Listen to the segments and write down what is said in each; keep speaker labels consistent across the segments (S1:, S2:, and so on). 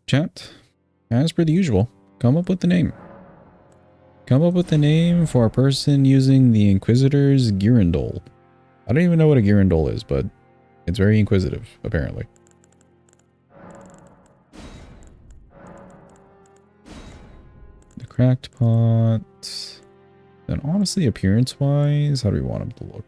S1: Chat, as per the usual, come up with the name. Come up with the name for a person using the Inquisitor's Girandole. I don't even know what a Girandole is, but it's very inquisitive, apparently. The cracked pot. Then honestly, appearance-wise, how do we want him to look?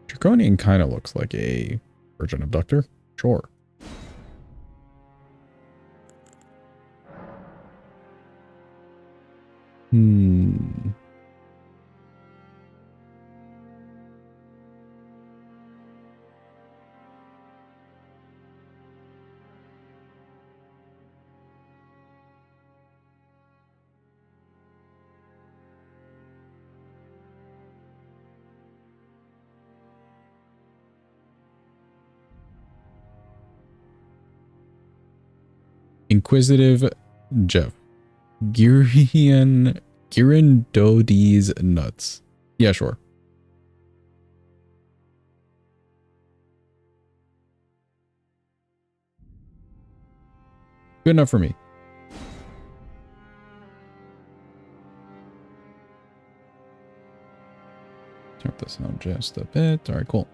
S1: Draconian kind of looks like a virgin abductor. Sure. Inquisitive Jeff. Girandole's nuts. Yeah, sure. Good enough for me. Turn this down just a bit. All right, cool.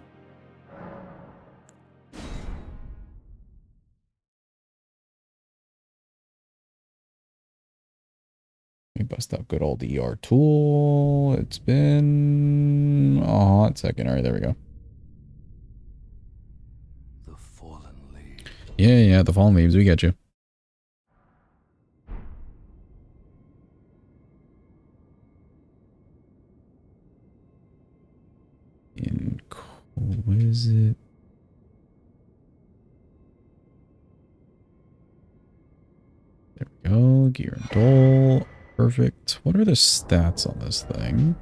S1: Let me bust out good old ER tool. It's been a hot second. All right, there we go.
S2: The fallen leaves.
S1: Yeah, the fallen leaves. We get you. Inquisitive. There we go. Girandole. Perfect. What are the stats on this thing?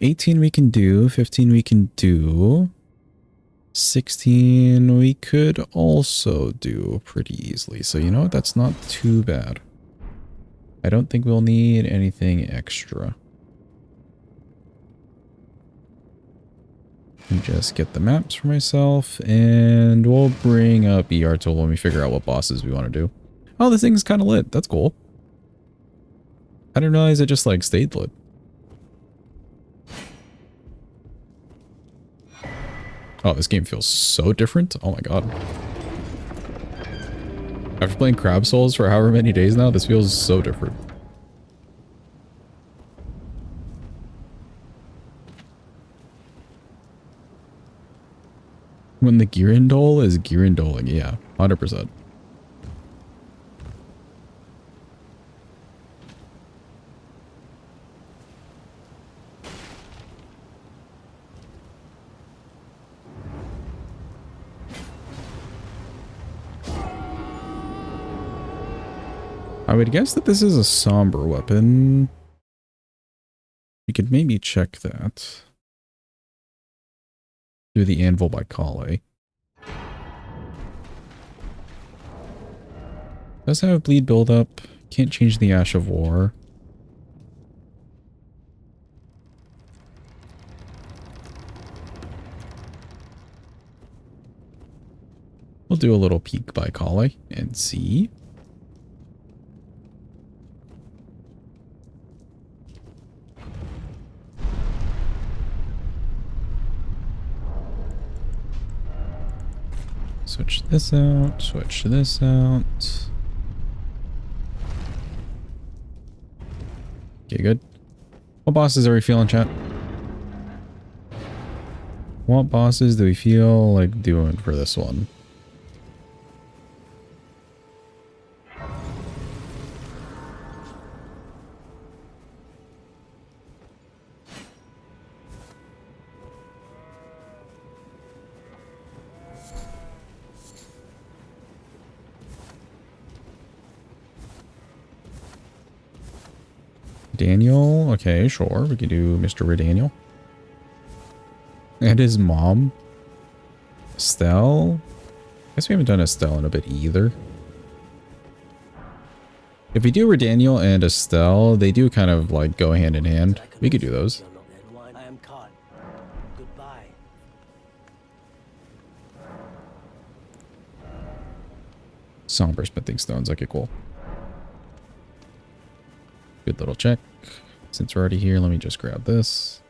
S1: 18 we can do. 15 we can do. 16 we could also do pretty easily. So you know what? That's not too bad. I don't think we'll need anything extra. Let me just get the maps for myself, and we'll bring up ER tool when we figure out what bosses we want to do. Oh, this thing's kind of lit. That's cool. I didn't realize it just like stayed lit. Oh, this game feels so different. Oh my god. After playing Crab Souls for however many days now, this feels so different. When the Girandole is Girandoling, yeah, 100%. I would guess that this is a somber weapon. We could maybe check that. Through the anvil by Kale. Does have bleed buildup. Can't change the Ash of War. We'll do a little peek by Kale and see. Switch this out, switch this out. Okay, good. What bosses are we feeling, chat? What bosses do we feel like doing for this one? Daniel, okay, sure. We could do Mr. Redaniel. And his mom. Estelle. I guess we haven't done Estelle in a bit either. If we do Redaniel and Estelle, they do kind of like go hand in hand. We could do those. Somber smithing stones. Okay, cool. Good little check. Since we're already here, let me just grab this.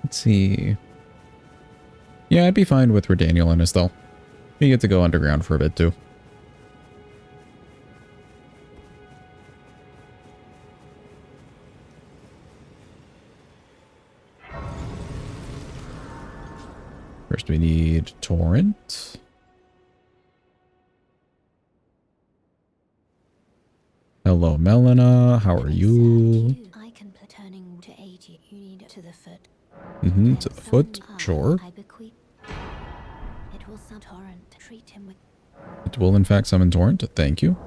S1: Let's see. Yeah, I'd be fine with where Daniel is, though. We get to go underground for a bit, too. First, we need Torrent. Hello, Melina. How are you?
S3: I can turning to 80. You need to the foot.
S1: To the foot. Sure.
S3: It will summon Torrent. Treat him with.
S1: It will, in fact, summon Torrent. Thank you.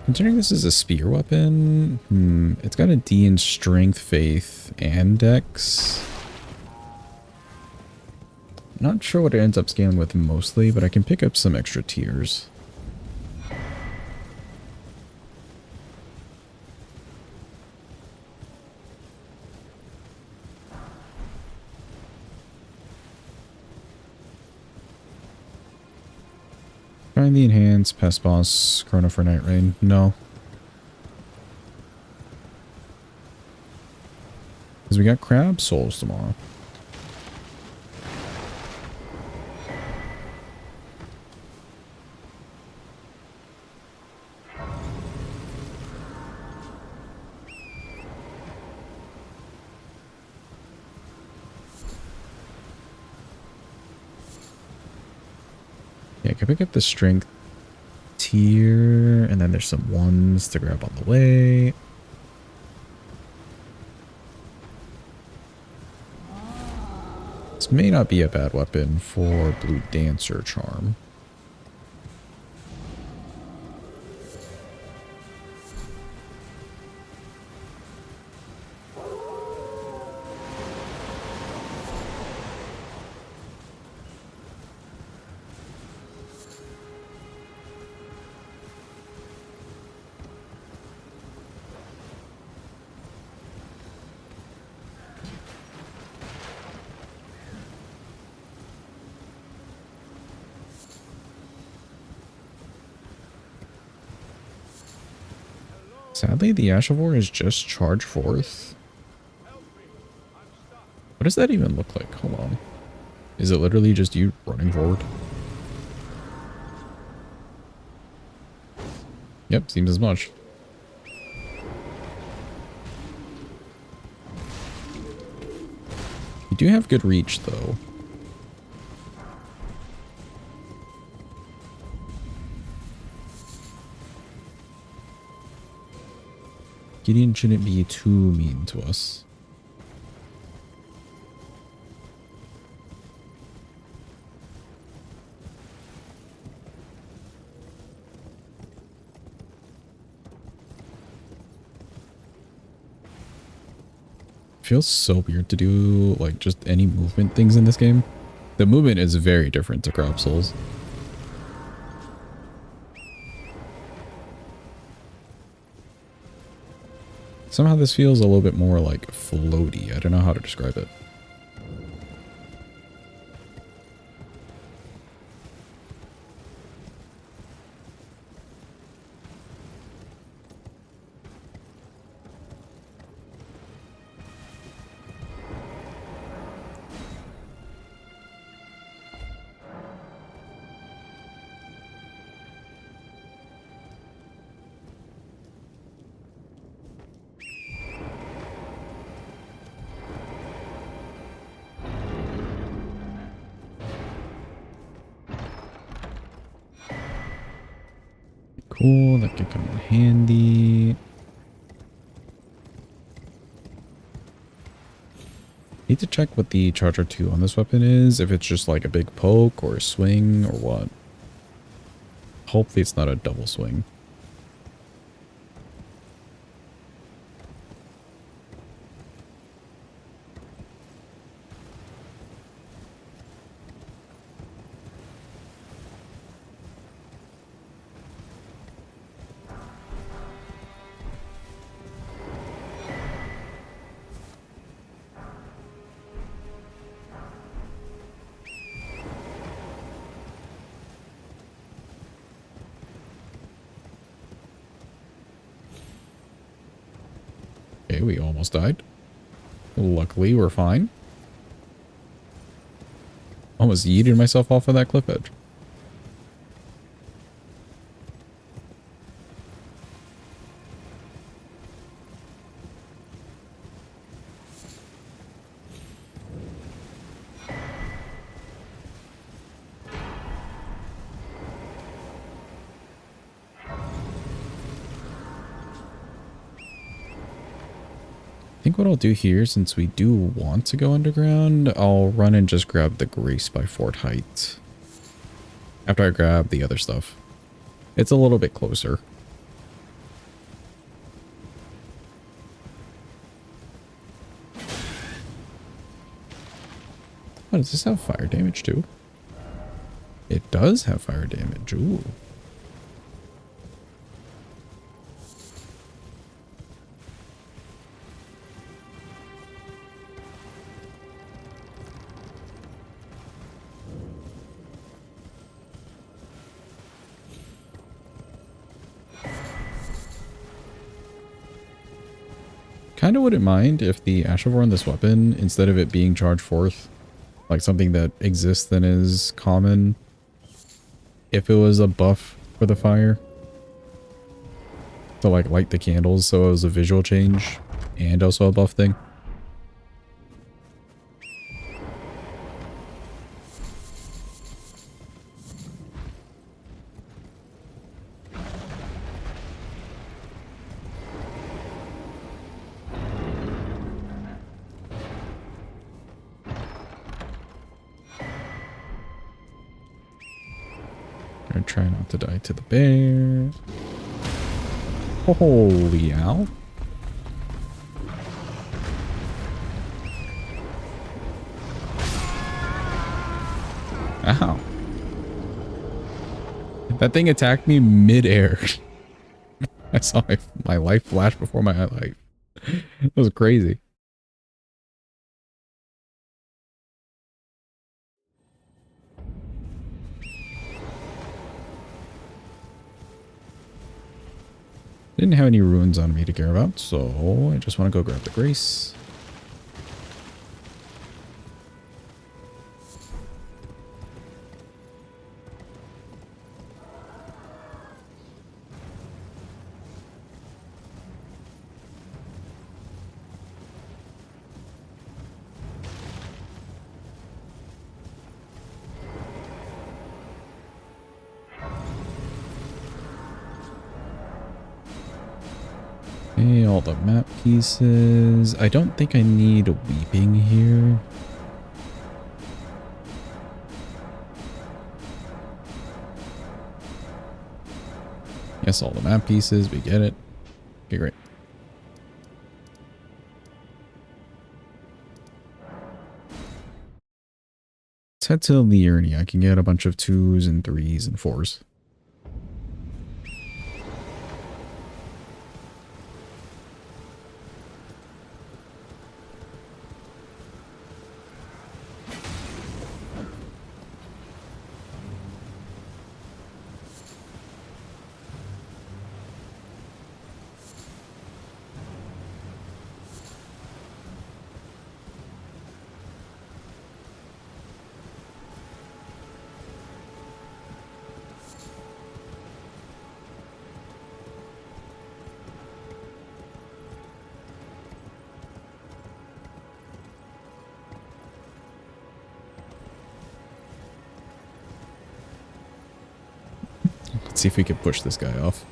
S1: Considering this is a spear weapon, it's got a D in strength, faith, and dex. Not sure what it ends up scaling with mostly, but I can pick up some extra tiers. Find the enhance, pest boss, chrono for night rain. No. Because we got crab souls tomorrow. Yeah, I can pick up the strength tier, and then there's some ones to grab on the way. This may not be a bad weapon for Blue Dancer Charm. Sadly, the Ashavor is just charge forth. What does that even look like? Hold on. Is it literally just you running forward? Yep, seems as much. You do have good reach, though. Gideon shouldn't be too mean to us. Feels so weird to do like just any movement things in this game. The movement is very different to Crab Souls. Somehow this feels a little bit more like floaty. I don't know how to describe it. Cool, that could come in handy. Need to check what the charger 2 on this weapon is, if it's just like a big poke or a swing or what. Hopefully it's not a double swing. Okay, we almost died. Luckily, we're fine. Almost yeeted myself off of that cliff edge. I think what I'll do here, since we do want to go underground, I'll run and just grab the Grace by Fort Height. After I grab the other stuff. It's a little bit closer. Oh, does this have fire damage too? It does have fire damage. Ooh. Kind of wouldn't mind if the Ashavor on this weapon, instead of it being charged forth, like something that exists and is common, if it was a buff for the fire. To like light the candles, so it was a visual change and also a buff thing. Gonna try not to die to the bear. Holy ow. Ow. That thing attacked me mid-air. I saw my life flash before my life. That was crazy. Didn't have any ruins on me to care about, so I just want to go grab the Grace. Okay, all the map pieces. I don't think I need Weeping here. Yes, all the map pieces. We get it. Okay, great. Let's head to Liurnia. I can get a bunch of 2s and 3s and 4s. Let's see if we can push this guy off.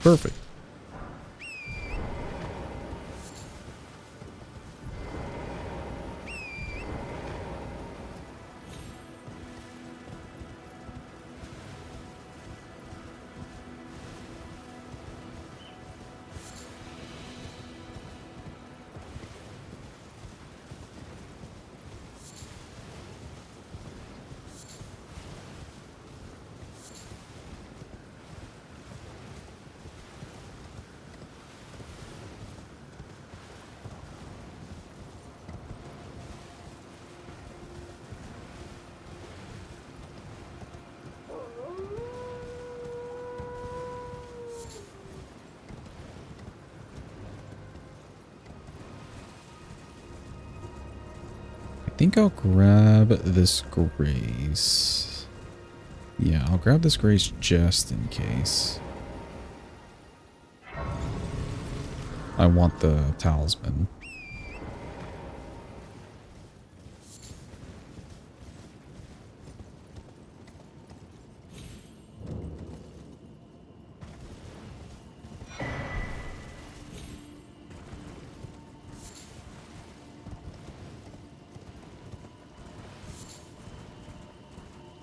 S1: Perfect. I think I'll grab this grace. Yeah, I'll grab this grace just in case. I want the talisman.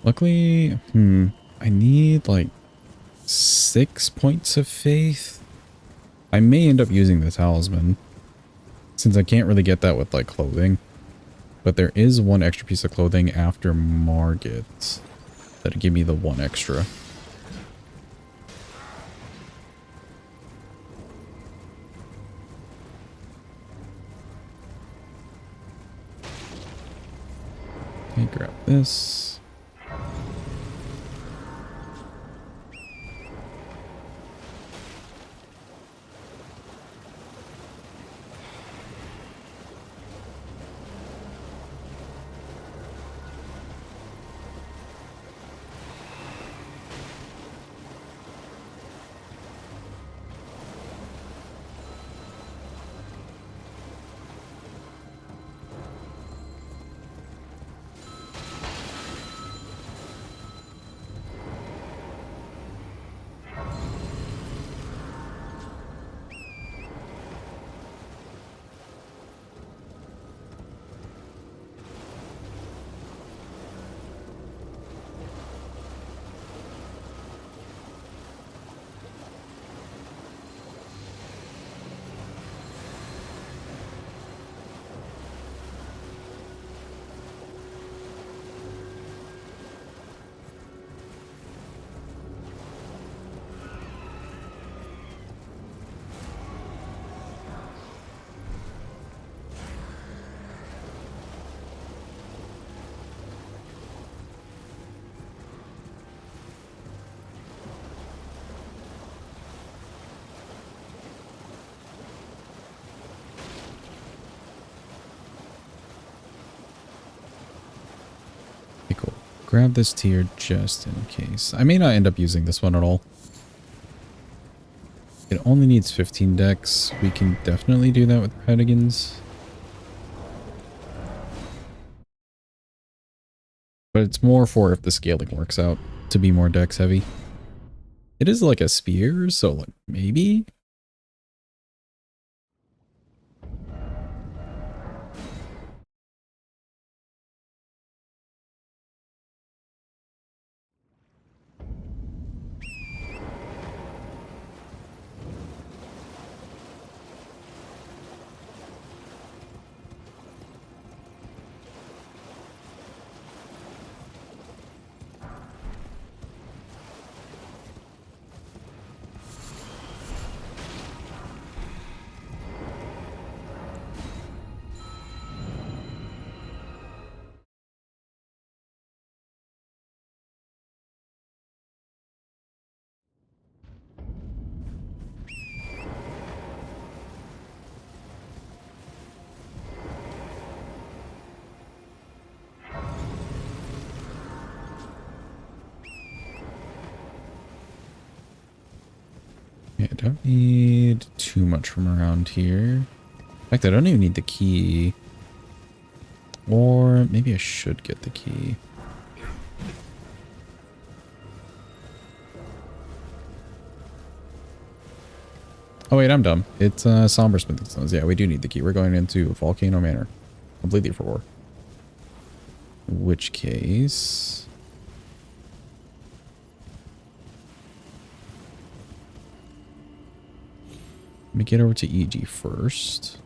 S1: Luckily, I need like 6 points of faith. I may end up using the talisman since I can't really get that with like clothing. But there is one extra piece of clothing after Margit that'll give me the 1 extra. Okay, grab this. Okay, cool. Grab this tier just in case. I may not end up using this one at all. It only needs 15 decks. We can definitely do that with Pedigans. But it's more for if the scaling works out to be more dex heavy. It is like a spear, so like maybe? Yeah, I don't need too much from around here. In fact, I don't even need the key. Or maybe I should get the key. Oh wait, I'm dumb. It's Somber Smithing Stones. Yeah, we do need the key. We're going into Volcano Manor. Completely for war. In which case... let me get over to EG first.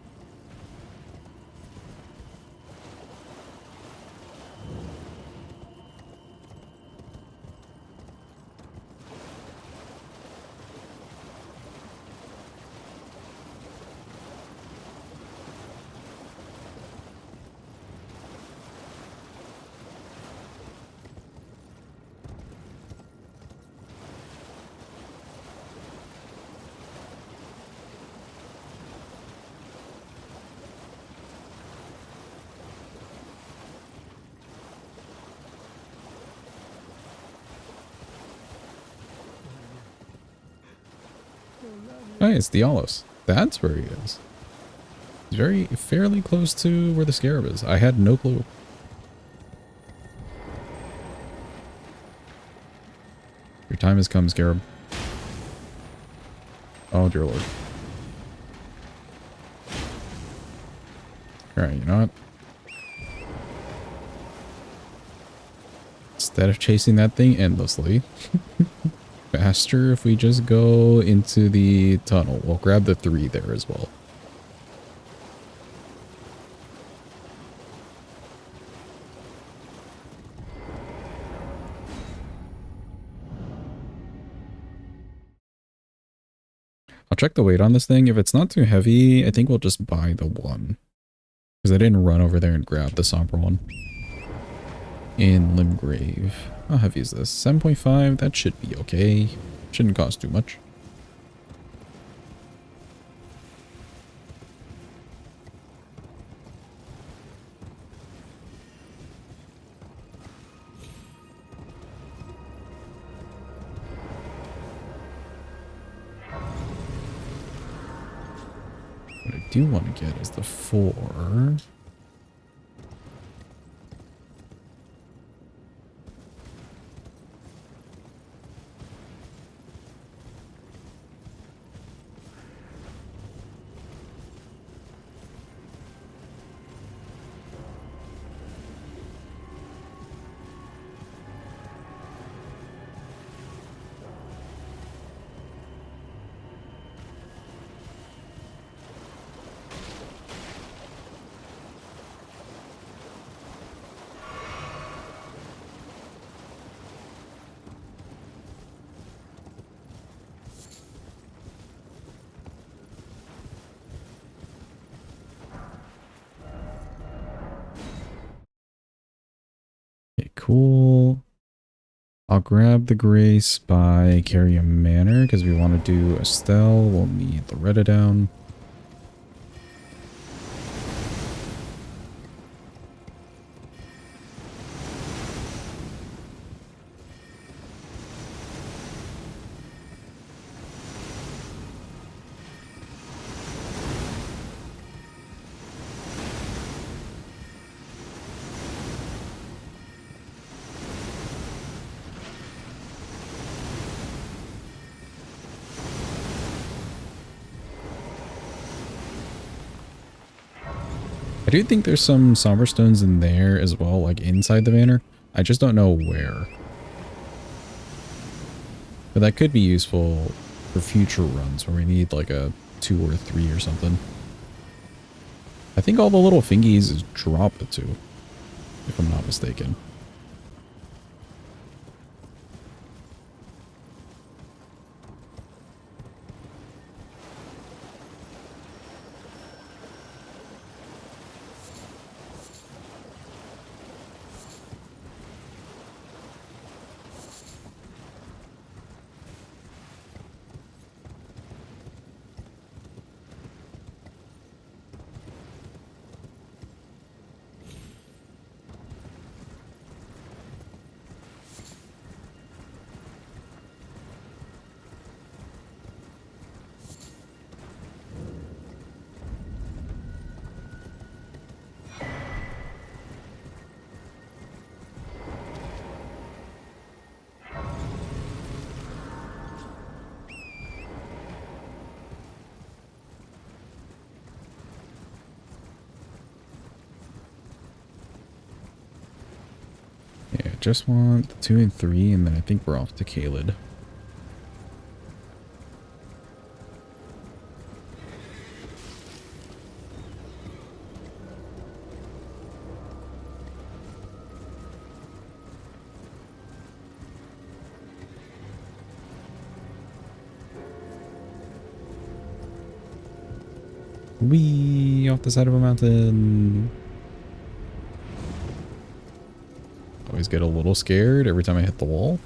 S1: Oh, it's Dialos. That's where he is. He's fairly close to where the scarab is. I had no clue. Your time has come, scarab. Oh, dear lord. Alright, you know what? Instead of chasing that thing endlessly, faster if we just go into the tunnel. We'll grab the 3 there as well. I'll check the weight on this thing. If it's not too heavy, I think we'll just buy the 1. Because I didn't run over there and grab the somber one. In Limgrave. How heavy is this? 7.5? That should be okay. Shouldn't cost too much. What I do want to get is the 4. Okay, cool. I'll grab the Grace by Carrion Manor because we want to do Estelle. We'll need Loretta down. I do think there's some somber stones in there as well, like inside the manor. I just don't know where. But that could be useful for future runs where we need like a 2 or 3 or something. I think all the little fingies drop the 2, if I'm not mistaken. I just want the 2 and 3, and then I think we're off to Kaled. Whee! Off the side of a mountain. Always get a little scared every time I hit the wall.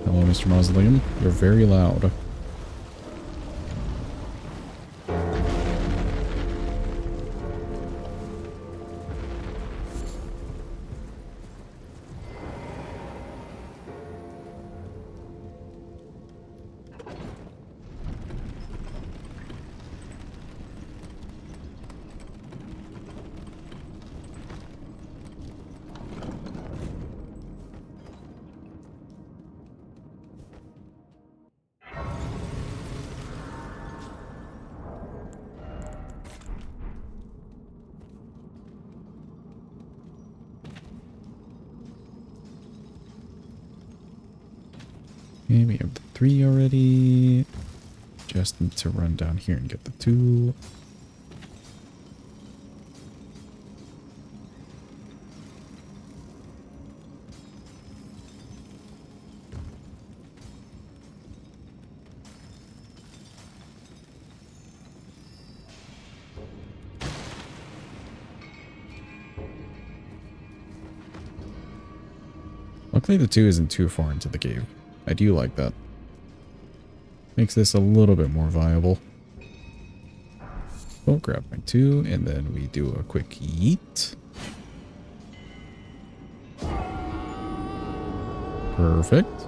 S1: Hello, Mr. Mausoleum. You're very loud. Okay, we have the 3 already. Just need to run down here and get the 2. Luckily the 2 isn't too far into the cave. I do like that. Makes this a little bit more viable. We'll grab my 2 and then we do a quick yeet. Perfect.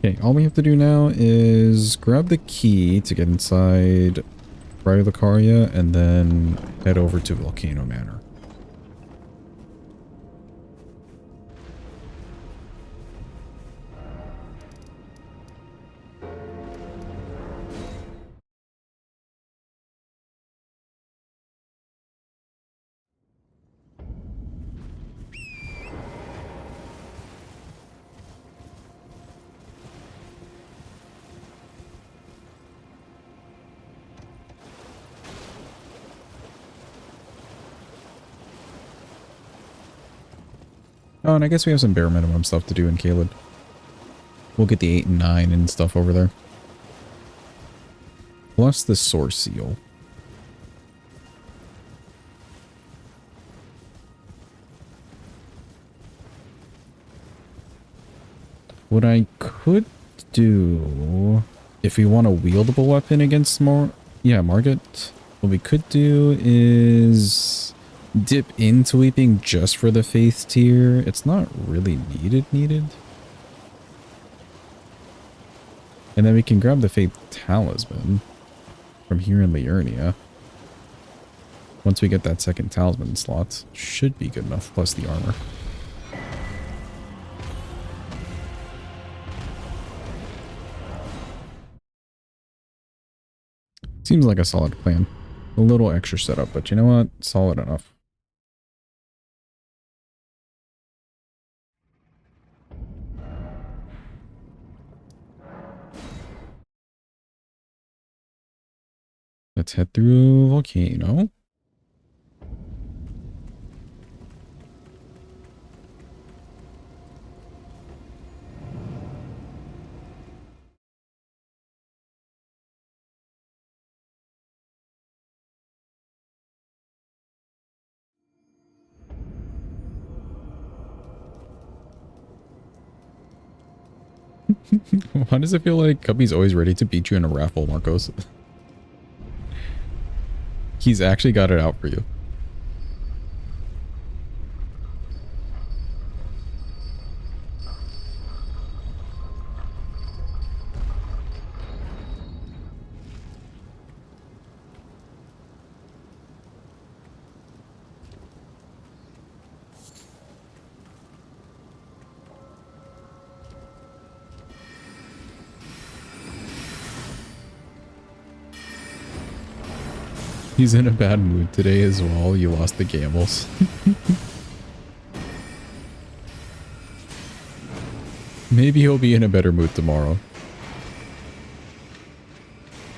S1: Okay, all we have to do now is grab the key to get inside Rhylocaria and then head over to Volcano Manor. Oh, and I guess we have some bare minimum stuff to do in Kaled. We'll get the 8 and 9 and stuff over there. Plus the source seal. What I could do, if we want a wieldable weapon against Margit, what we could do is dip into Weeping just for the Faith tier. It's not really needed. And then we can grab the Faith Talisman from here in Liurnia. Once we get that second talisman slot, should be good enough, plus the armor. Seems like a solid plan. A little extra setup, but you know what? Solid enough. Let's head through Volcano. Why does it feel like Cubby's always ready to beat you in a raffle, Marcos? He's actually got it out for you. He's in a bad mood today as well. You lost the gambles. Maybe he'll be in a better mood tomorrow.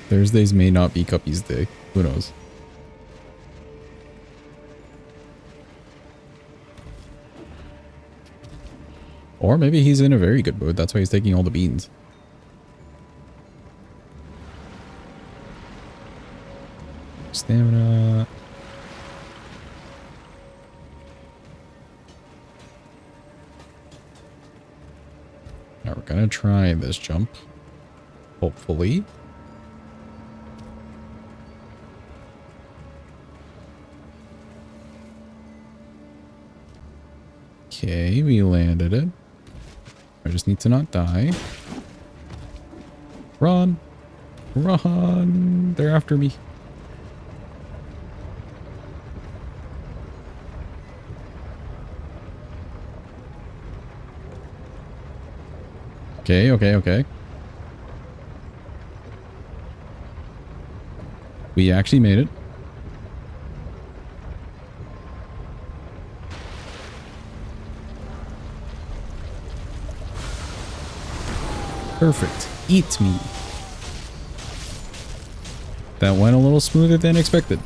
S1: Thursdays may not be Cuppy's day. Who knows? Or maybe he's in a very good mood. That's why he's taking all the beans. Stamina. Now we're gonna try this jump. Hopefully. Okay, we landed it. I just need to not die. Run! Run! They're after me. Okay, okay, okay. We actually made it. Perfect. Eat me. That went a little smoother than expected.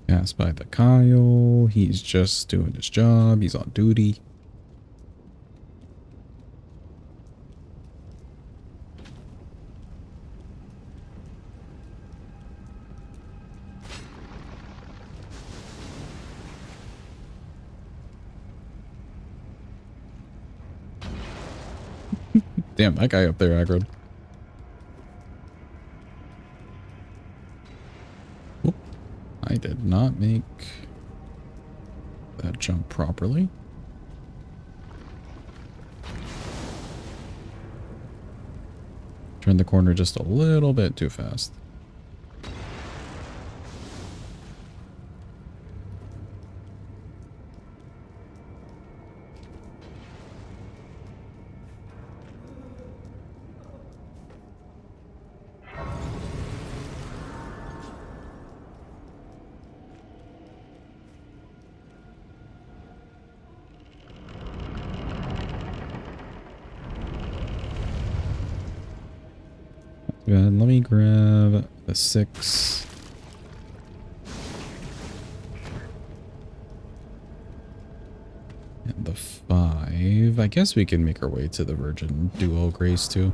S1: Passed by the Kyle. He's just doing his job. He's on duty. Damn, that guy up there aggroed. Oop. I did not make that jump properly. Turned the corner just a little bit too fast. Good. Let me grab the 6. And the 5. I guess we can make our way to the Virgin Duo Grace too.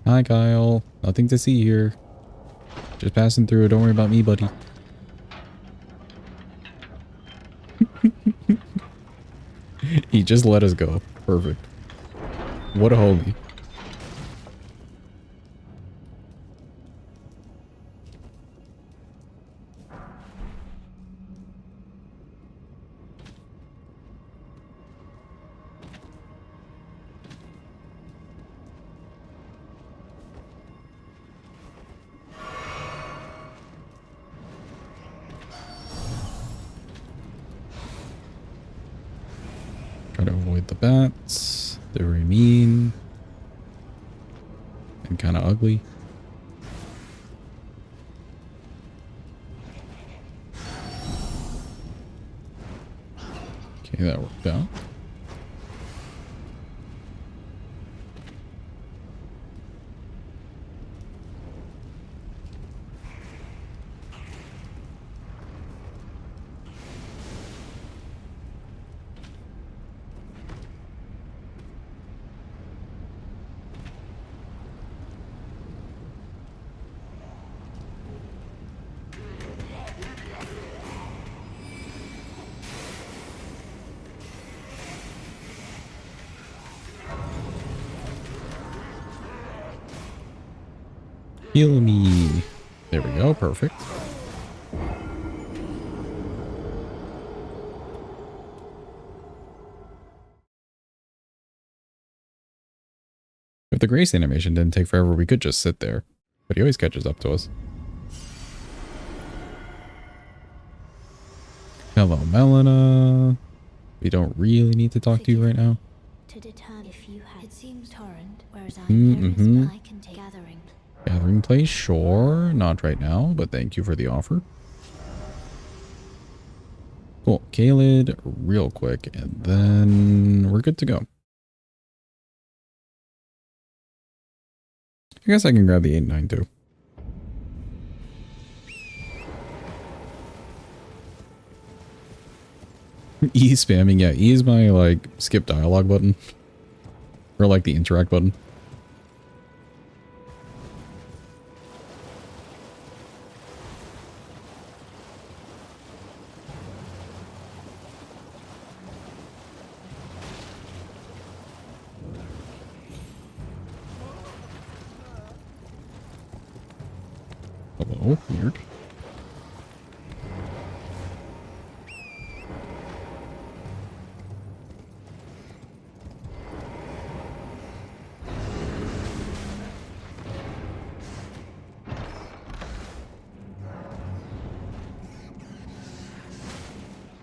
S1: Hi, Kyle. Nothing to see here. Just passing through. Don't worry about me, buddy. He just let us go. Perfect. What a homie. Try to avoid the bats. They're very mean. And kind of ugly. Okay, that worked out. Heal me. There we go. Perfect. If the grace animation didn't take forever, we could just sit there. But he always catches up to us. Hello, Melina. We don't really need to talk to you right now.
S3: To determine if you had. It seems torrent, whereas
S1: Mm-hmm.
S3: I can take gathering.
S1: Gathering place, sure. Not right now, but thank you for the offer. Cool. Kaled real quick, and then we're good to go. I guess I can grab the 8-9 too. E spamming, yeah. E is my like skip dialogue button. Or like the interact button. Hello, weird.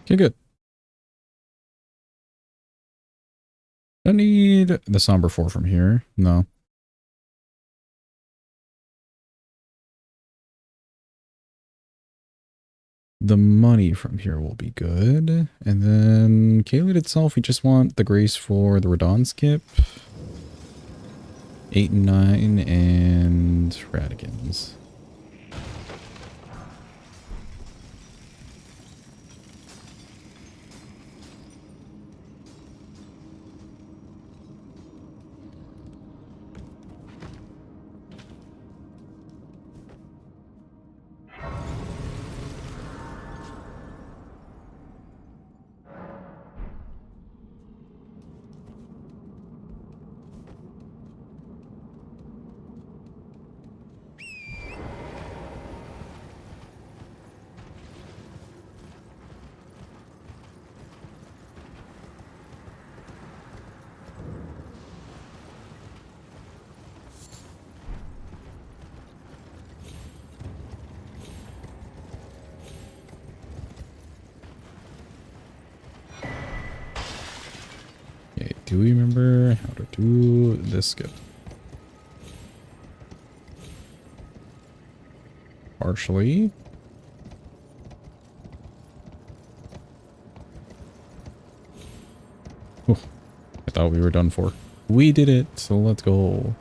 S1: Okay, good. Don't need the Somber 4 from here. No. The money from here will be good. And then Kaled itself, we just want the grace for the Radon skip. 8 and 9 and Radigans. Okay, do we remember how to do this skip? Partially. Ooh, I thought we were done for. We did it, so let's go.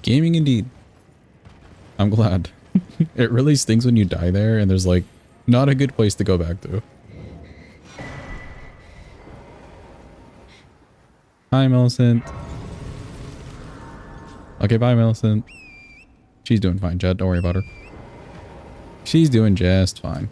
S1: Gaming indeed. I'm glad. It really stinks when you die there and there's like not a good place to go back to. Hi, Millicent. Okay, bye, Millicent. She's doing fine, Jed. Don't worry about her. She's doing just fine.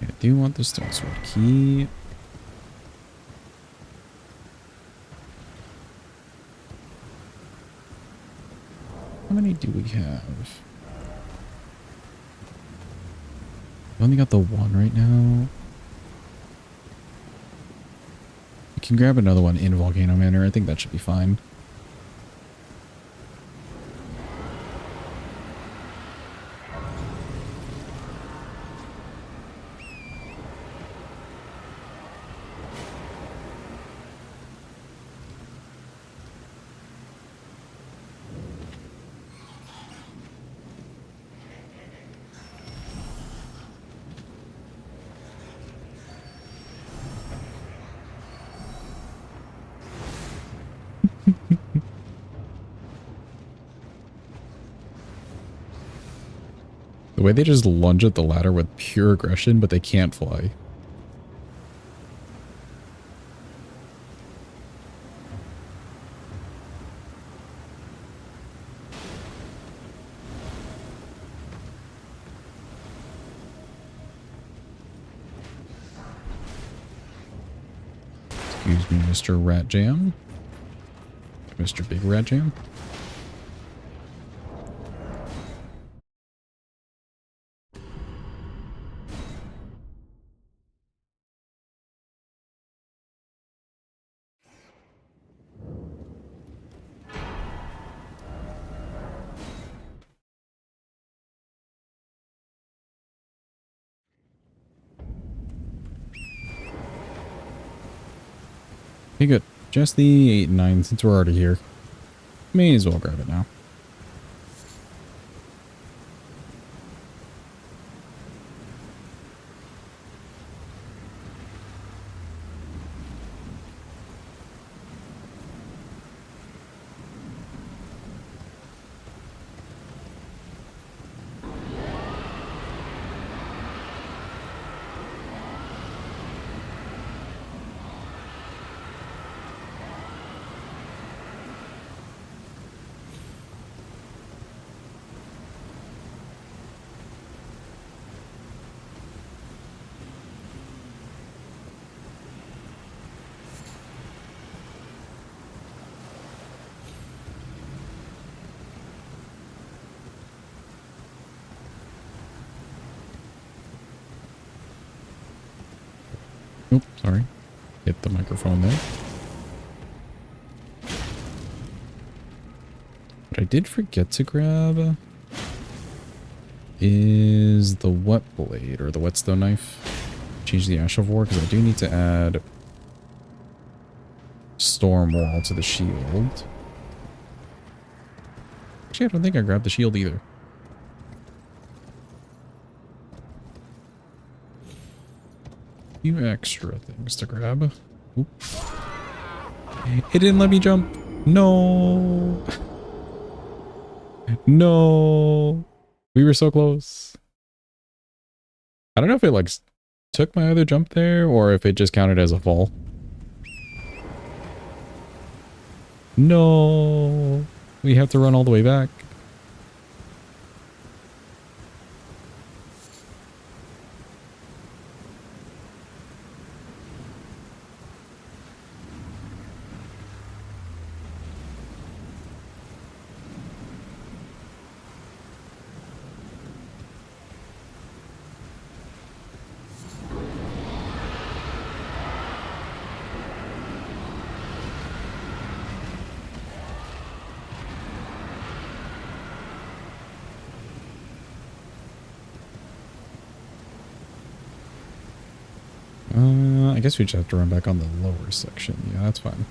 S1: I do want the stone sword key. How many do we have? We only got the one right now. We can grab another one in Volcano Manor. I think that should be fine. The way they just lunge at the ladder with pure aggression, but they can't fly. Excuse me, Mr. Rat Jam. Mr. Big Rat Jam. Okay, good. Just the 8 and 9 since we're already here. May as well grab it now. Oops, sorry. Hit the microphone there. What I did forget to grab is the wet blade or the whetstone knife. Change the ash of war because I do need to add storm wall to the shield. Actually, I don't think I grabbed the shield either. Few extra things to grab. Oop. It didn't let me jump. No. No. We were so close. I don't know if it like took my other jump there or if it just counted as a fall. No. We have to run all the way back. I guess we just have to run back on the lower section. Yeah, that's fine.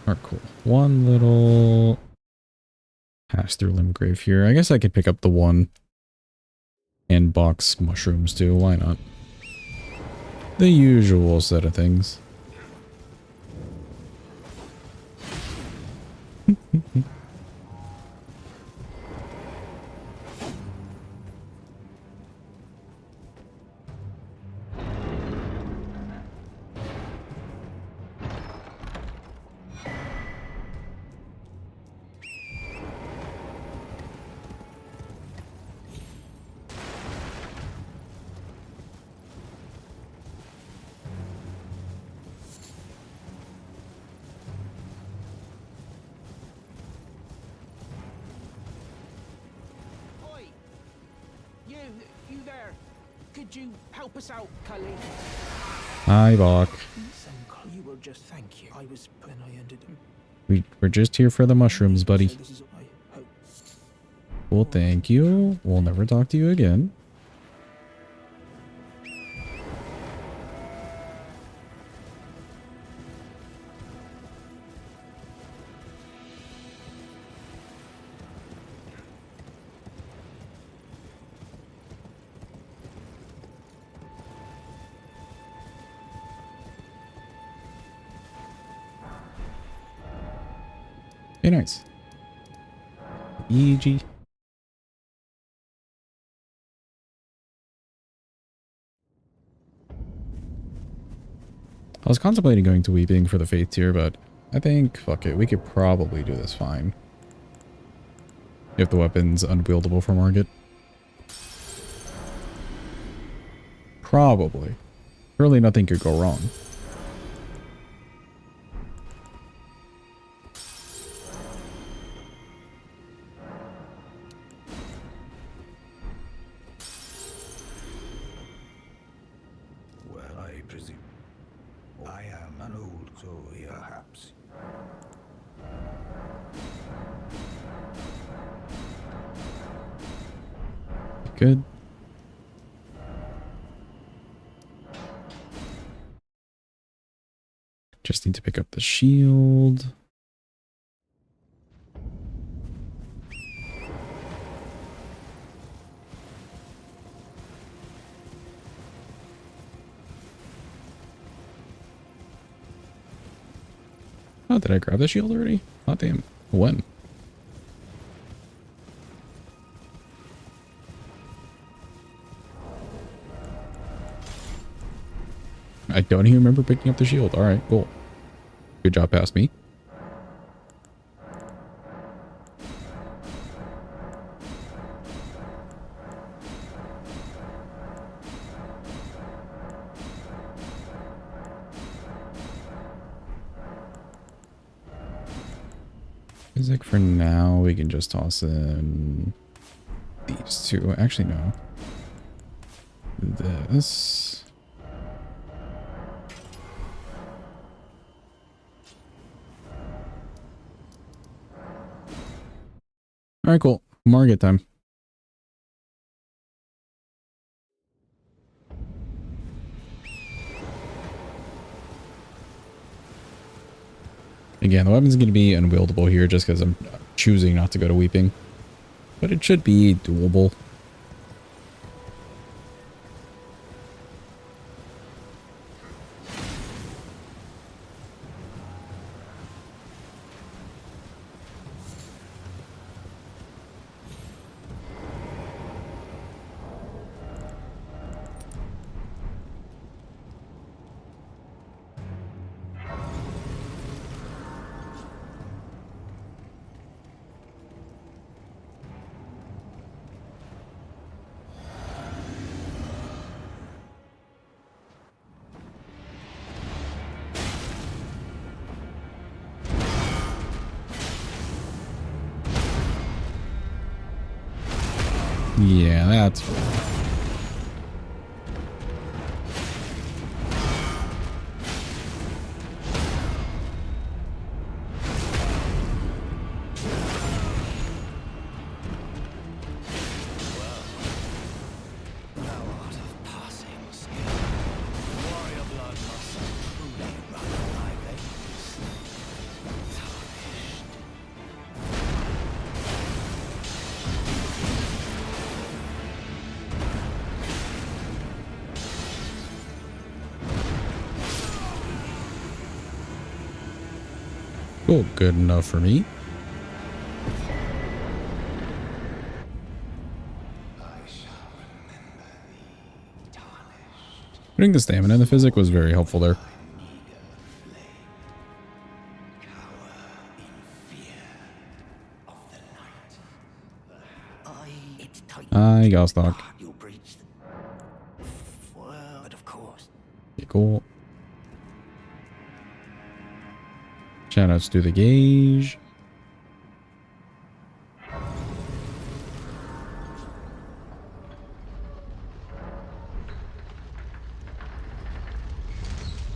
S1: Alright, cool. One little pass through limb grave here. I guess I could pick up the one and box mushrooms too. Why not? The usual set of things.
S4: You there. Could you help us out, Cully?
S1: Hi, Bach.
S4: You were just thank you. I was when I ended.
S1: We're just here for the mushrooms, buddy.
S4: So this is I hope.
S1: Well, thank you. We'll never talk to you again. Hey, nice. EG. I was contemplating going to Weeping for the Faith tier, but I think, fuck it, we could probably do this fine. If the weapon's unwieldable for Margit. Probably. Surely nothing could go wrong.
S2: Well, I presume. I am an old soul, perhaps.
S1: Good. Just need to pick up the shield. Oh, did I grab the shield already? Oh, damn. When? I don't even remember picking up the shield. All right, cool. Good job past me. Physic for now, we can just toss in these two. Actually, no. This. All right, cool. Margit time. Again, the weapon's going to be unwieldable here just because I'm choosing not to go to Weeping. But it should be doable. Yeah, that's fine. Cool, good enough for me. Putting the stamina in the physic was very helpful there. I got stock. Okay, cool. Shoutouts to the gauge.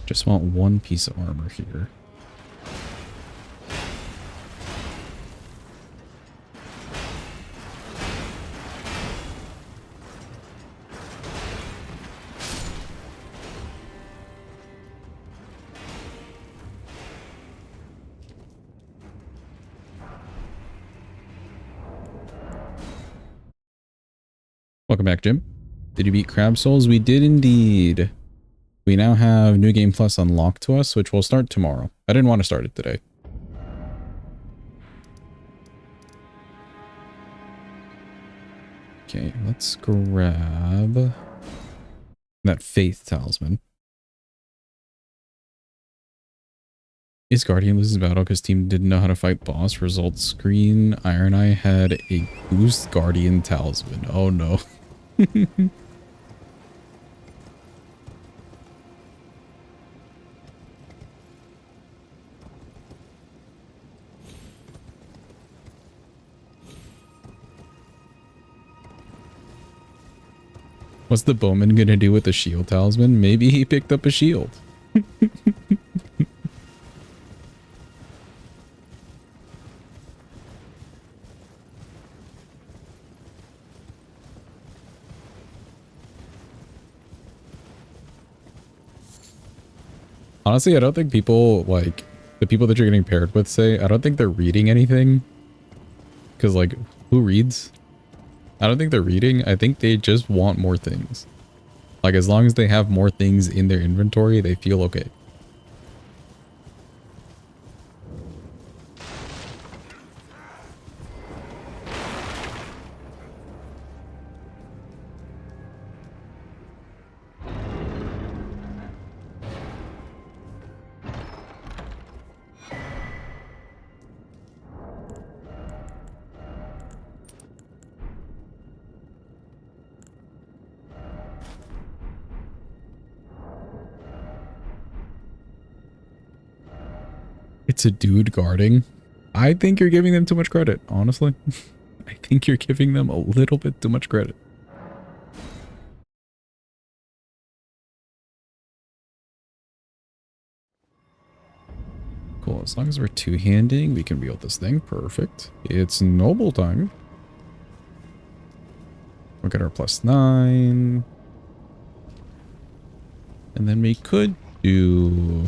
S1: Just want one piece of armor here. Welcome back, Jim. Did you beat Crab Souls? We did indeed. We now have New Game Plus unlocked to us, which will start tomorrow. I didn't want to start it today. Okay, let's grab that Faith Talisman. Is Guardian loses battle because team didn't know how to fight boss? Results screen. Iron Eye had a Goose Guardian Talisman. Oh no. What's the bowman gonna do with the shield talisman? Maybe he picked up a shield. Honestly, I don't think people, like, the people that you're getting paired with say, I don't think they're reading anything. Because, like, who reads? I don't think they're reading. I think they just want more things. Like, as long as they have more things in their inventory, they feel okay. It's a dude guarding. I think you're giving them too much credit, honestly. I think you're giving them a little bit too much credit. Cool, as long as we're two-handing, we can wield this thing. Perfect. It's noble time. We'll get our +9. And then we could do...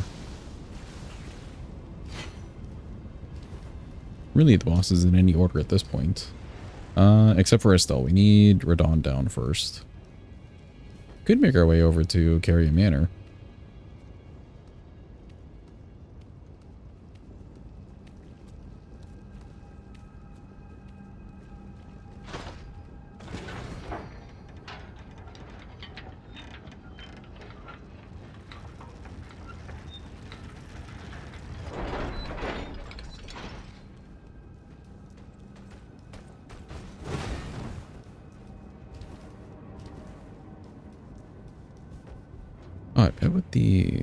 S1: really, the bosses in any order at this point. Except for Estelle. We need Radon down first. Could make our way over to Carrion Manor. Oh, I bet with the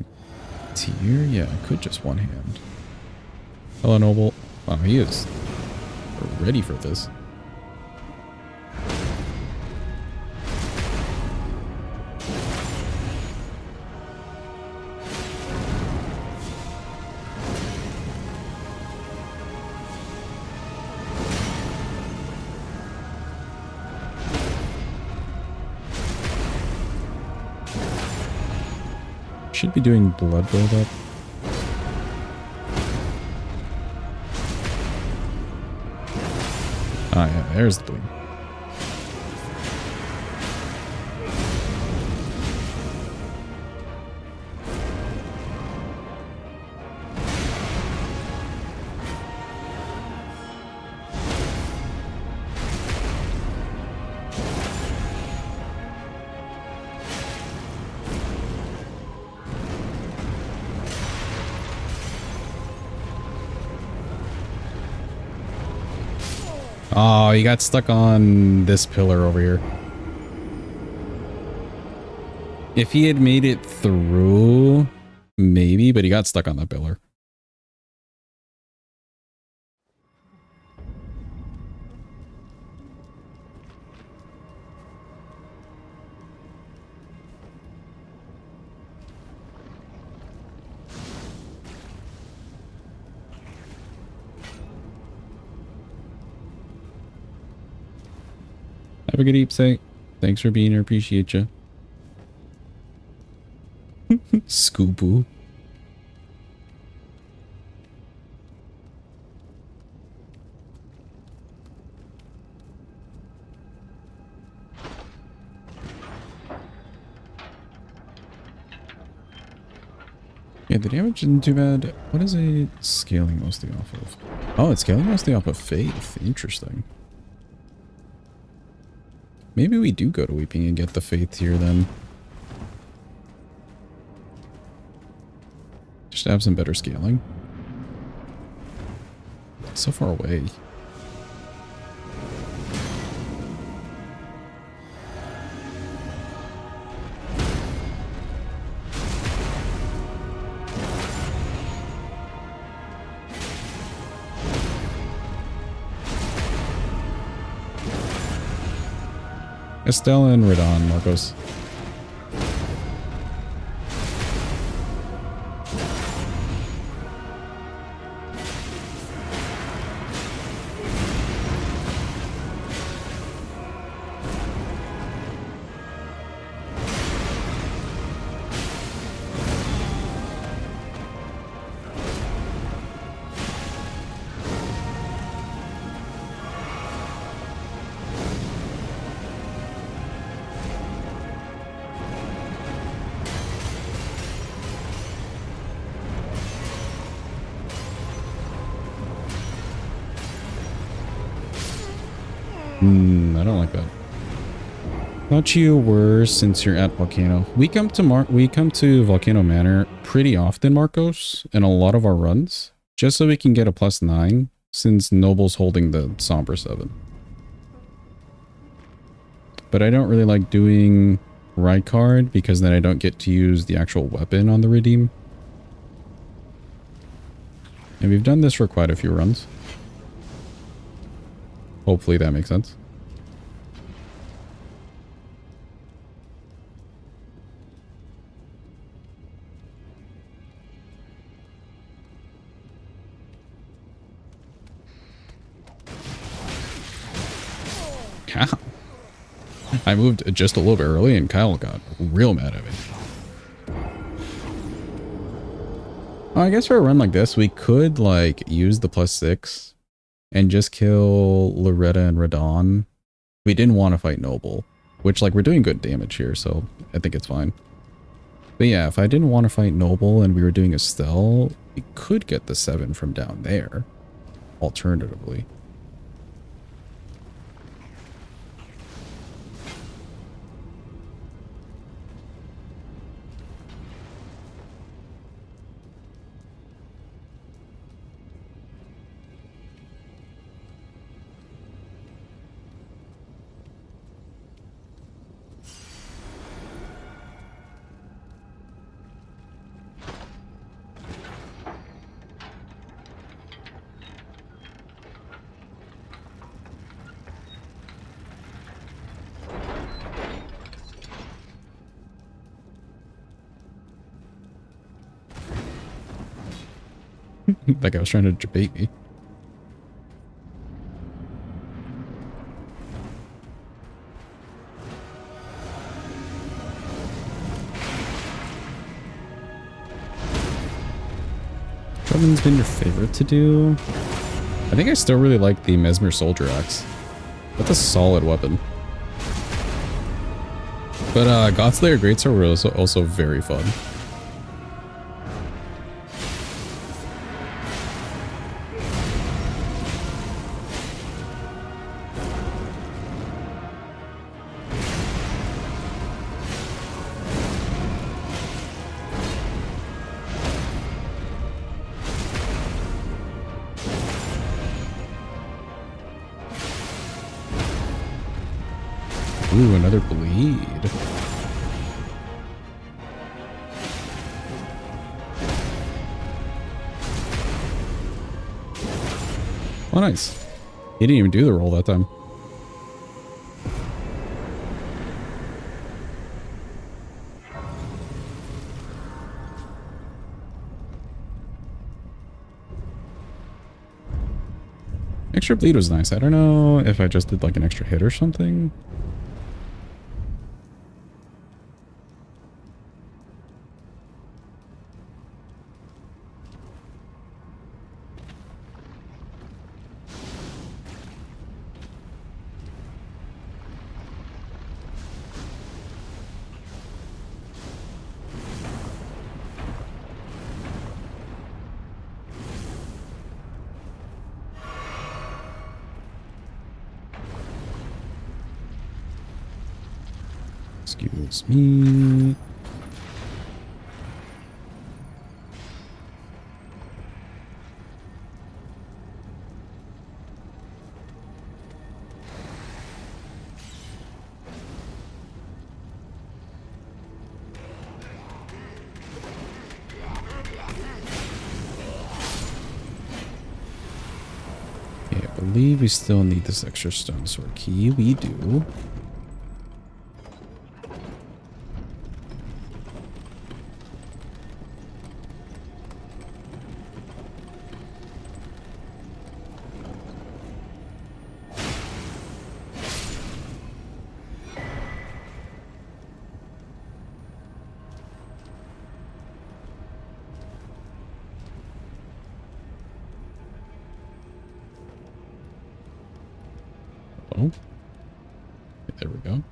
S1: tier, yeah, I could just one hand. Hello, Noble. Wow, he is ready for this. Should be doing blood buildup. Ah, yeah, there's the bleed. Oh, he got stuck on this pillar over here. If he had made it through, maybe, but he got stuck on that pillar. Have a good eat, say. Thanks for being here. Appreciate you. Scoopoo. Yeah, the damage isn't too bad. What is it scaling mostly off of? Oh, it's scaling mostly off of faith. Interesting. Maybe we do go to Weeping and get the Faith here then. Just to have some better scaling. So far away. Estelle and Radon, Marcos. I don't like that. Thought you were since you're at Volcano. We come to Volcano Manor pretty often, Marcos, in a lot of our runs, just so we can get a +9 since Noble's holding the Somber 7. But I don't really like doing Rykard because then I don't get to use the actual weapon on the redeem. And we've done this for quite a few runs. Hopefully that makes sense. Cow. I moved just a little bit early and Kyle got real mad at me. I guess for a run like this, we could like use the +6 and just kill Loretta and Radon. We didn't want to fight Noble, which like we're doing good damage here, so I think it's fine. But yeah, if I didn't want to fight Noble and we were doing Estelle, we could get the 7 from down there, alternatively. That guy was trying to debate me. Drummond's been your favorite to do? I think I still really like the Mesmer Soldier Axe. That's a solid weapon. But Godslayer Greatsword was also very fun. Ooh, another bleed. Oh, nice. He didn't even do the roll that time. Extra bleed was nice. I don't know if I just did like an extra hit or something. Excuse me. Okay, I believe we still need this extra stone sword key. We do. Oh, there we go.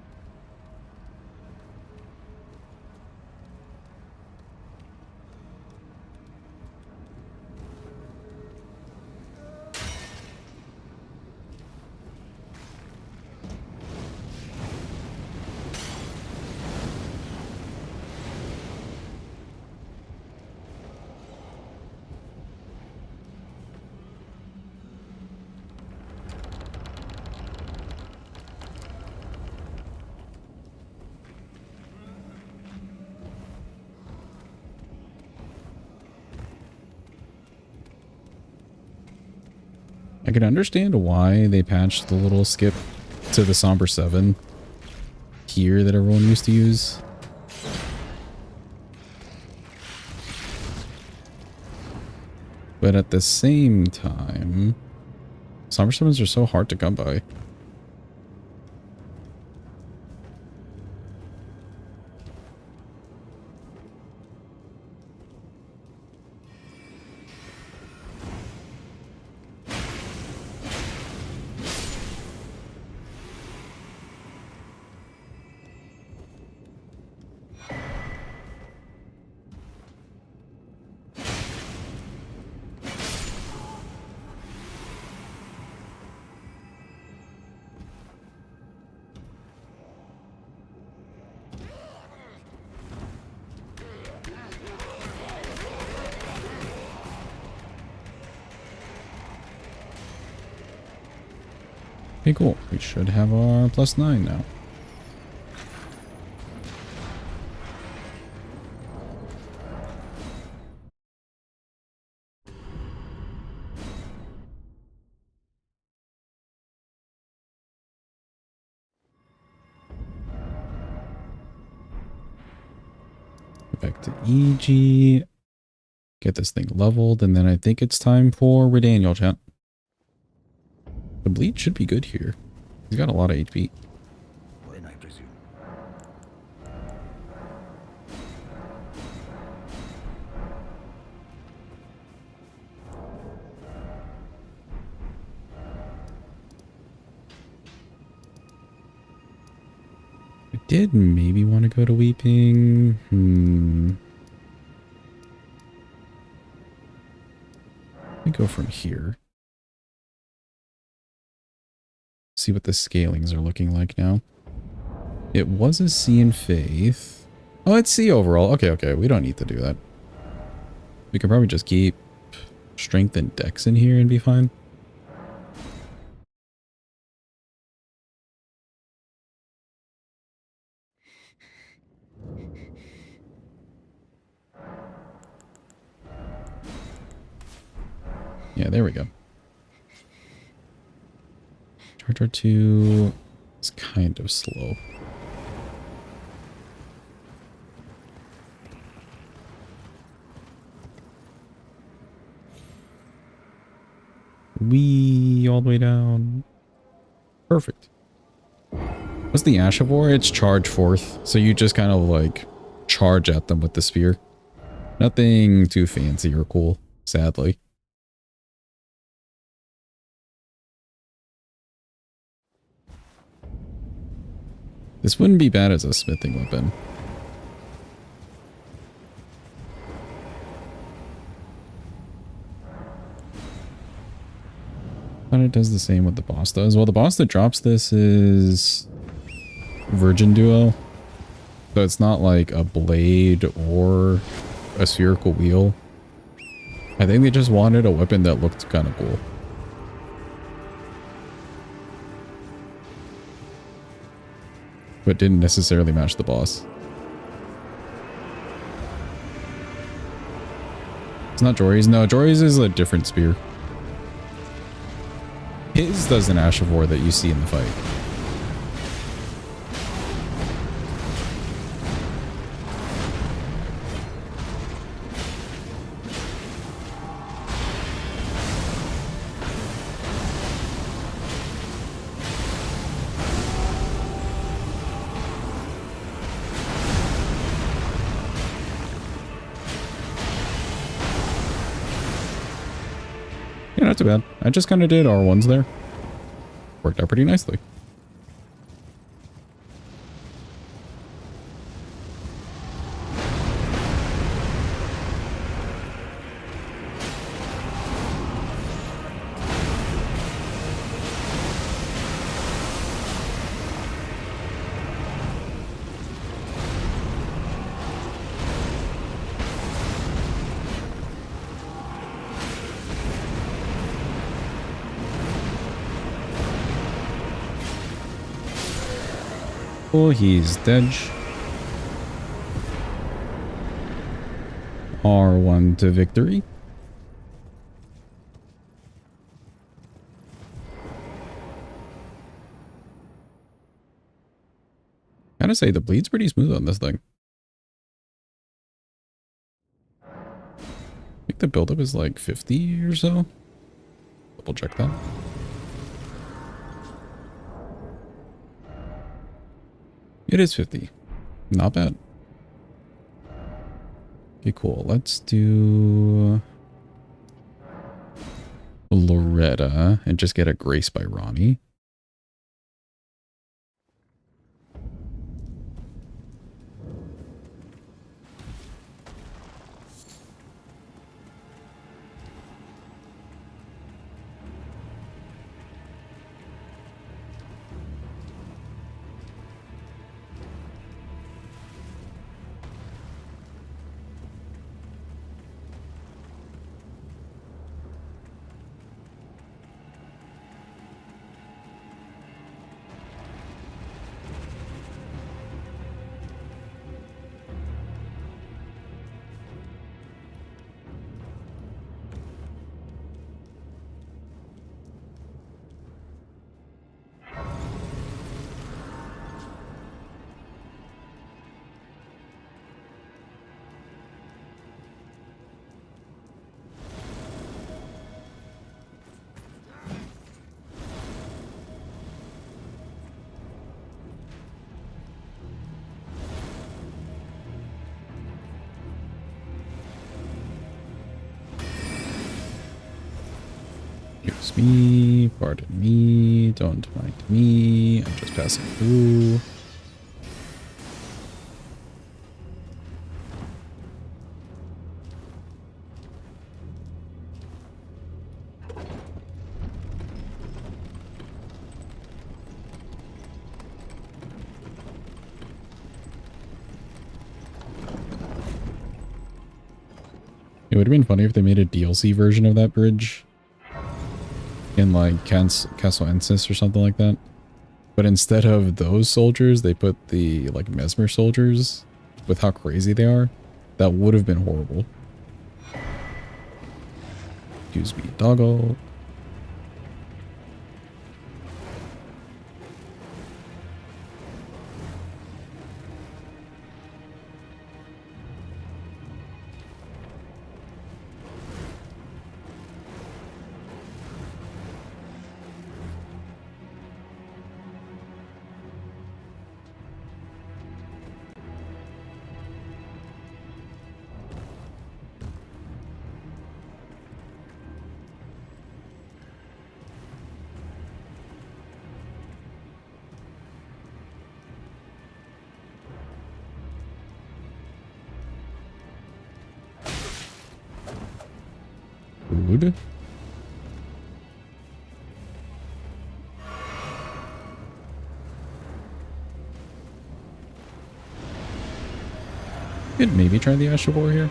S1: I can understand why they patched the little skip to the Somber 7 here that everyone used to use. But at the same time, Somber 7s are so hard to come by. Okay, cool. We should have our +9 now. Go back to EG. Get this thing leveled, and then I think it's time for Redaniel, chat. The bleed should be good here. He's got a lot of HP.
S2: When I presume.
S1: I did maybe want to go to Weeping. Let me go from here. See what the scalings are looking like now. It was a C in Faith. Oh, it's C overall. Okay, okay. We don't need to do that. We can probably just keep Strength and Dex in here and be fine. Yeah, there we go. Charge R2 is kind of slow. Wee all the way down. Perfect. What's the Ash of War? It's charge forth. So you just kind of like charge at them with the spear. Nothing too fancy or cool, sadly. This wouldn't be bad as a smithing weapon. Kind of does the same what the boss does. Well, the boss that drops this is Virgin Duo. So it's not like a blade or a spherical wheel. I think they just wanted a weapon that looked kind of cool. But didn't necessarily match the boss. It's not Jory's. No, Jory's is a different spear. His does an Ash of War that you see in the fight. Yeah, not too bad. I just kind of did R1s there. Worked out pretty nicely. Oh, he's dead. R1 to victory. Gotta say, the bleed's pretty smooth on this thing. I think the buildup is like 50 or so. Double check that. It is 50. Not bad. Okay, cool. Let's do Loretta and just get a Grace by Ronnie. Excuse me, pardon me, don't mind me, I'm just passing through. It would have been funny if they made a DLC version of that bridge. In like Castle Ensis or something like that. But instead of those soldiers, they put the like Mesmer soldiers with how crazy they are. That would have been horrible. Excuse me, doggo. Food. Could maybe try the Ash of War here.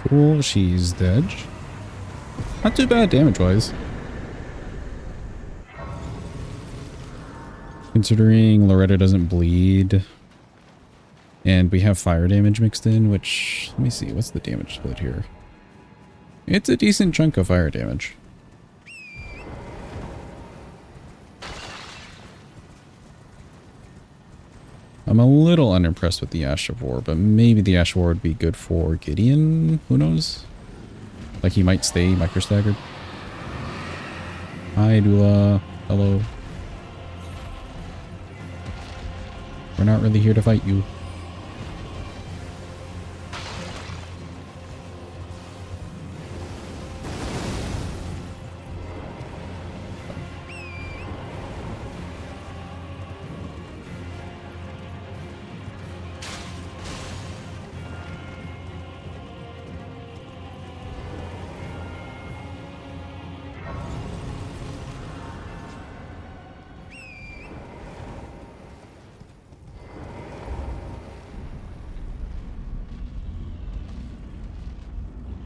S1: Cool, she's dead. Not too bad damage-wise. Considering Loretta doesn't bleed. And we have fire damage mixed in, which... Let me see, what's the damage split here? It's a decent chunk of fire damage. I'm a little unimpressed with the Ash of War, but maybe the Ash of War would be good for Gideon? Who knows? Like he might stay micro-staggered. Hi, Dula. Hello. We're not really here to fight you.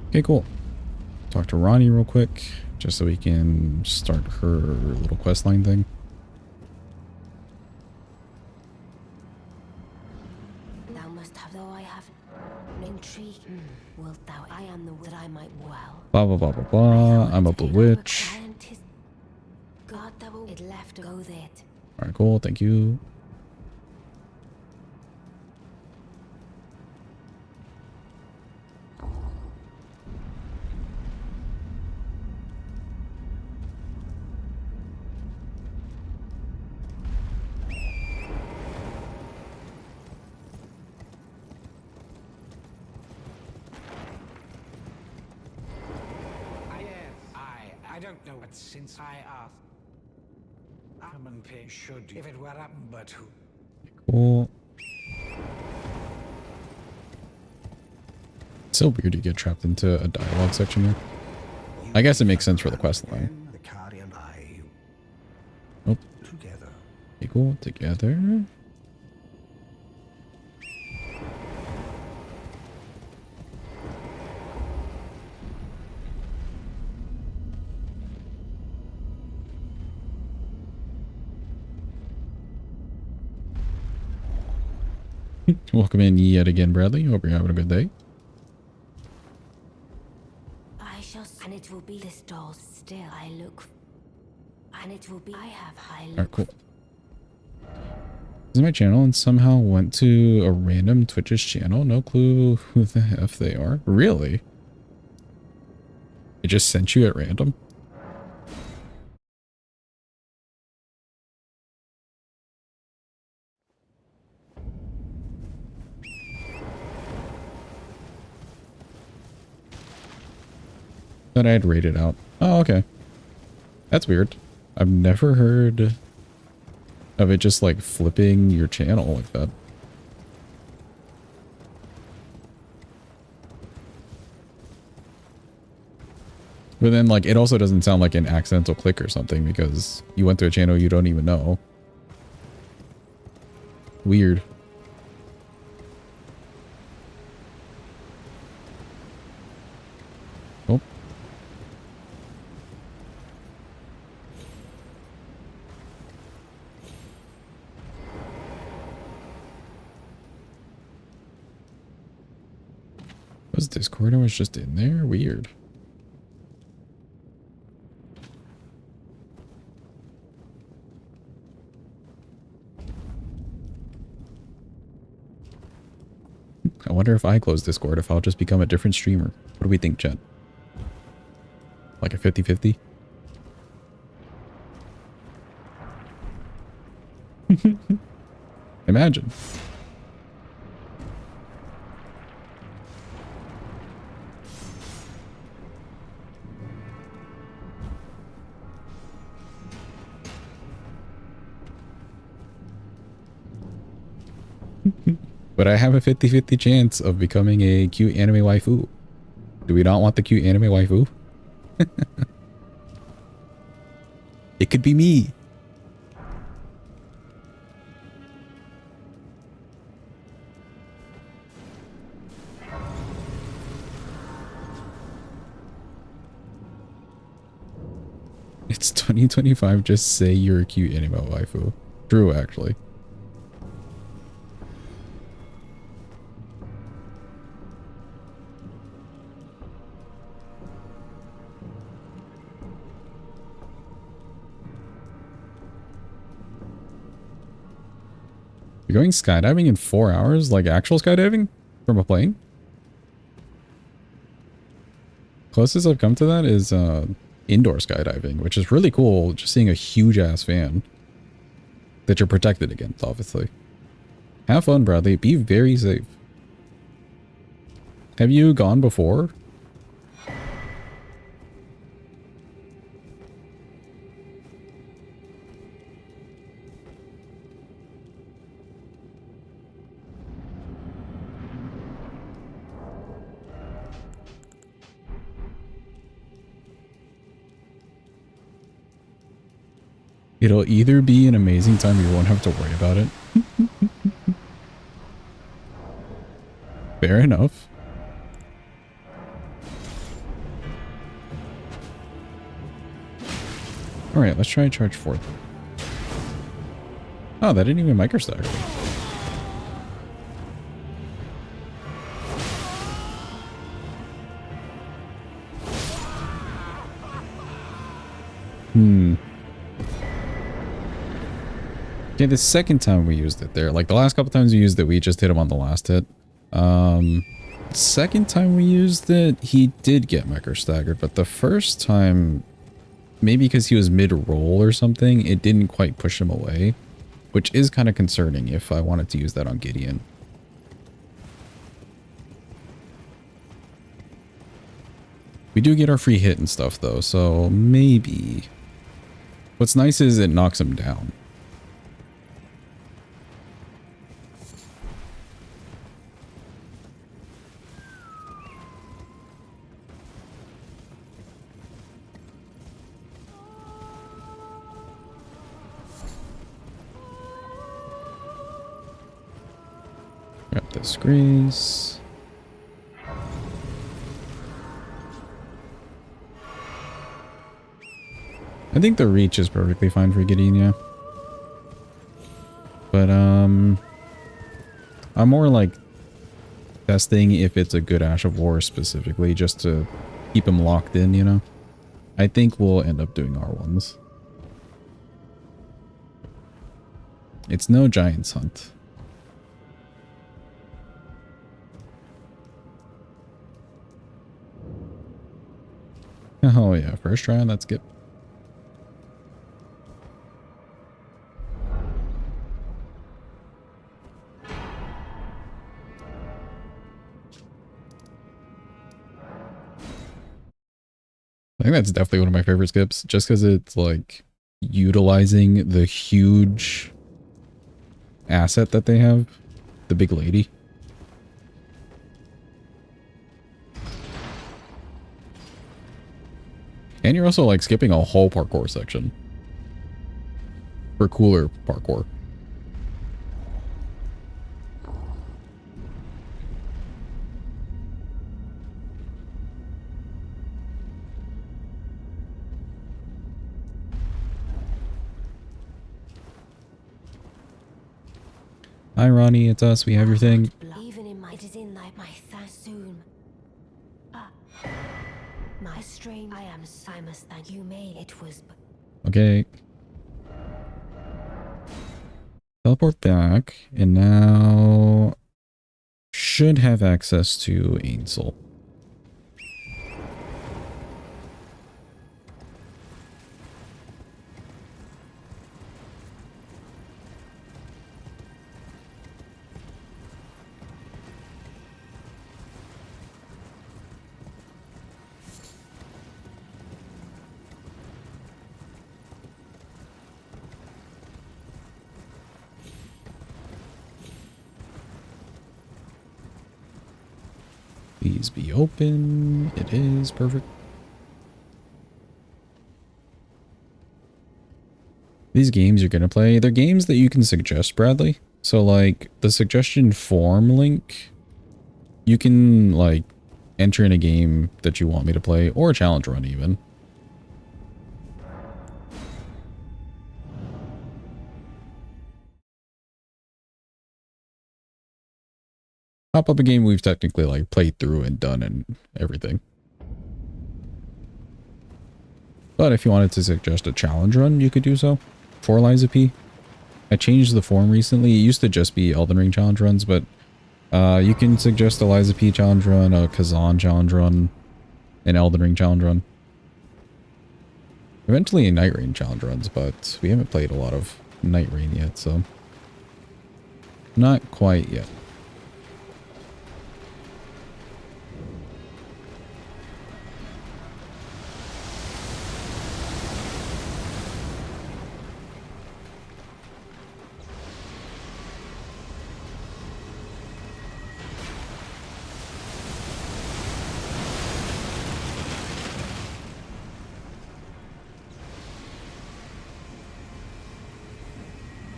S1: Okay, cool. Talk to Ronnie real quick, just so we can start her little quest line thing.
S3: Thou must have, though I have intrigue. Wilt thou? I am the that I might well.
S1: Blah blah blah blah blah. I'm a blue witch.
S3: God, thou it left go that.
S1: Alright, cool. Thank you.
S2: I don't know what since I asked. Common pay should, if it were up, but who?
S1: Cool. It's so weird to get trapped into a dialogue section here. I guess it makes sense for the quest line.
S2: The Kari and I.
S1: Nope.
S2: Together.
S1: Okay, cool. Together. Welcome in yet again, Bradley. Hope you're having a good day.
S3: I shall, and it will be this doll still. I look, and it will be. I have high.
S1: Alright, cool. This is my channel and somehow went to a random Twitch's channel. No clue who the F they are. Really? It just sent you at random? Thought I had rated out. Oh, okay. That's weird. I've never heard of it just like flipping your channel like that. But then like it also doesn't sound like an accidental click or something because you went to a channel you don't even know. Weird. Oh. Was Discord? I was just in there? Weird. I wonder if I close Discord, if I'll just become a different streamer. What do we think, chat? Like a 50-50? Imagine. But I have a 50-50 chance of becoming a cute anime waifu. Do we not want the cute anime waifu? It could be me. It's 2025, just say you're a cute anime waifu. True, actually. You're going skydiving in 4 hours? Like actual skydiving? From a plane? Closest I've come to that is indoor skydiving, which is really cool. Just seeing a huge ass fan that you're protected against, obviously. Have fun, Bradley. Be very safe. Have you gone before? It'll either be an amazing time or you won't have to worry about it. Fair enough. Alright, let's try charge 4. Oh, that didn't even microstack. Okay, the second time we used it there, like the last couple times we used it, we just hit him on the last hit. Second time we used it, he did get micro staggered, but the first time, maybe because he was mid-roll or something, it didn't quite push him away, which is kind of concerning if I wanted to use that on Gideon. We do get our free hit and stuff though, so maybe. What's nice is it knocks him down. Grab this grease. I think the reach is perfectly fine for Gideon, yeah. But, I'm more like testing if it's a good Ash of War specifically, just to keep him locked in, you know? I think we'll end up doing R1s. It's no Giants Hunt. Oh yeah, first try on that skip. I think that's definitely one of my favorite skips, just because it's like utilizing the huge asset that they have, the big lady. And you're also like skipping a whole parkour section for cooler parkour. Hi Ronnie, it's us. We have your thing.
S3: Even in my, it is in thy my soon. My strain, I must thank you made it was.
S1: Okay. Teleport back, and now should have access to Ainsel. Please be open. It is perfect. These games you're going to play, they're games that you can suggest, Bradley. So like the suggestion form link, you can like enter in a game that you want me to play or a challenge run even. Pop up a game we've technically like played through and done and everything. But if you wanted to suggest a challenge run, you could do so for Liza P. I changed the form recently. It used to just be Elden Ring challenge runs, but you can suggest a Liza P challenge run, a Kazan challenge run, an Elden Ring challenge run. Eventually a Night Rain challenge runs, but we haven't played a lot of Night Rain yet, so not quite yet.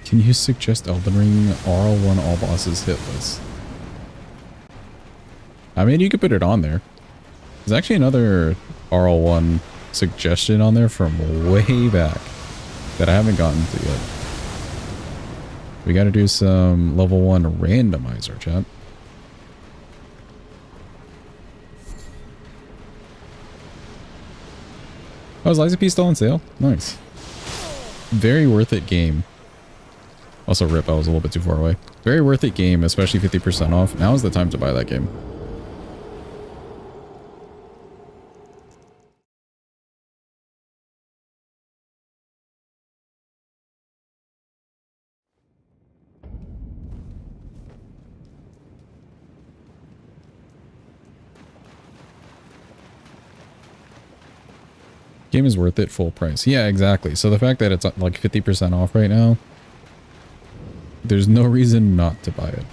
S1: Can you suggest Elden Ring RL1 all bosses hit list? I mean, you could put it on there. There's actually another RL1 suggestion on there from way back that I haven't gotten to yet. We got to do some level 1 randomizer, chat. Oh, is Liza P still on sale? Nice. Very worth it game. Also, rip, I was a little bit too far away. Very worth it game, especially 50% off. Now is the time to buy that game. Game is worth it full price. Yeah, exactly. So the fact that it's like 50% off right now, there's no reason not to buy it.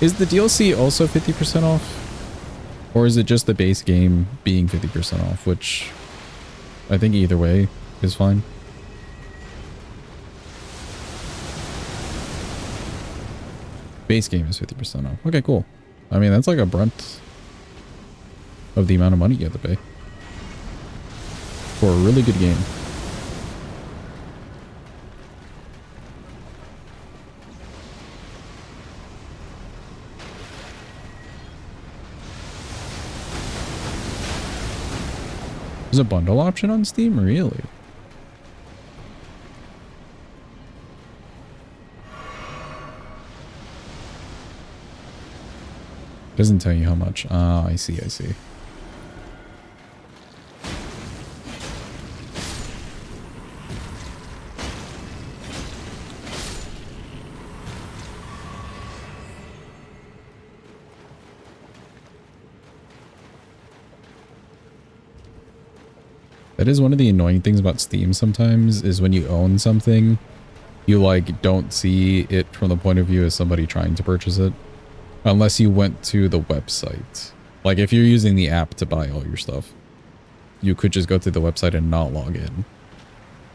S1: Is the DLC also 50% off? Or is it just the base game being 50% off? Which I think either way is fine. Base game is 50% off. Okay, cool. I mean, that's like a brunt of the amount of money you have to pay for a really good game. There's a bundle option on Steam? Really? Doesn't tell you how much. Ah, I see, I see. That is one of the annoying things about Steam sometimes, is when you own something, you like don't see it from the point of view of somebody trying to purchase it. Unless you went to the website. Like if you're using the app to buy all your stuff, you could just go to the website and not log in.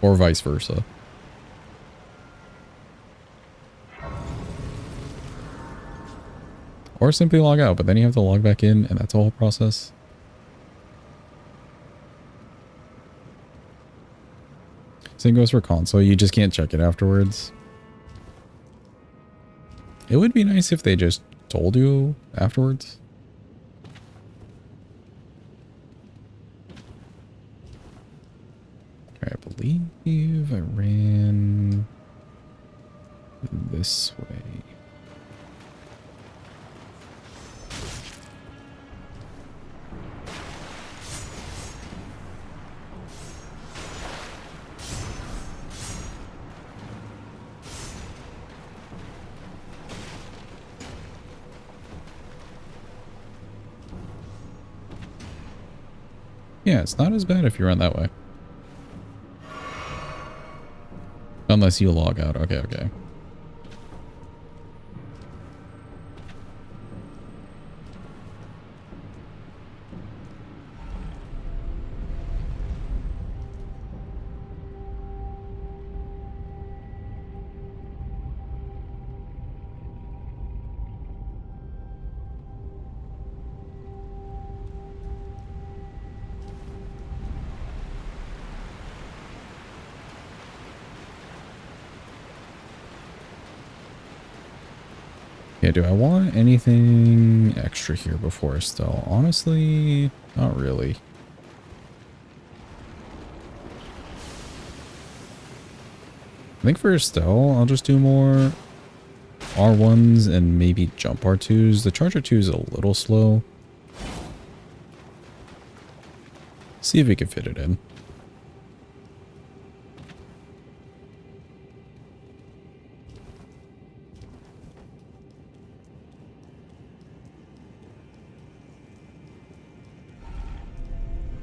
S1: Or vice versa. Or simply log out, but then you have to log back in and that's a whole process. Same goes for console, you just can't check it afterwards. It would be nice if they just told you afterwards. Okay, I believe I ran this way. Yeah, it's not as bad if you run that way. Unless you log out. Okay, okay. Yeah, do I want anything extra here before Estelle? Honestly, not really. I think for Estelle, I'll just do more R1s and maybe jump R2s. The charge R2 is a little slow. See if we can fit it in.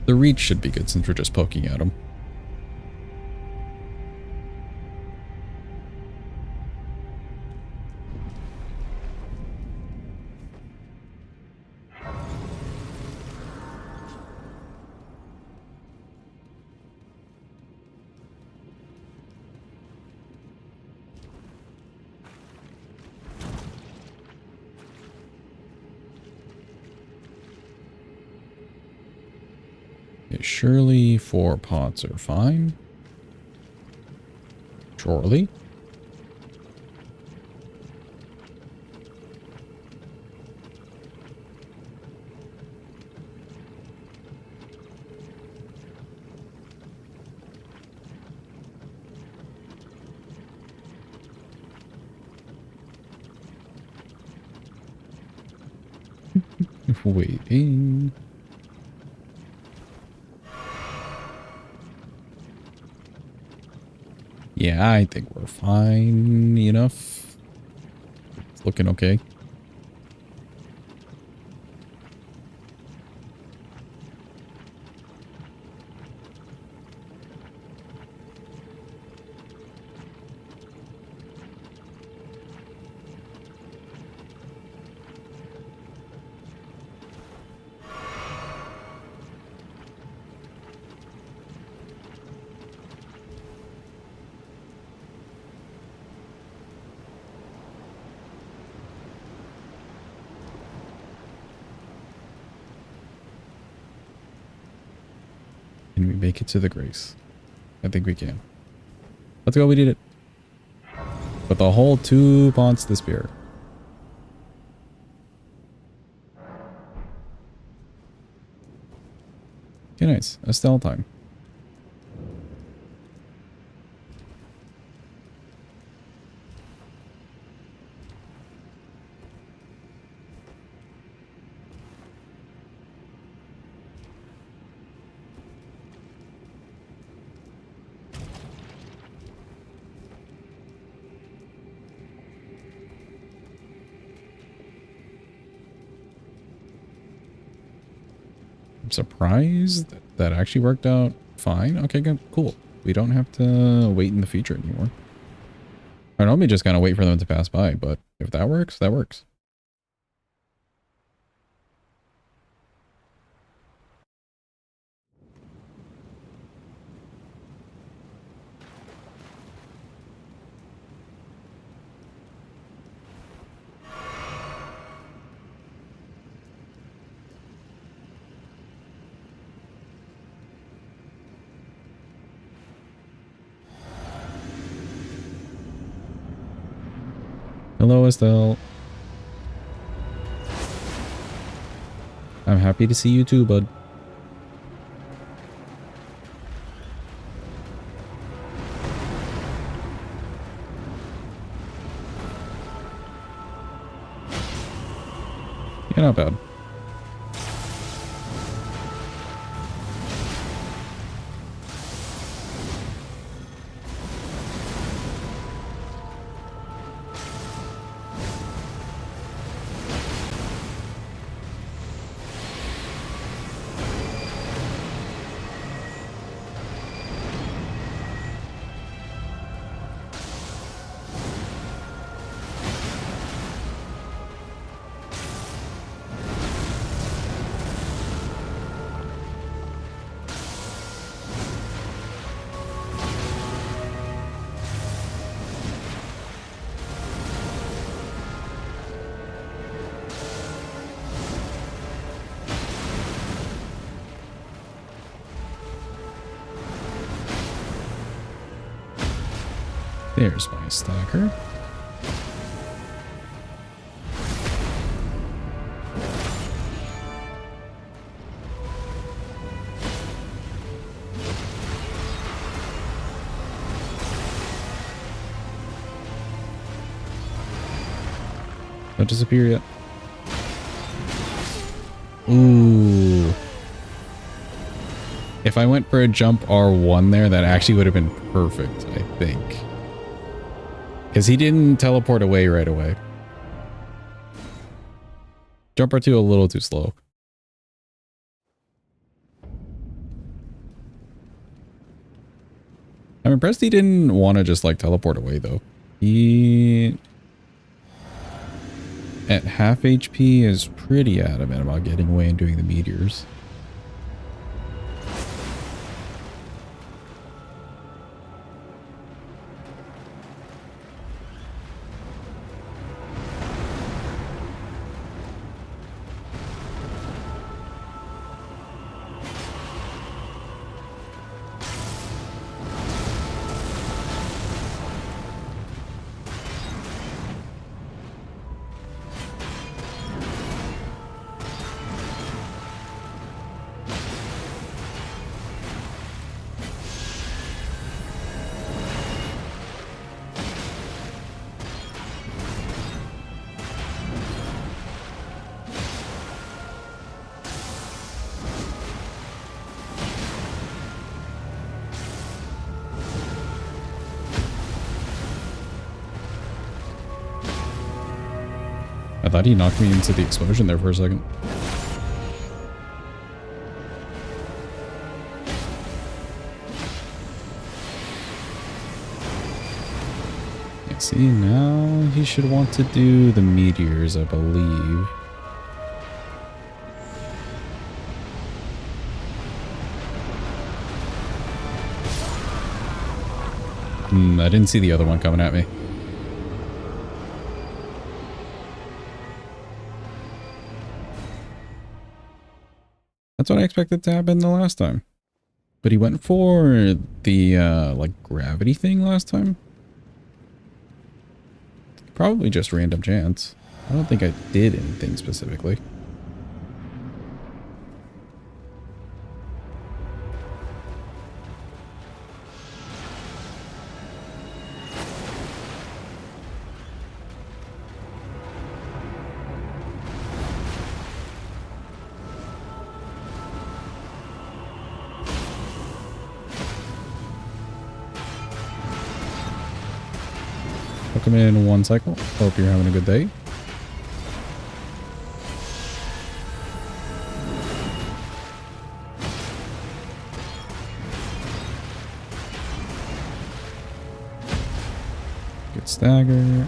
S1: The reach should be good since we're just poking at him. Okay, surely 4 pots are fine. Surely. Waiting. Yeah, I think we're fine enough. It's looking okay. Can we make it to the grace? I think we can. Let's go, we did it. But the whole 2 pots to spear. Okay, nice. Estelle time. I'm surprised that actually worked out fine. Okay, good. Cool. We don't have to wait in the future anymore. I normally just kind of wait for them to pass by, but if that works, that works. Hello, Estelle. I'm happy to see you too, bud. Yeah, not bad. There's my stacker. Don't disappear yet. Ooh. If I went for a jump R1 there, that actually would have been perfect, I think. Because he didn't teleport away right away. Jump R2 a little too slow. I'm impressed he didn't want to just like teleport away though. He... at half HP is pretty adamant about getting away and doing the meteors. I thought he knocked me into the explosion there for a second. Yeah, see, now he should want to do the meteors, I believe. I didn't see the other one coming at me. That's what I expected to happen the last time. But he went for the, like, gravity thing last time. Probably just random chance. I don't think I did anything specifically. Welcome in one cycle. Hope you're having a good day. Good stagger.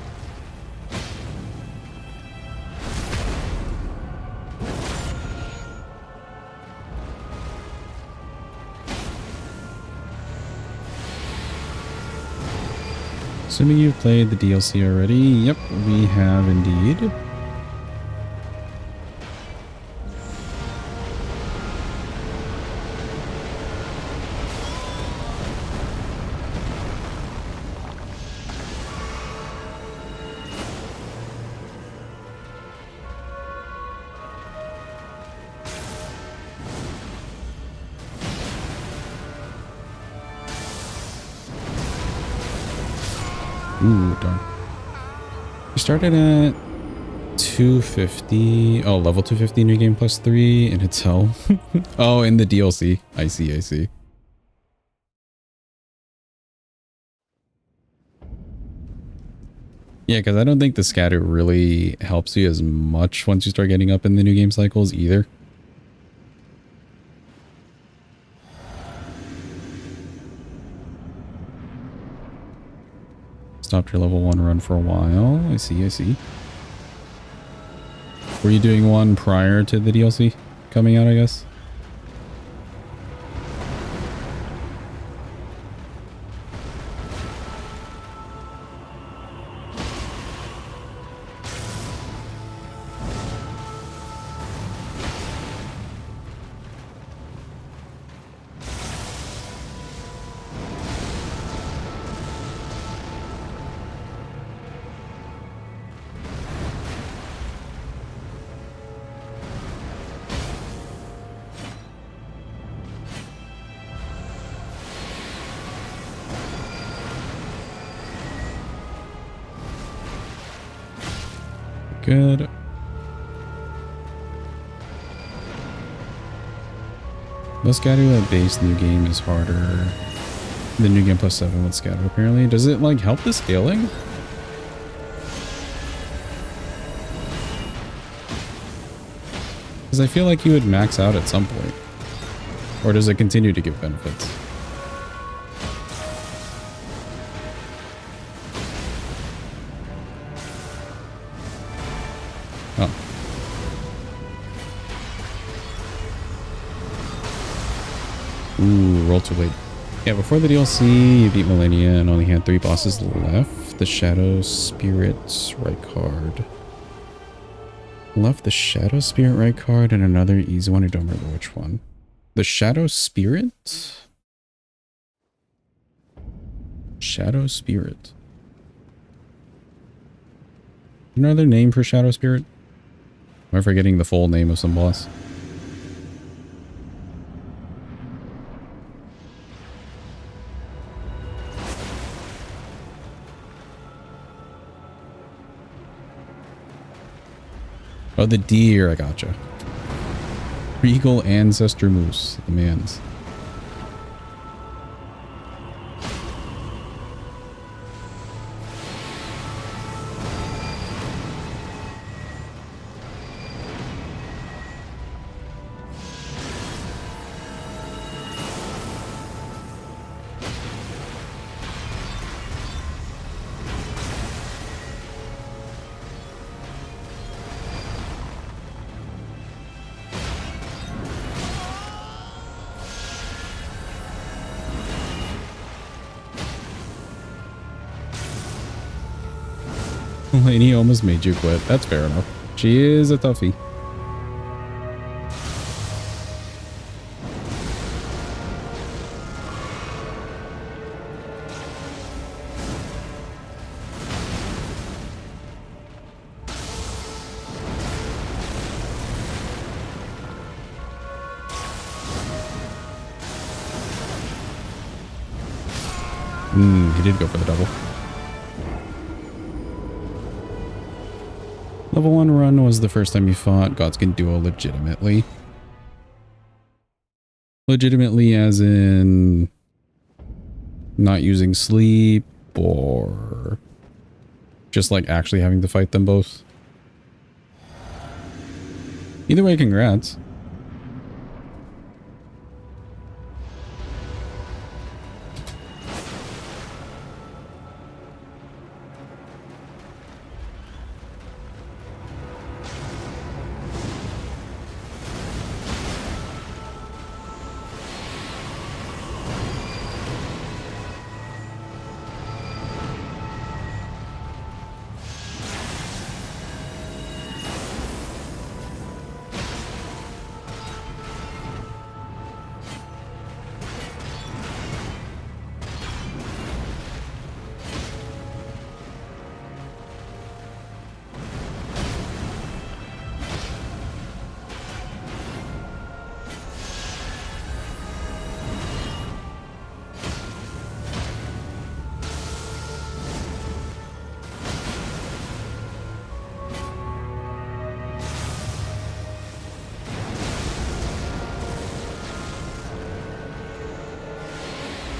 S1: Assuming you've played the DLC already. Yep, we have indeed. Ooh, darn. We started at 250. Oh, level 250 new game plus 3 and it's hell. Oh, in the DLC. I see, I see. Yeah, because I don't think the scatter really helps you as much once you start getting up in the new game cycles either. Stopped your level 1 run for a while. I see, I see. Were you doing one prior to the DLC coming out, I guess? Good. The scatter at base new game is harder. The new game plus 7 with scatter apparently. Does it like help the scaling? Because I feel like you would max out at some point. Or does it continue to give benefits? Oh. Ooh, roll too late. Yeah, before the DLC, you beat Millennia and only had 3 bosses left. The Shadow Spirit's right card. Left the Shadow Spirit right card and another easy one. I don't remember which one. The Shadow Spirit? Shadow Spirit. Another name for Shadow Spirit? Am I forgetting the full name of some boss? Oh, the deer. I gotcha. Regal Ancestor Moose. The man's. Lady almost made you quit. That's fair enough. She is a toughie. He did go for the double. Level 1 run was the first time you fought Godskin Duo legitimately. Legitimately as in not using sleep or just like actually having to fight them both. Either way, congrats.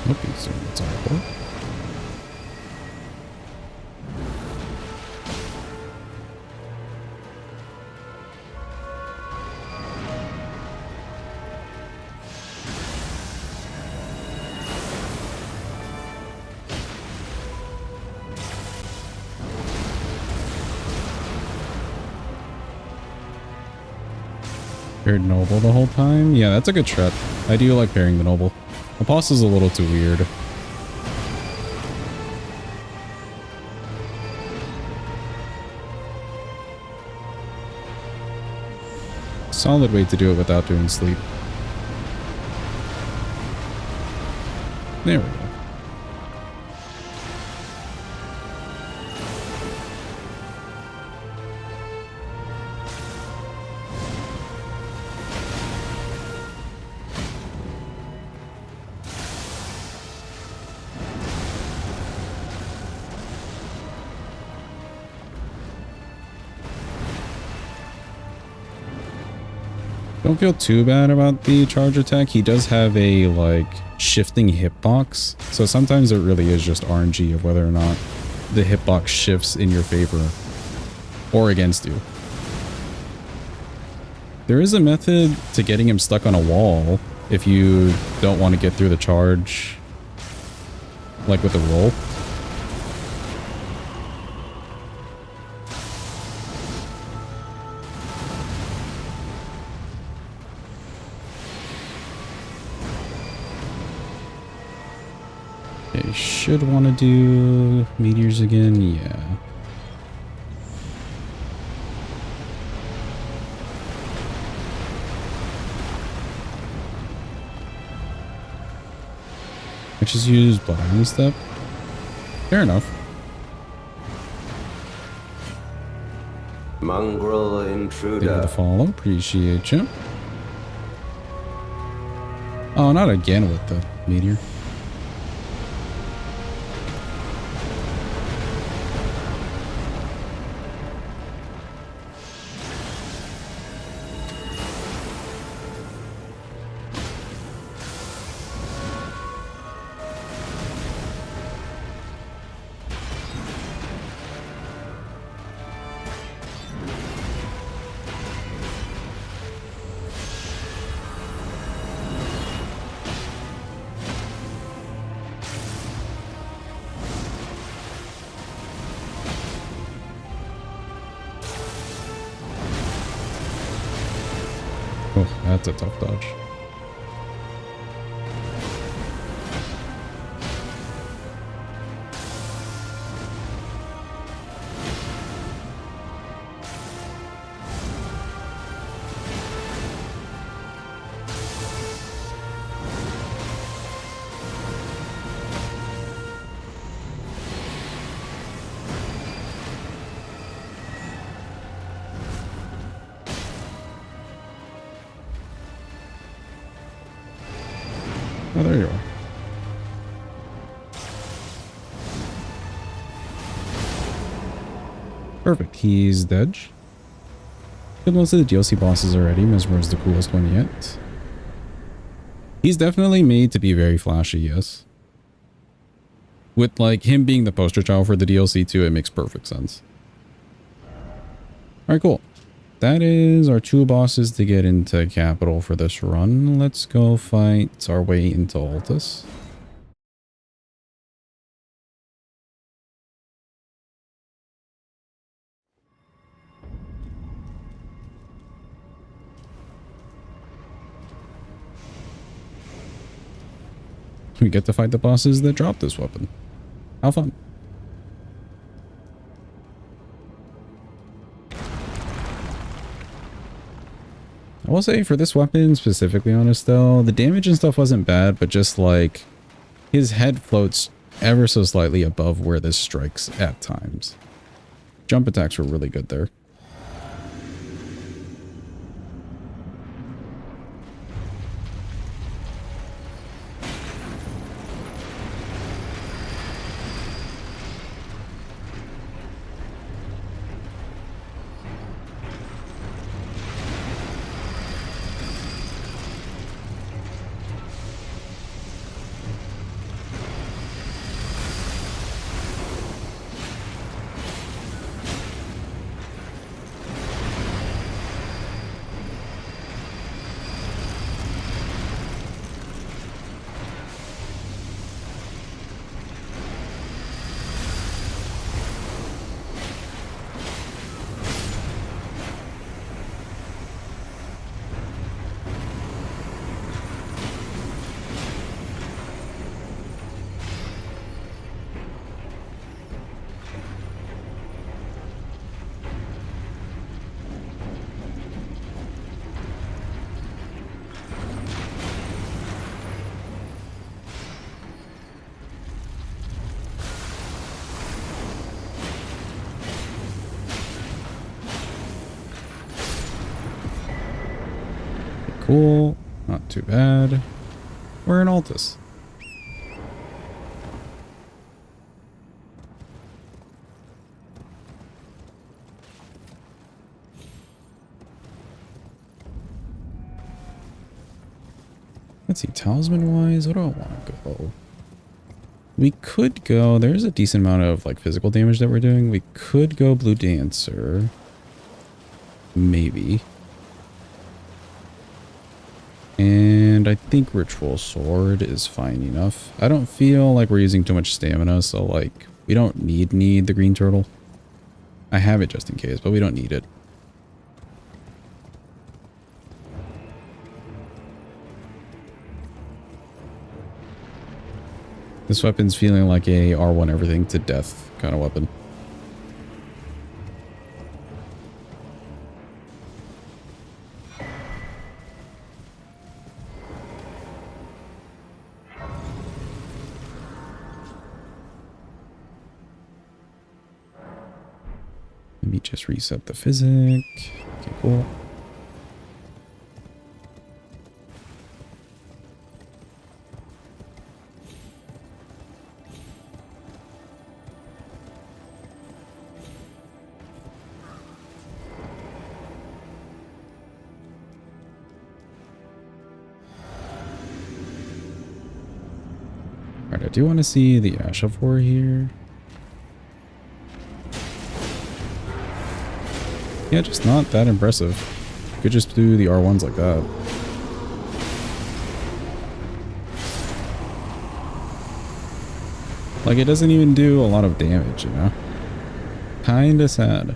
S1: Nope, he's doing the teleport. Paired Noble the whole time? Yeah, that's a good strat. I do like pairing the Noble. Apostle's a little too weird. Solid way to do it without doing sleep. There we go. Don't feel too bad about the charge attack. He does have a, like, shifting hitbox. So sometimes it really is just RNG of whether or not the hitbox shifts in your favor or against you. There is a method to getting him stuck on a wall if you don't want to get through the charge, like with a roll. Okay, should want to do meteors again, yeah. I just use Bloodhound Step. Fair enough.
S5: Mongrel
S1: Thank you
S5: intruder.
S1: for the follow. Appreciate you. Oh, not again with the meteor. Oh, that's a tough dodge. Oh, there you are. Perfect. He's dead. Killed most of the DLC bosses already. Mesmer is the coolest one yet. He's definitely made to be very flashy, yes. With, like, him being the poster child for the DLC too, it makes perfect sense. Alright, cool. That is our 2 bosses to get into Capital for this run. Let's go fight our way into Altus. We get to fight the bosses that drop this weapon. How fun. I will say for this weapon specifically, honest though, the damage and stuff wasn't bad, but just like his head floats ever so slightly above where this strikes at times. Jump attacks were really good there. Cool. Not too bad. We're in Altus. Let's see, talisman-wise, what do I want to go? We could go... There's a decent amount of, like, physical damage that we're doing. We could go Blue Dancer. Maybe. And I think Ritual Sword is fine enough. I don't feel like we're using too much stamina, so, like, we don't need the green turtle. I have it just in case, but we don't need it. This weapon's feeling like a R1 everything to death kind of weapon. Let me just reset the physic. Okay, cool. Alright, I do want to see the Ashavor here. Yeah, just not that impressive. Could just do the R1s like that. Like, it doesn't even do a lot of damage, you know? Kinda sad.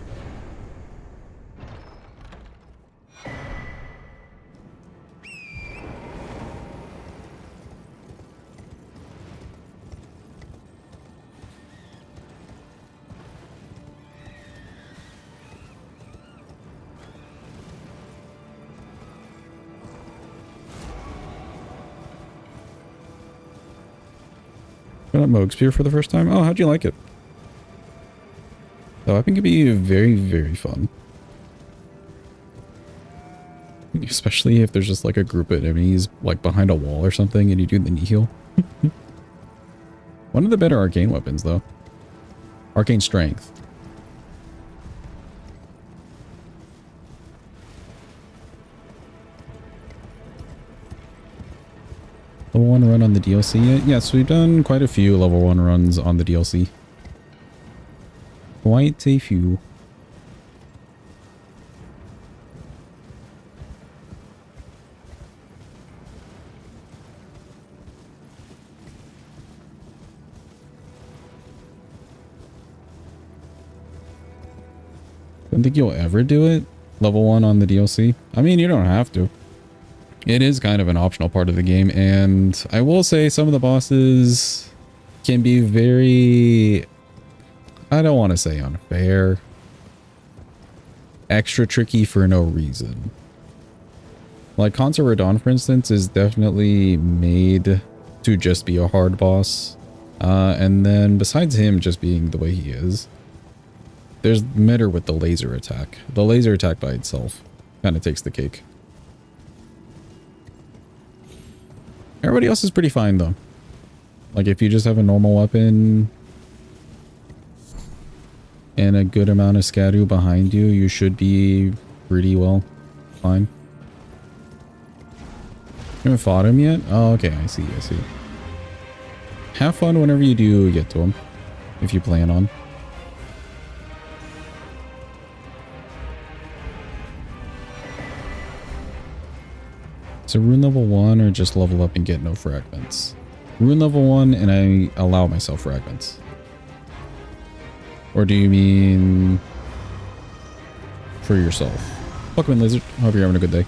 S1: Got up Moog Spear for the first time. Oh, how'd you like it? The weapon can be very, very fun. Especially if there's just like a group of enemies like behind a wall or something and you do the knee heal. One of the better arcane weapons though. Arcane Strength. Level 1 run on the DLC yet? Yes, we've done quite a few level 1 runs on the DLC. Quite a few. Don't think you'll ever do it? Level 1 on the DLC? I mean, you don't have to. It is kind of an optional part of the game, and I will say some of the bosses can be very... I don't want to say unfair. Extra tricky for no reason. Like, Concert Radon, for instance, is definitely made to just be a hard boss. And then, besides him just being the way he is, there's Mitter with the laser attack. The laser attack by itself kind of takes the cake. Everybody else is pretty fine, though. Like, if you just have a normal weapon and a good amount of Scadu behind you, you should be pretty well fine. You haven't fought him yet? Oh, okay, I see, I see. Have fun whenever you do get to him, if you plan on. So rune level 1 or just level up and get no fragments? Rune level 1 and I allow myself fragments. Or do you mean for yourself? Welcome in, Lizard. Hope you're having a good day.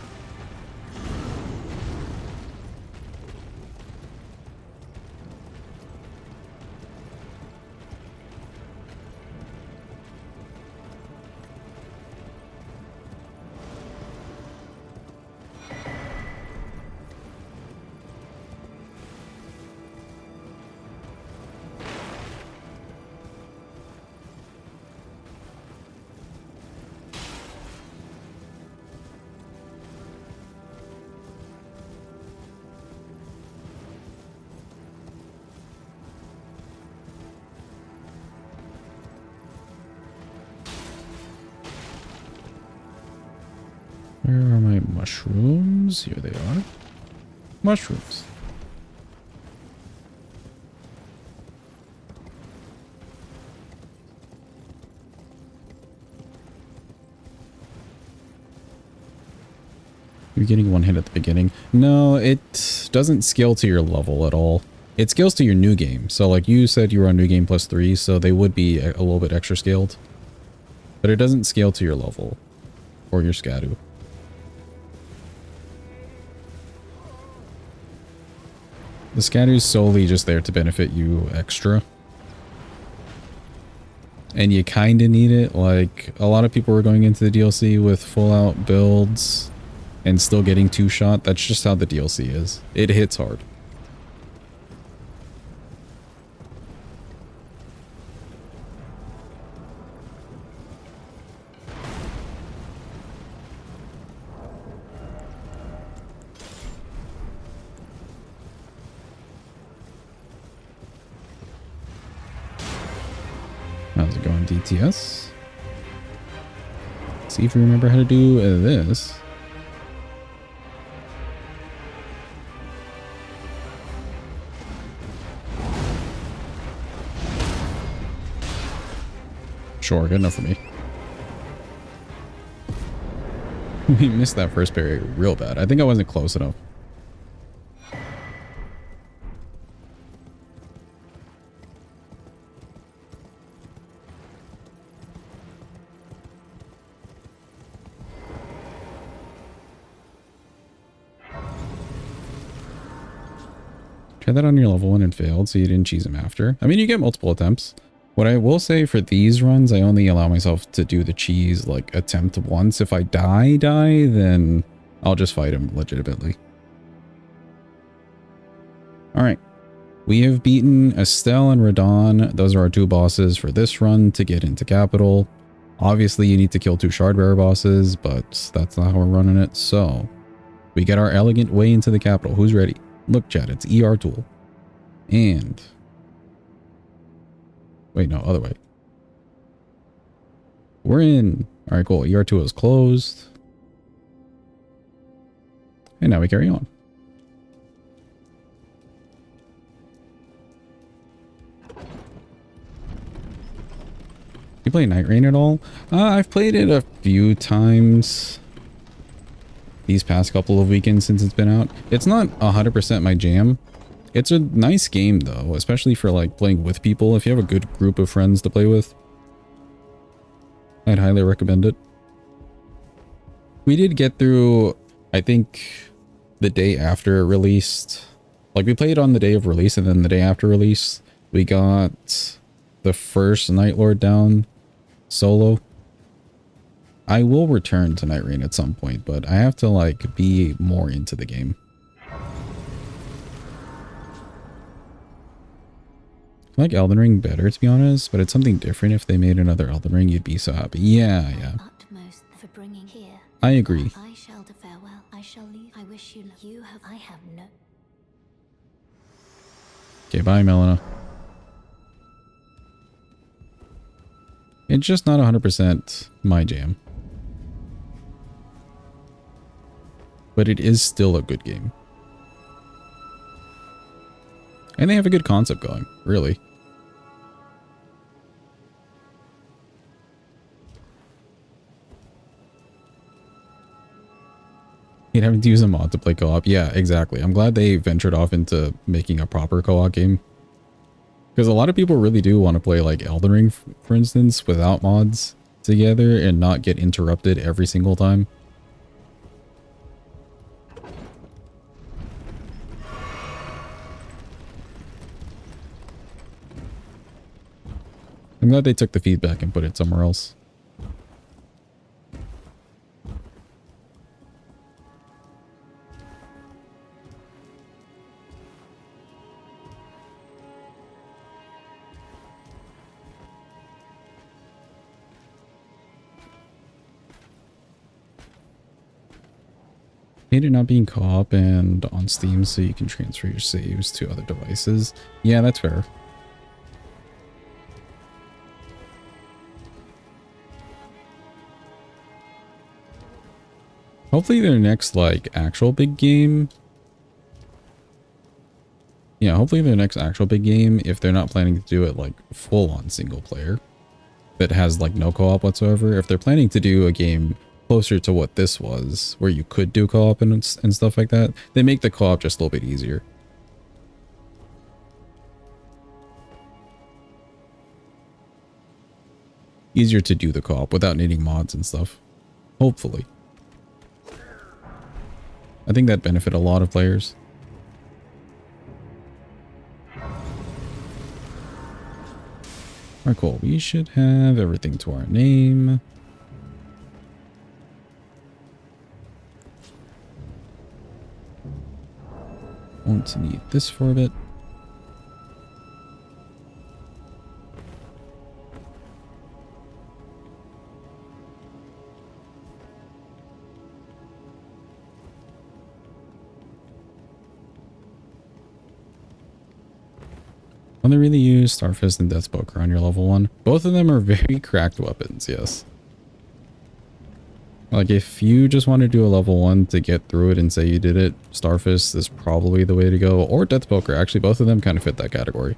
S1: Where are my mushrooms? Here they are. Mushrooms. You're getting one hit at the beginning. No, it doesn't scale to your level at all. It scales to your new game. So like you said, you were on new game +3, so they would be a little bit extra scaled. But it doesn't scale to your level or your scadu. The scadu is solely just there to benefit you extra. And you kind of need it. Like, a lot of people were going into the DLC with full out builds and still getting 2-shot. That's just how the DLC is. It hits hard. How's it going, DTS? See if we remember how to do this. Sure, good enough for me. We missed that first parry real bad. I think I wasn't close enough. Try that on your level 1 and failed, so you didn't cheese him after. I mean, you get multiple attempts. What I will say for these runs, I only allow myself to do the cheese, like, attempt once. If I die, then I'll just fight him legitimately. Alright. We have beaten Estelle and Radon. Those are our 2 bosses for this run to get into Capital. Obviously, you need to kill 2 Shardbearer bosses, but that's not how we're running it. So, we get our elegant way into the Capital. Who's ready? Look, chat, it's ER tool. And... wait, no, other way. We're in. Alright, cool. ER2 is closed. And now we carry on. You play Night Rain at all? I've played it a few times these past couple of weekends since it's been out. It's not 100% my jam. It's a nice game though, especially for like playing with people. If you have a good group of friends to play with, I'd highly recommend it. We did get through, I think, the day after it released. Like we played on the day of release, and then the day after release, we got the first Night Lord down solo. I will return to Night Rain at some point, but I have to like be more into the game. I like Elden Ring better, to be honest, but it's something different. If they made another Elden Ring, you'd be so happy. Yeah.
S3: Utmost for bringing here.
S1: I agree.
S3: I shall to farewell. I shall leave. I wish you luck. You have. I have no.
S1: Okay, bye, Melina. It's just not 100% my jam. But it is still a good game. And they have a good concept going, really. You'd have to use a mod to play co-op. Yeah, exactly. I'm glad they ventured off into making a proper co-op game. Because a lot of people really do want to play like Elden Ring, for instance, without mods together and not get interrupted every single time. I'm glad they took the feedback and put it somewhere else. Hate it not being co-op and on Steam so you can transfer your saves to other devices. Yeah, that's fair. Hopefully their next, like, actual big game Yeah, hopefully their next actual big game, if they're not planning to do it like full on single player that has like no co-op whatsoever, if they're planning to do a game closer to what this was, where you could do co-op and stuff like that, they make the co-op just a little bit easier. Easier to do the co-op without needing mods and stuff. Hopefully. I think that benefit a lot of players. Alright, cool. We should have everything to our name. Won't need this for a bit. Only really use Starfist and Death Poker on your level 1. Both of them are very cracked weapons, yes. Like, if you just want to do a level 1 to get through it and say you did it, Starfist is probably the way to go. Or Death Poker. Actually, both of them kind of fit that category.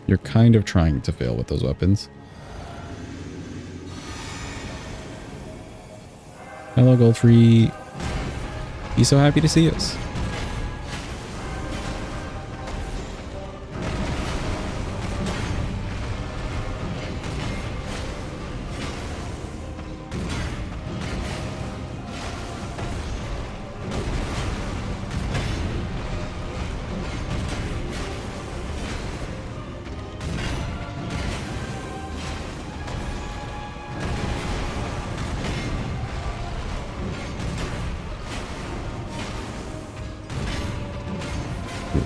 S1: You're kind of trying to fail with those weapons. Hello, Goldfree. He's so happy to see us.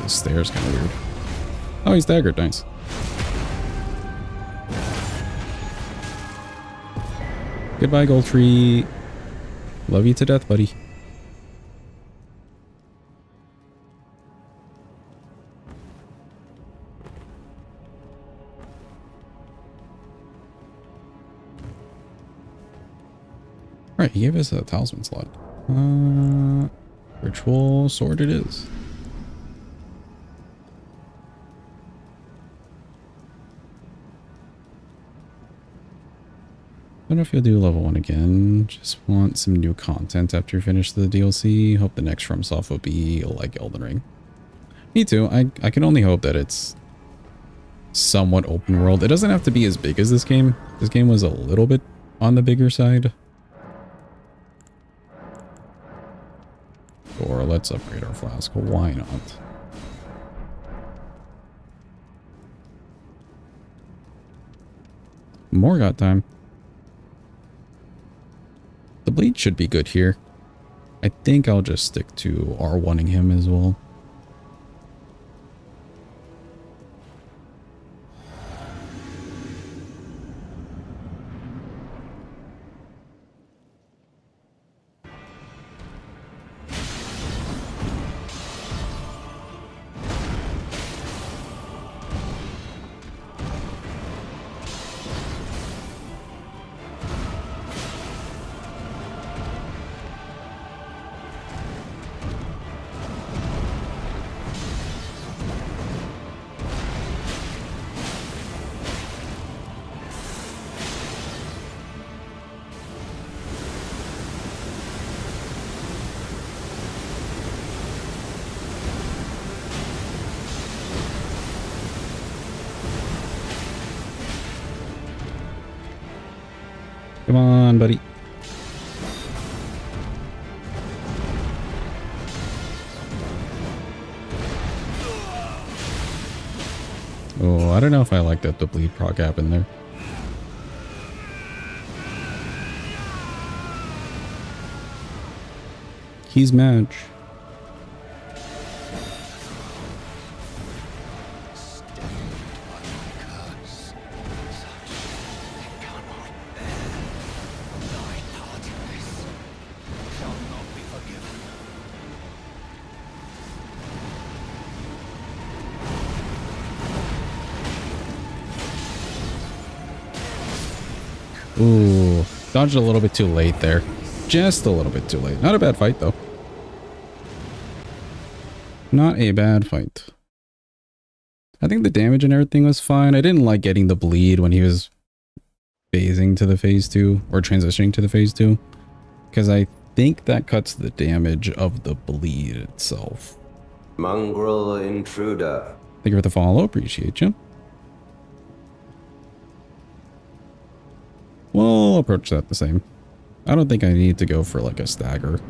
S1: The stairs kind of weird. Oh, he's staggered. Nice. Goodbye, Goldtree. Love you to death, buddy. Alright, he gave us a talisman slot. Ritual sword it is. I don't know if you'll do level 1 again. Just want some new content after you finish the DLC. Hope the next FromSoft will be like Elden Ring. Me too. I can only hope that it's somewhat open world. It doesn't have to be as big as this game. This game was a little bit on the bigger side. Or let's upgrade our flask. Why not? More got time. The bleed should be good here. I think I'll just stick to R1ing him as well. Come on, buddy. Oh, I don't know if I like that the bleed proc happened there. He's match. Ooh, dodged a little bit too late there. Just a little bit too late. Not a bad fight, though. Not a bad fight. I think the damage and everything was fine. I didn't like getting the bleed when he was phasing to the phase 2 or transitioning to the phase 2. Because I think that cuts the damage of the bleed itself.
S5: Mongrel intruder.
S1: Thank you for the follow. Appreciate you. We'll approach that the same. I don't think I need to go for like a stagger.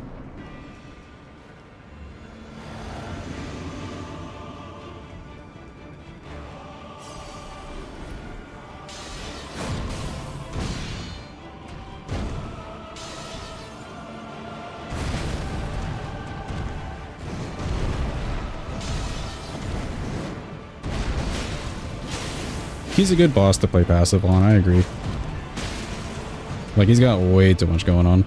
S1: He's a good boss to play passive on, I agree. Like, he's got way too much going on.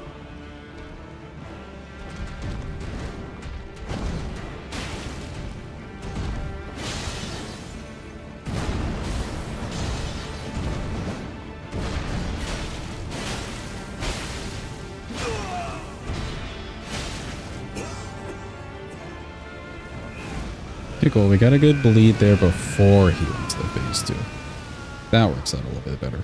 S1: Okay, cool. We got a good bleed there before he went to the phase 2. That works out a little bit better.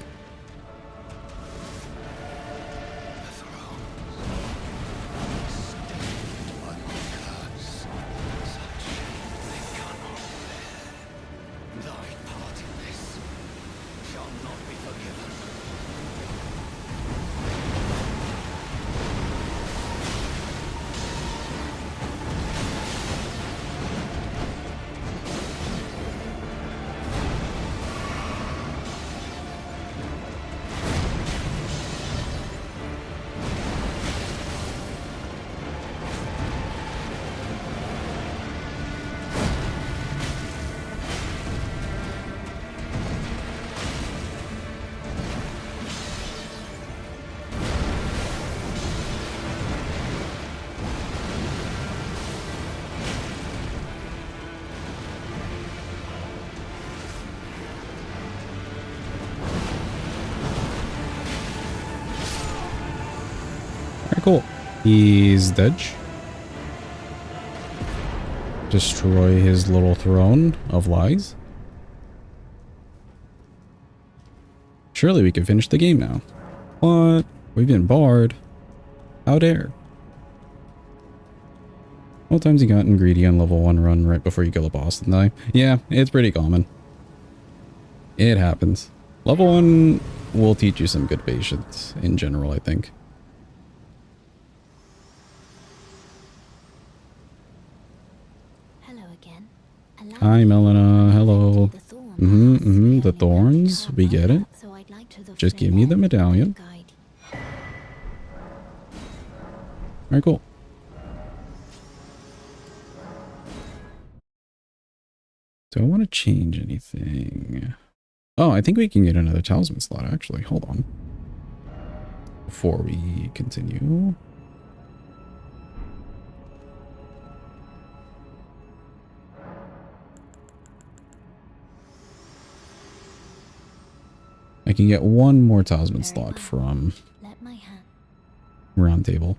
S1: Cool. He's dead. Destroy his little throne of lies. Surely we can finish the game now. What? We've been barred. How dare. All times you gotten greedy on level 1 run right before you kill a boss and die. Yeah, it's pretty common. It happens. Level 1 will teach you some good patience in general, I think. Hi, Melina. Hello. The thorns. We get it. Just give me the medallion. Alright, cool. Do I want to change anything? Oh, I think we can get another talisman slot, actually. Hold on. Before we continue. I can get one more talisman slot from Round Table.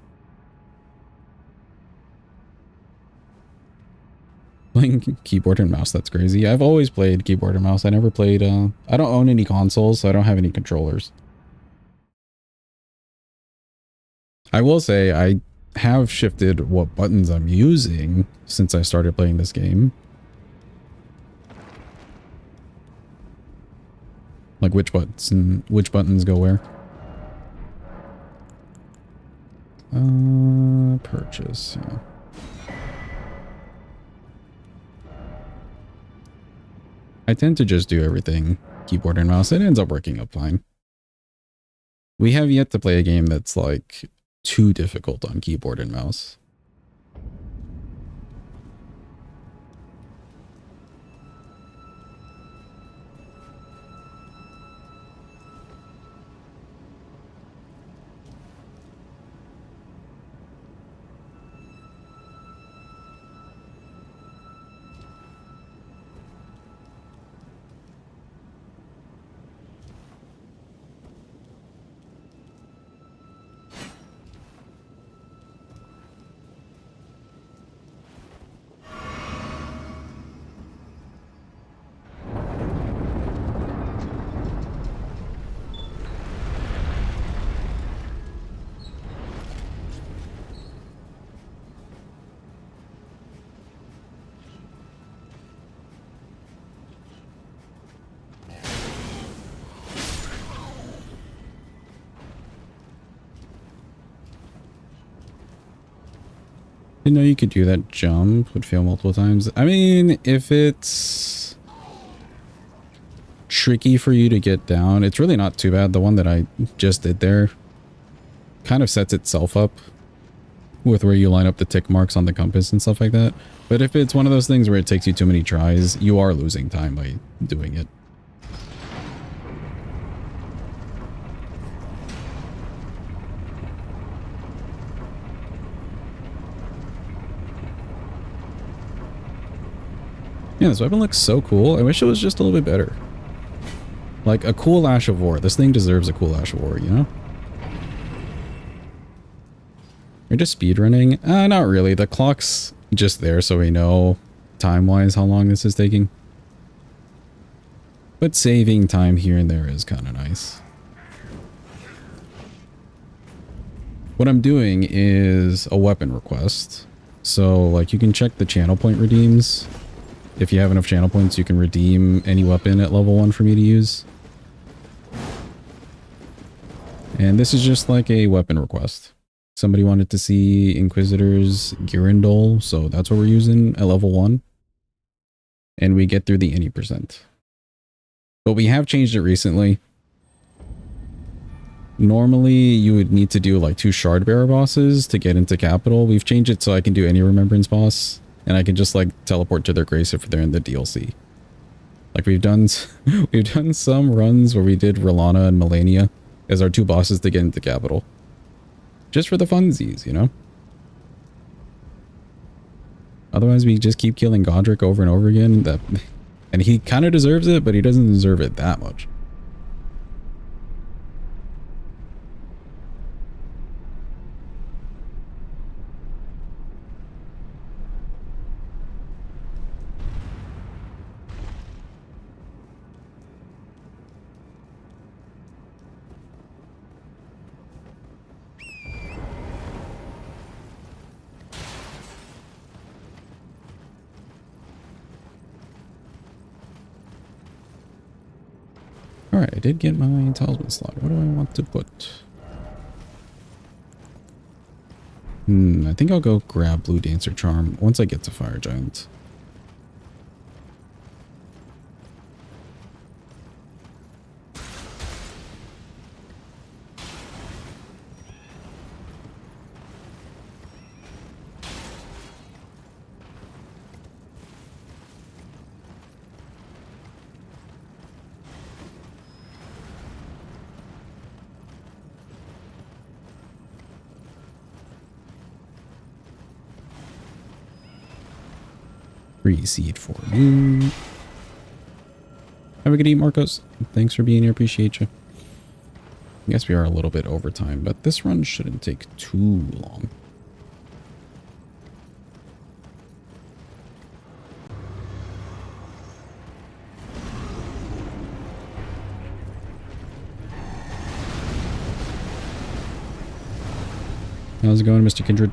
S1: Playing keyboard and mouse, that's crazy. I've always played keyboard and mouse. I never played, I don't own any consoles, so I don't have any controllers. I will say I have shifted what buttons I'm using since I started playing this game. Like which buttons go where. Purchase, yeah. I tend to just do everything keyboard and mouse. It ends up working out fine. We have yet to play a game that's like too difficult on keyboard and mouse. Didn't know you could do that jump. Would fail multiple times. I mean, if it's tricky for you to get down, it's really not too bad. The one that I just did there kind of sets itself up with where you line up the tick marks on the compass and stuff like that. But if it's one of those things where it takes you too many tries, you are losing time by doing it. Yeah, this weapon looks so cool. I wish it was just a little bit better. Like a cool Ash of War. This thing deserves a cool Ash of War, you know? You're just speedrunning? Not really. The clock's just there so we know time-wise how long this is taking. But saving time here and there is kind of nice. What I'm doing is a weapon request. So, like, you can check the channel point redeems. If you have enough channel points, you can redeem any weapon at level 1 for me to use. And this is just like a weapon request. Somebody wanted to see Inquisitor's Girandole, so that's what we're using at level 1. And we get through the any percent. But we have changed it recently. Normally, you would need to do like 2 shard bearer bosses to get into capital. We've changed it so I can do any remembrance boss. And I can just like teleport to their grace if they're in the DLC. Like we've done some runs where we did Rolana and Melania as our 2 bosses to get into capital. Just for the funsies, you know? Otherwise we just keep killing Godric over and over again. And he kind of deserves it, but he doesn't deserve it that much. Alright, I did get my talisman slot. What do I want to put? I think I'll go grab Blue Dancer Charm once I get to Fire Giant. Free seed for you. Have a good eat, Marcos. Thanks for being here. Appreciate you. I guess we are a little bit over time, but this run shouldn't take too long. How's it going, Mr. Kindred?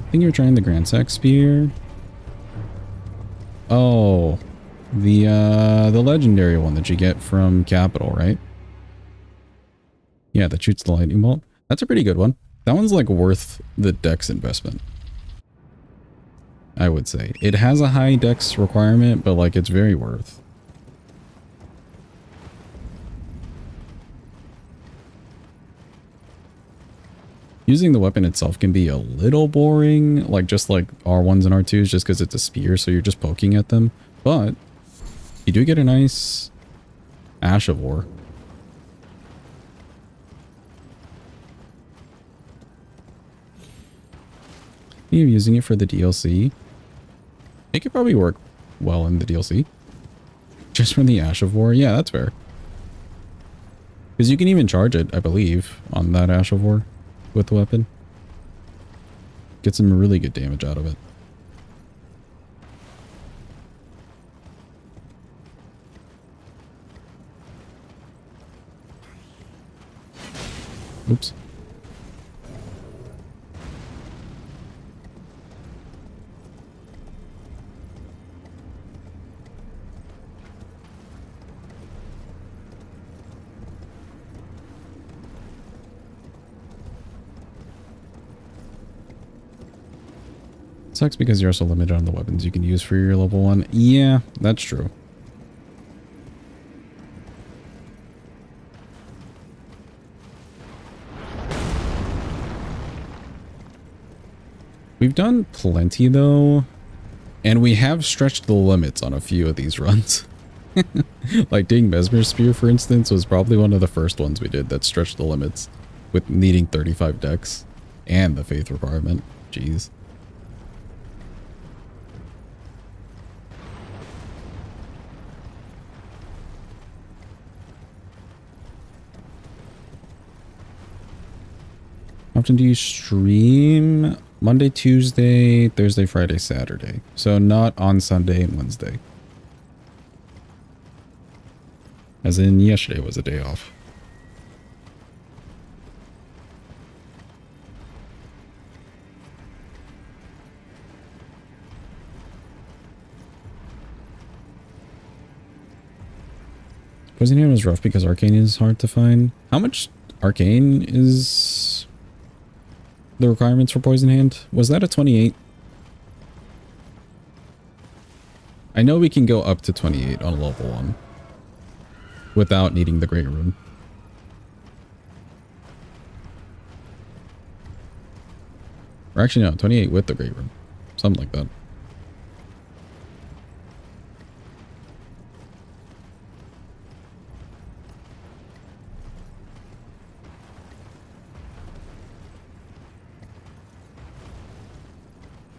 S1: I think you're trying the Grand Sack Spear. Oh, the legendary one that you get from Capital, right? Yeah, that shoots the lightning bolt. That's a pretty good one. That one's like worth the dex investment, I would say. It has a high dex requirement, but like it's very worth. Using the weapon itself can be a little boring, like just like R1s and R2s, just because it's a spear, so you're just poking at them. But you do get a nice Ash of War. You're using it for the DLC. It could probably work well in the DLC. Just from the Ash of War? Yeah, that's fair. Because you can even charge it, I believe, on that Ash of War. With the weapon. Get some really good damage out of it. Oops. sucks because you're also limited on the weapons you can use for your level 1. Yeah, that's true. We've done plenty though, and we have stretched the limits on a few of these runs. Like Ding Mesmer's Spear, for instance, was probably one of the first ones we did that stretched the limits with needing 35 decks and the faith requirement. Jeez. How often do you stream? Monday, Tuesday, Thursday, Friday, Saturday. So not on Sunday and Wednesday. As in yesterday was a day off. Poison Hand was rough because Arcane is hard to find. How much Arcane is the requirements for Poison Hand? Was that a 28? I know we can go up to 28 on level 1 without needing the Great Rune. Or actually no, 28 with the Great Rune. Something like that.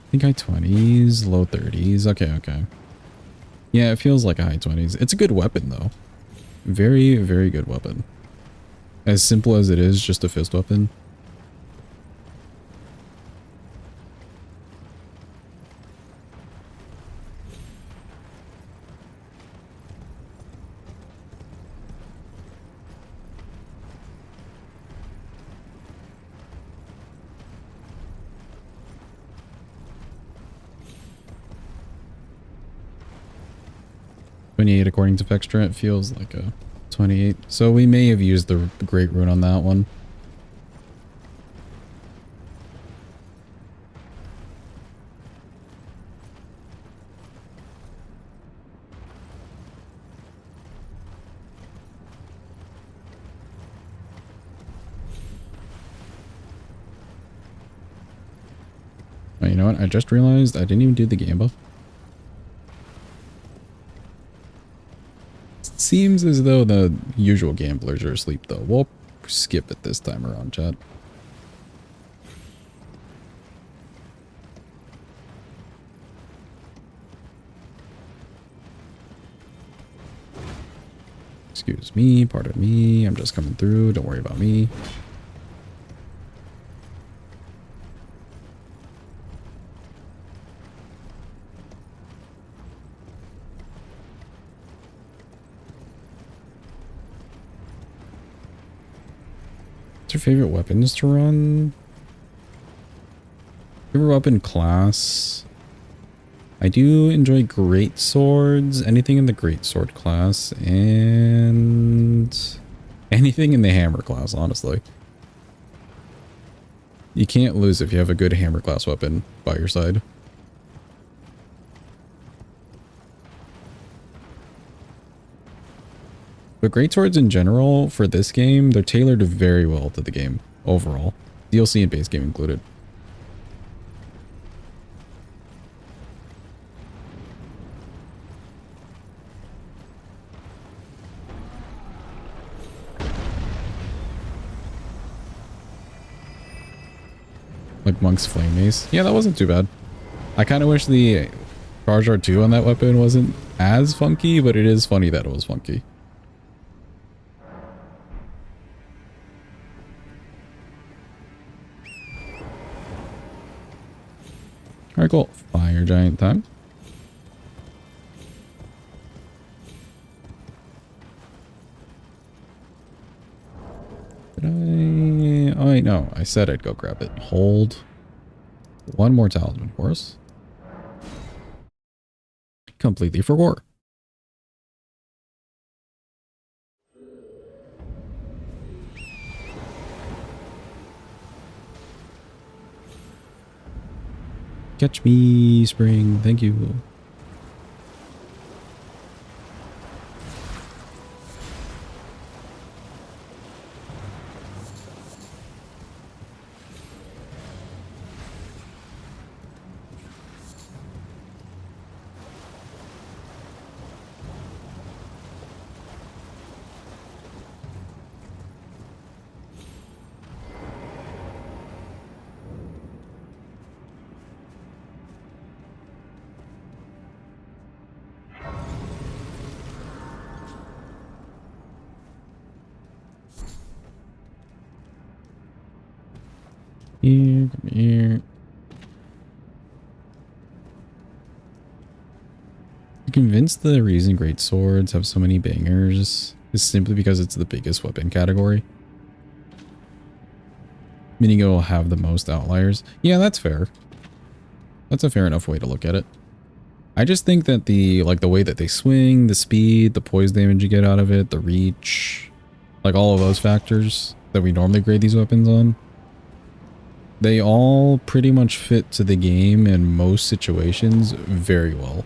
S1: I think high 20s, low 30s. Okay, okay. Yeah, it feels like a high 20s. It's a good weapon, though. Very, very good weapon. As simple as it is, just a fist weapon. According to Vextra, it feels like a 28. So we may have used the Great Rune on that one. Oh, you know what? I just realized I didn't even do the Gamba. Seems as though the usual gamblers are asleep, though. We'll skip it this time around, chat. Excuse me, pardon me. I'm just coming through. Don't worry about me. What's your favorite weapons to run? Favorite weapon class? I do enjoy great swords, anything in the great sword class, and anything in the hammer class, honestly. You can't lose if you have a good hammer class weapon by your side. But great swords in general, for this game, they're tailored very well to the game, overall. DLC and base game included. Like Monk's Flame Mace. Yeah, that wasn't too bad. I kind of wish the Charge R2 on that weapon wasn't as funky, but it is funny that it was funky. Alright, cool. Fire Giant time. Did I... Oh, wait, no. I said I'd go grab it. Hold. One more talisman for us. Completely forgot. Catch me, spring. Thank you. Here, come here. I'm convinced the reason great swords have so many bangers is simply because it's the biggest weapon category. Meaning it will have the most outliers. Yeah, that's fair. That's a fair enough way to look at it. I just think that the way that they swing, the speed, the poise damage you get out of it, the reach, like all of those factors that we normally grade these weapons on, they all pretty much fit to the game in most situations very well.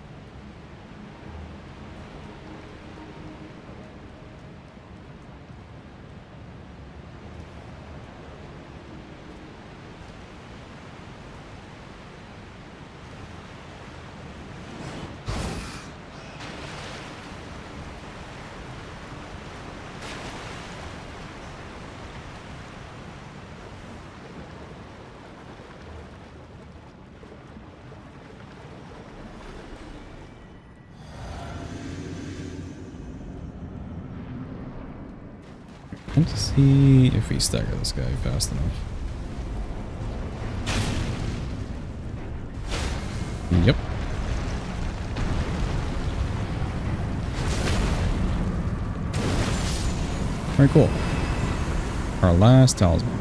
S1: I want to see if we stagger this guy fast enough. Yep. Alright, cool. Our last talisman.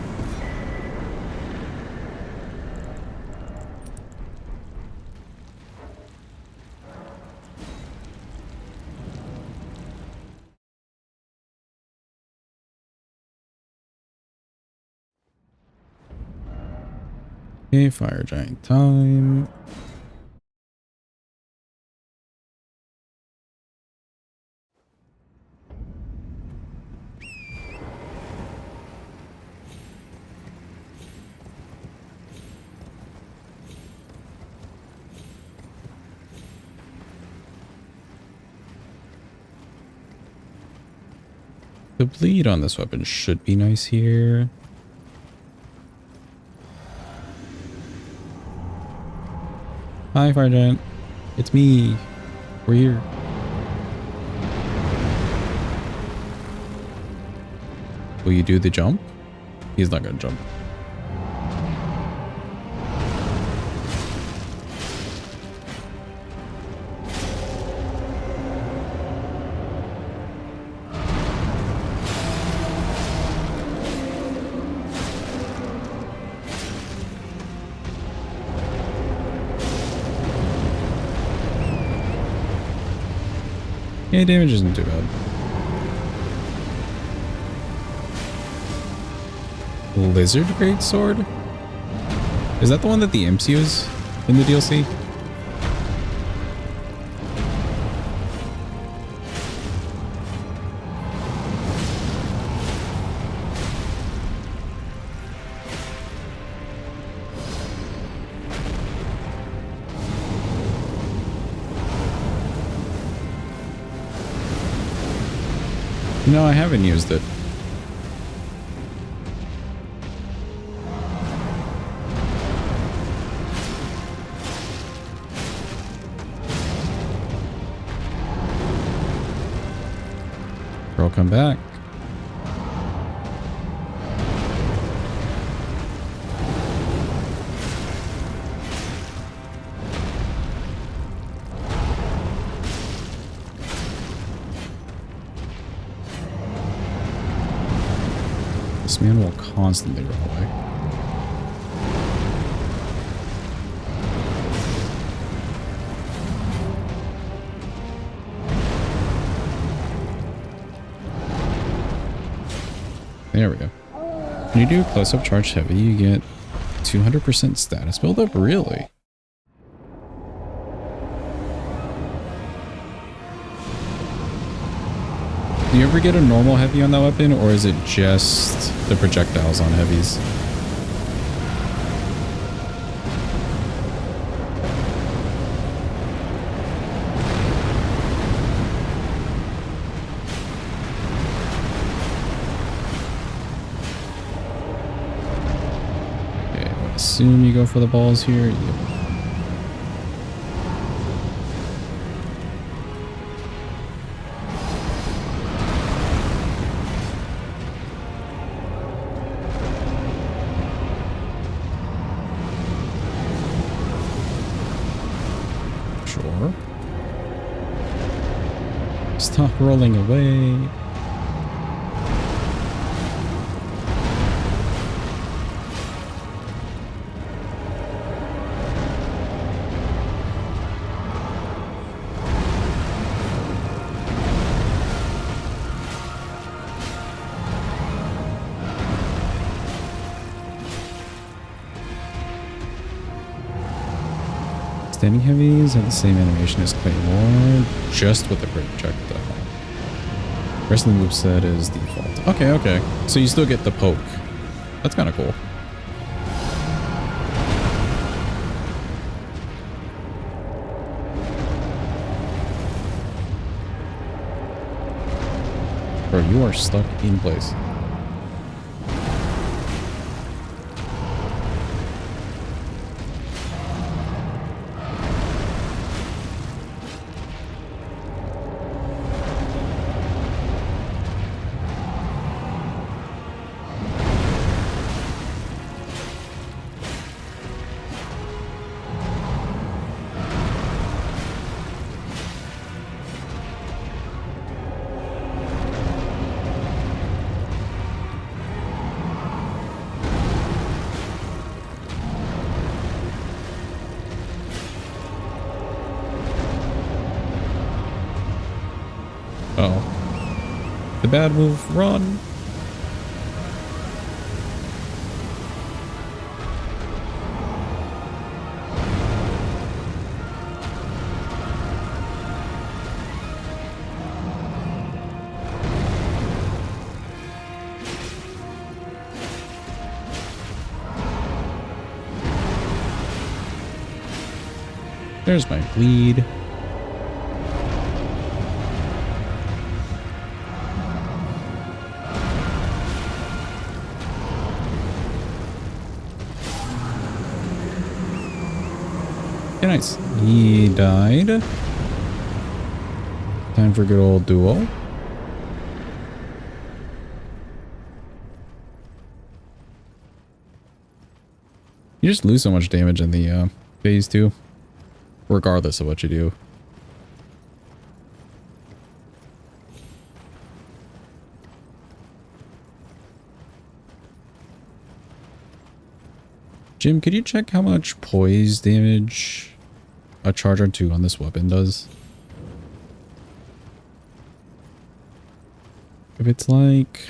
S1: Okay, fire giant time. The bleed on this weapon should be nice here. Hi, fire giant. It's me. We're here. Will you do the jump? He's not gonna jump. Yeah, damage isn't too bad. Lizard Great Sword? Is that the one that the imps use in the DLC? No, I haven't used it. Girl, come back. This man will constantly run away. There we go. When you do close-up charge heavy, you get 200% status buildup? Really? Do you ever get a normal heavy on that weapon, or is it just the projectiles on heavies? Okay, I assume you go for the balls here. Yep. Sure. Stop rolling away. Standing heavies have the same animation as Claymore, just with the projectile. Wrestling moveset is default. Okay, okay. So you still get the poke. That's kind of cool. Bro, you are stuck in place. Oh. The bad move, run. There's my bleed. Okay, nice. He died. Time for good old duo. You just lose so much damage in the phase 2, regardless of what you do. Jim, could you check how much poise damage a charge or 2 on this weapon does? If it's like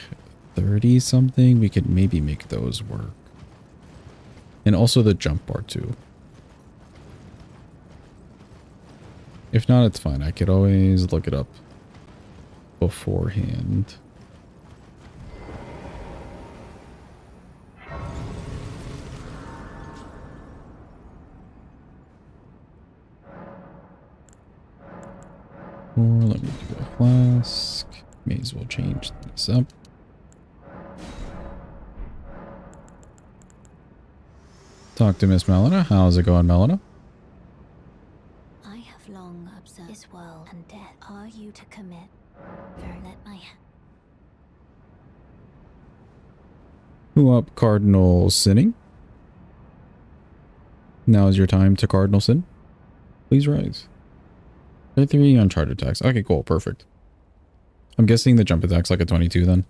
S1: 30 something, we could maybe make those work. And also the jump bar too. If not, it's fine. I could always look it up beforehand. Or let me do a flask. May as well change this up. Talk to Miss Melina. How's it going, Melina?
S3: I have long observed this world and death. Are you to commit? Let my hand.
S1: Who up, Cardinal Sinning? Now is your time to Cardinal Sin. Please rise. 33 on charge attacks. Okay, cool. Perfect. I'm guessing the jump attack's like a 22 then.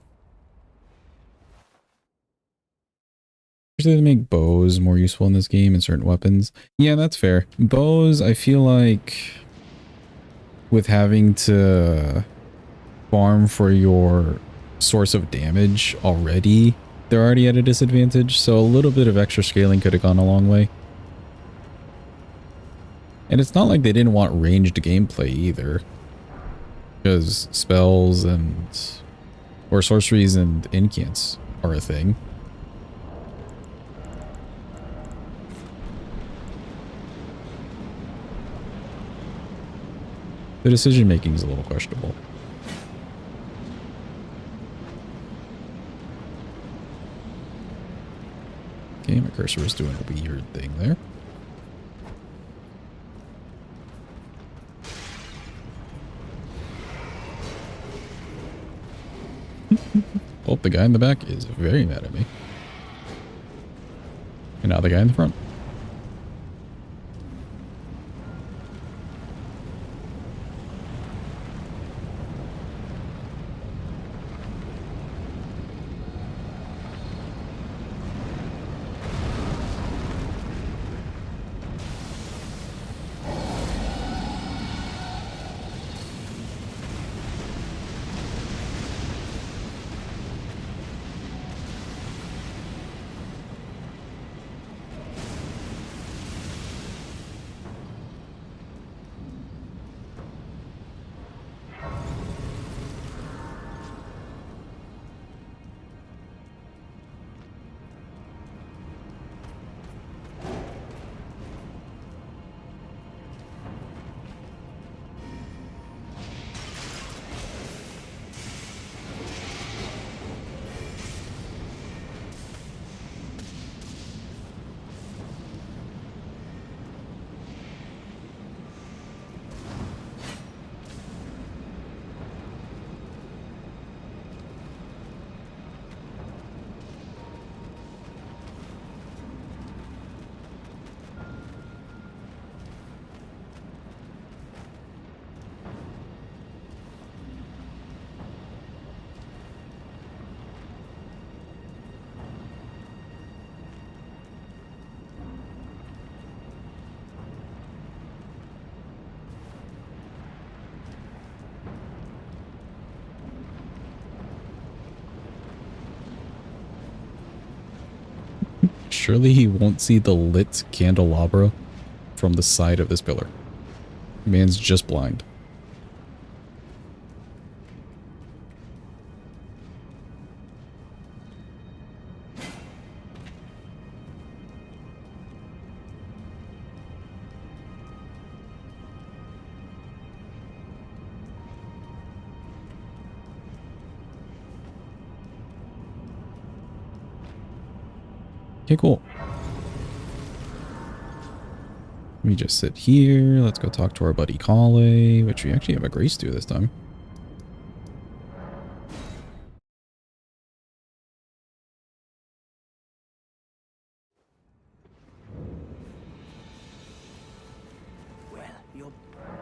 S1: Usually they make bows more useful in this game and certain weapons. Yeah, that's fair. Bows, I feel like with having to farm for your source of damage already, they're already at a disadvantage. So a little bit of extra scaling could have gone a long way. And it's not like they didn't want ranged gameplay either. Because spells and... or sorceries and incants are a thing. The decision making is a little questionable. Okay, my cursor is doing a weird thing there. Oh, the guy in the back is very mad at me. And now the guy in the front. Surely he won't see the lit candelabra from the side of this pillar. Man's just blind. Okay, cool. Let me just sit here. Let's go talk to our buddy Kale, which we actually have a grace to this time.
S4: Well, you're...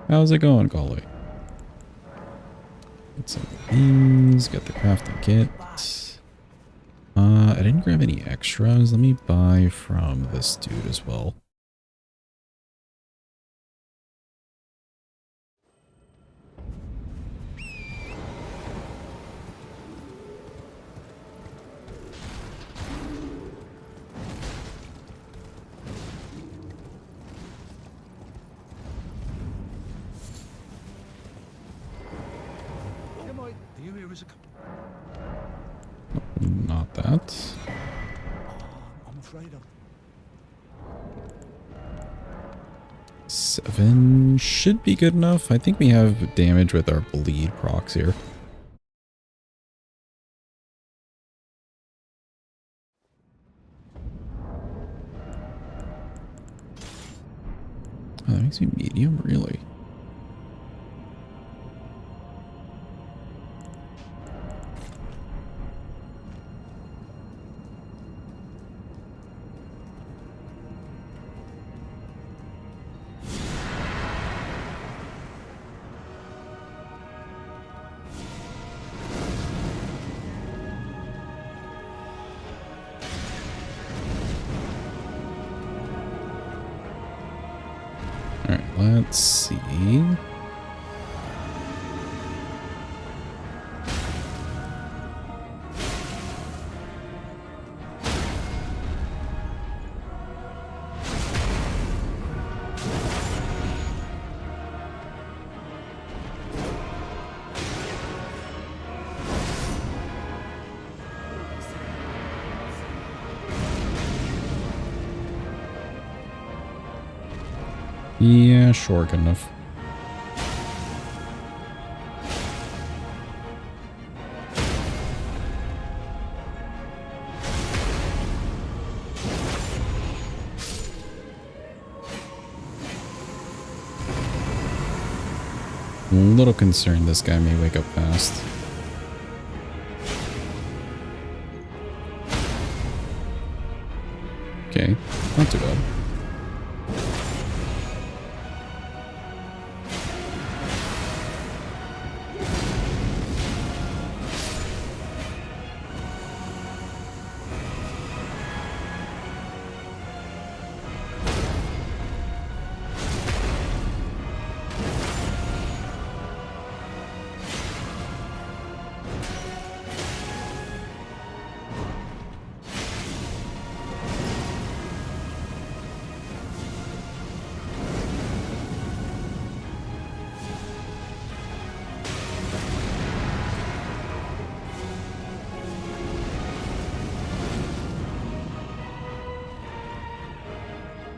S1: How's it going, Kale? Get some of these. Get the crafting kit. I didn't grab any extras. Let me buy from this dude as well.
S2: Do you hear us?
S1: Not that.
S2: I'm afraid of.
S1: 7 should be good enough. I think we have damage with our bleed procs here. Oh, that makes me medium, really. All right, let's see. Yeah, sure, good enough. I'm a little concerned this guy may wake up fast. Okay, not too bad.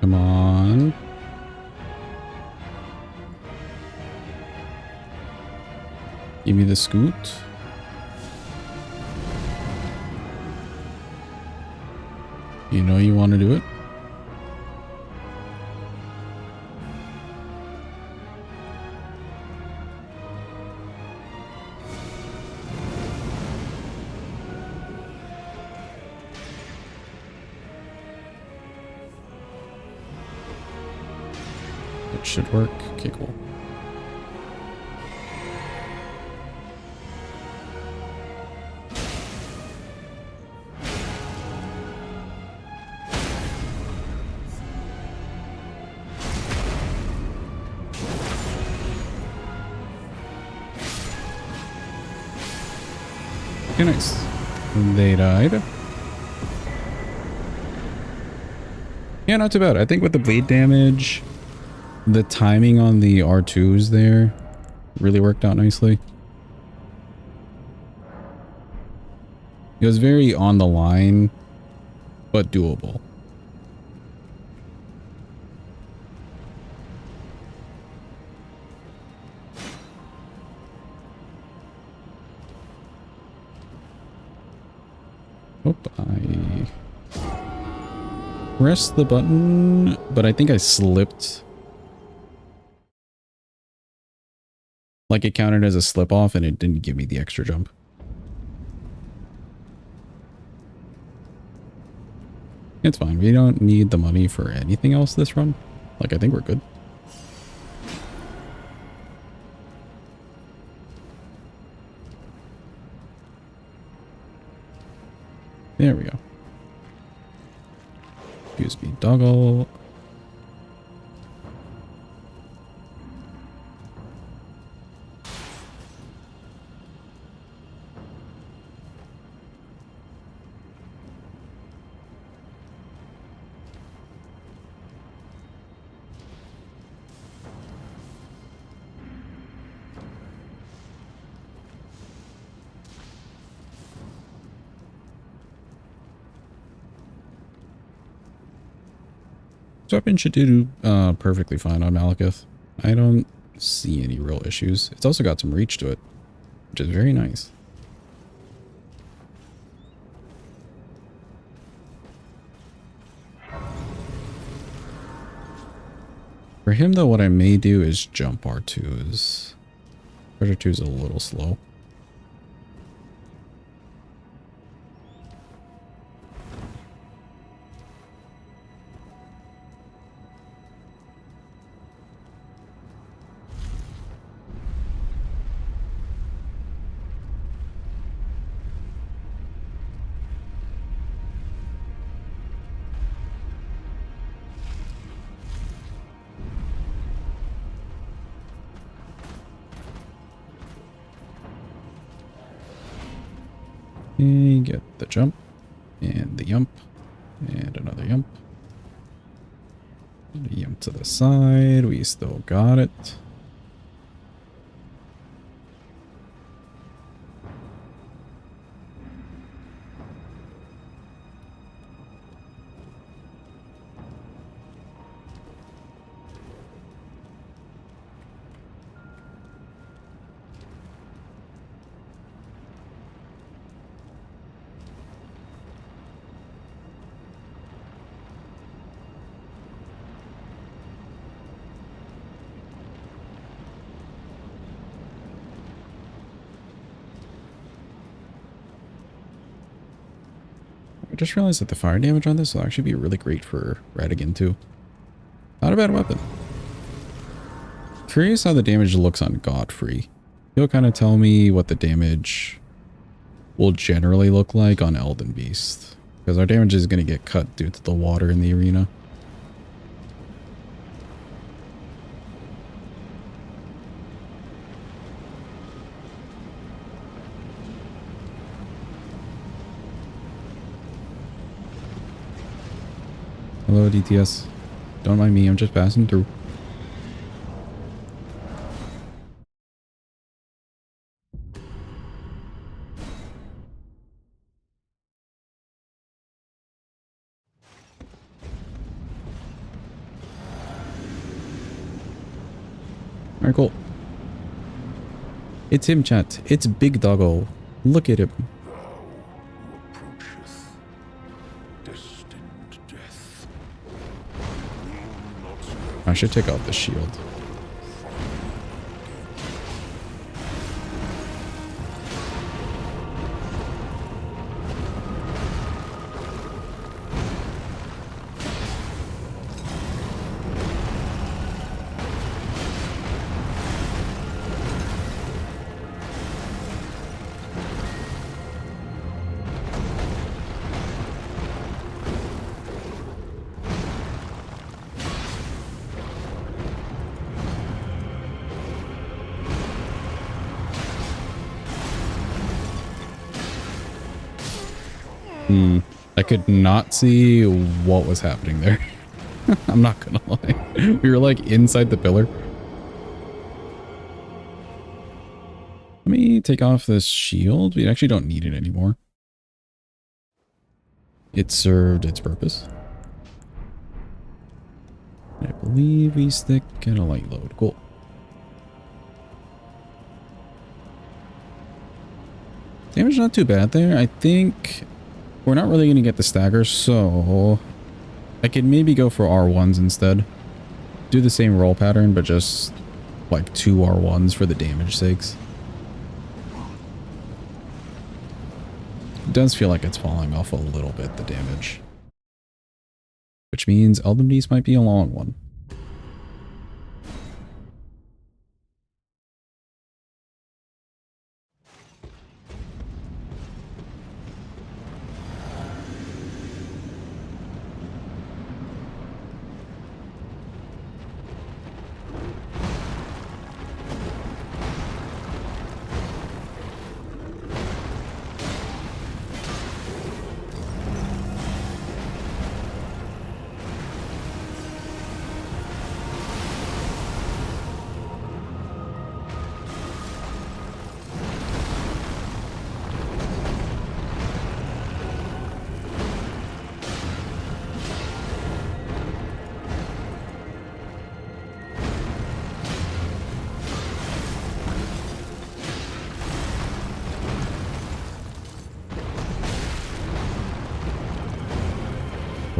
S1: Come on. Give me the scoot. You know you want to do it. That should work. Okay, cool. Okay, nice. They died. Yeah, not too bad. I think with the bleed damage, the timing on the R2s there really worked out nicely. It was very on the line, but doable. Oop, I pressed the button, but I think I slipped. Like it counted as a slip off and it didn't give me the extra jump. It's fine. We don't need the money for anything else this run. Like, I think we're good. There we go. Excuse me, doggle. This weapon should do perfectly fine on Malekith. I don't see any real issues. It's also got some reach to it, which is very nice. For him, though, what I may do is jump R2s. R2 is a little slow. Okay, get the jump and the yump and another yump. The yump to the side. We still got it. I just realized that the fire damage on this will actually be really great for Radigan too. Not a bad weapon. Curious how the damage looks on Godfrey. He'll kind of tell me what the damage will generally look like on Elden Beast. Because our damage is going to get cut due to the water in the arena. Hello, DTS. Don't mind me, I'm just passing through. Alright, cool. It's him, chat. It's Big Doggo. Look at him. I should take out the shield. I could not see what was happening there. I'm not gonna lie. We were like inside the pillar. Let me take off this shield. We actually don't need it anymore. It served its purpose. I believe we stick and a light load. Cool. Damage not too bad there. I think we're not really going to get the stagger, so I could maybe go for R1s instead. Do the same roll pattern, but just like 2 R1s for the damage sakes. It does feel like it's falling off a little bit, the damage. Which means Elden Beast might be a long one.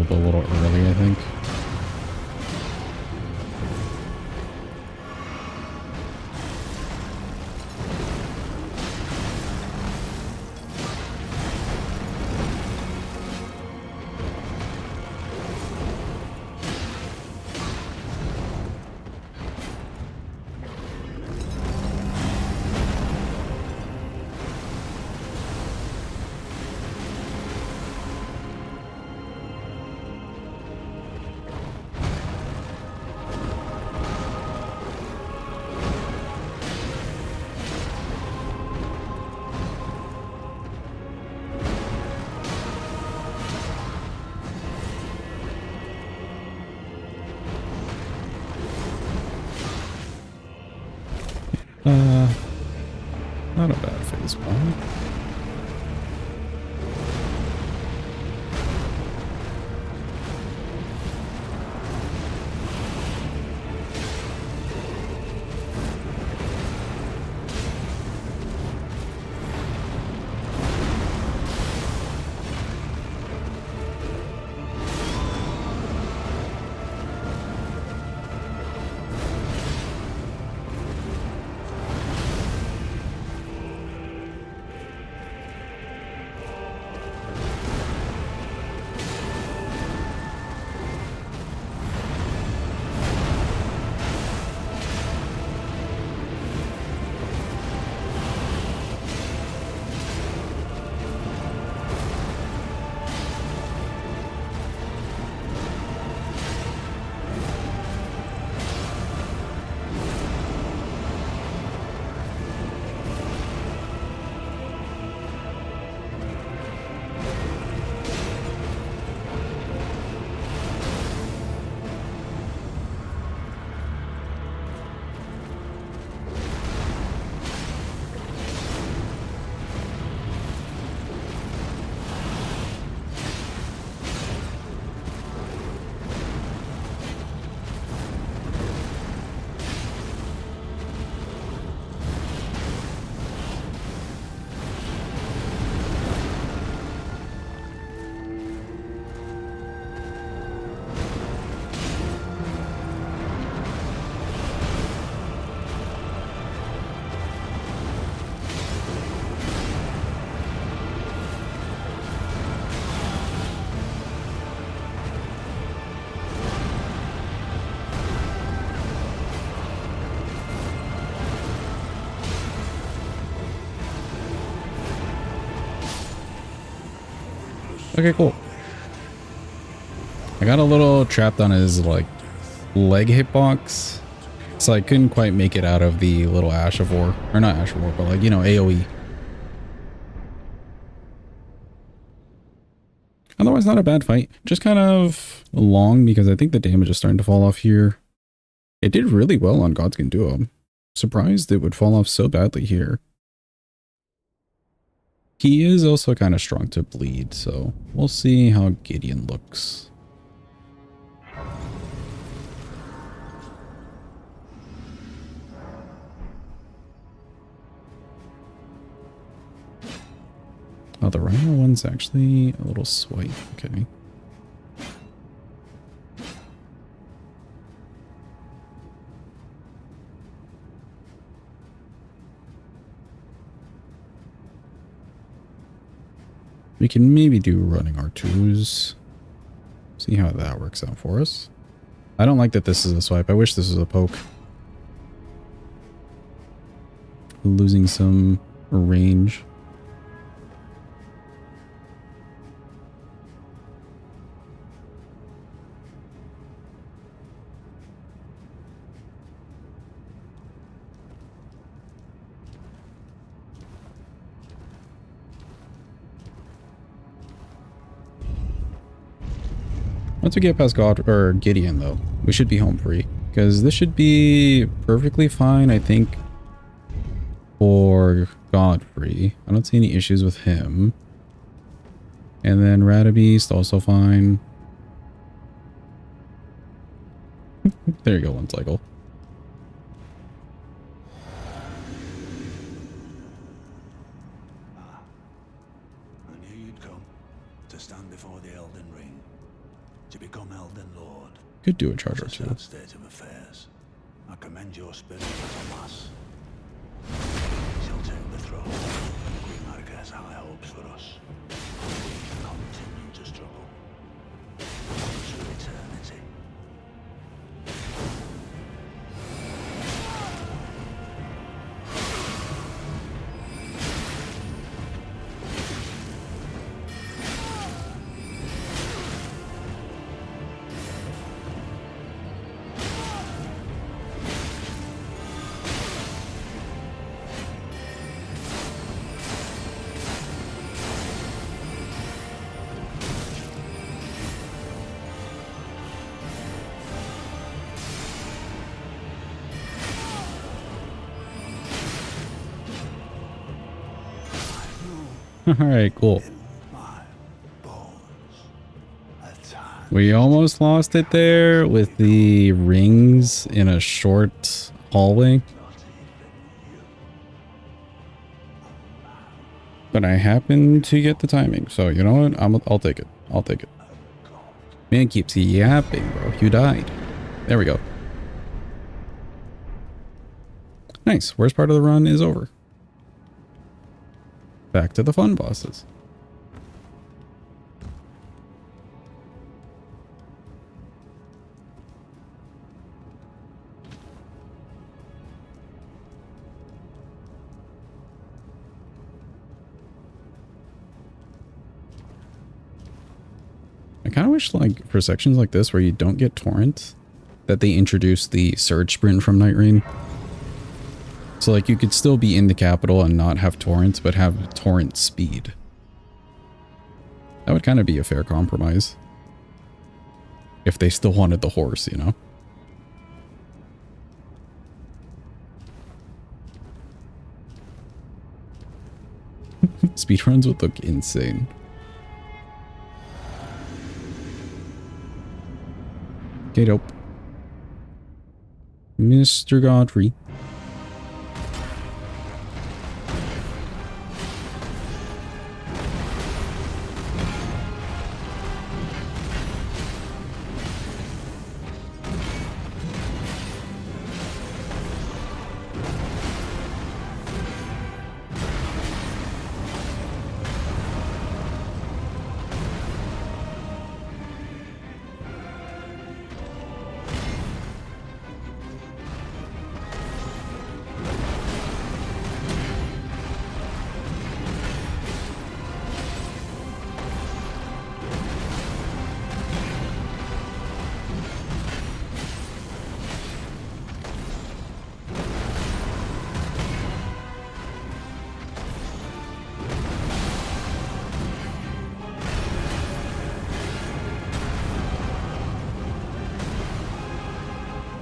S1: A little early, I think. Not a bad phase one. Okay, cool. I got a little trapped on his like leg hitbox, so I couldn't quite make it out of the little Ash of War, or not Ash of War, but like, you know, AoE. Otherwise, not a bad fight. Just kind of long because I think the damage is starting to fall off here. It did really well on Godskin Duo. Surprised it would fall off so badly here. He is also kind of strong to bleed, so we'll see how Gideon looks. Oh, the Rhino one's actually a little swipe. Okay. We can maybe do running R2s. See how that works out for us. I don't like that this is a swipe. I wish this was a poke. Losing some range. Once we get past God or Gideon, though, we should be home free because this should be perfectly fine, I think, for Godfrey. I don't see any issues with him. And then Radabeast also fine. There you go, one cycle.
S6: I knew you'd come to stand before the Elden Ring, to become Elden Lord.
S1: Could do a charge or
S6: It's a
S1: two.
S6: sad state of affairs. I commend your spirit to Tomas. She'll take the throne. Queen Marika has high hopes for us. Continue to struggle. To eternity.
S1: Alright, cool.
S6: My bones. Attack.
S1: We almost lost it there with the rings in a short hallway. But I happened to get the timing, so you know what? I'll take it. I'll take it. Man keeps yapping, bro. You died. There we go. Nice. Worst part of the run is over. Back to the fun bosses. I kind of wish, like, for sections like this where you don't get torrent, that they introduce the surge sprint from Night Rain. So, like, you could still be in the capital and not have torrents, but have torrent speed. That would kind of be a fair compromise. If they still wanted the horse, you know? Speedruns would look insane. Okay, dope. Mr. Godfrey.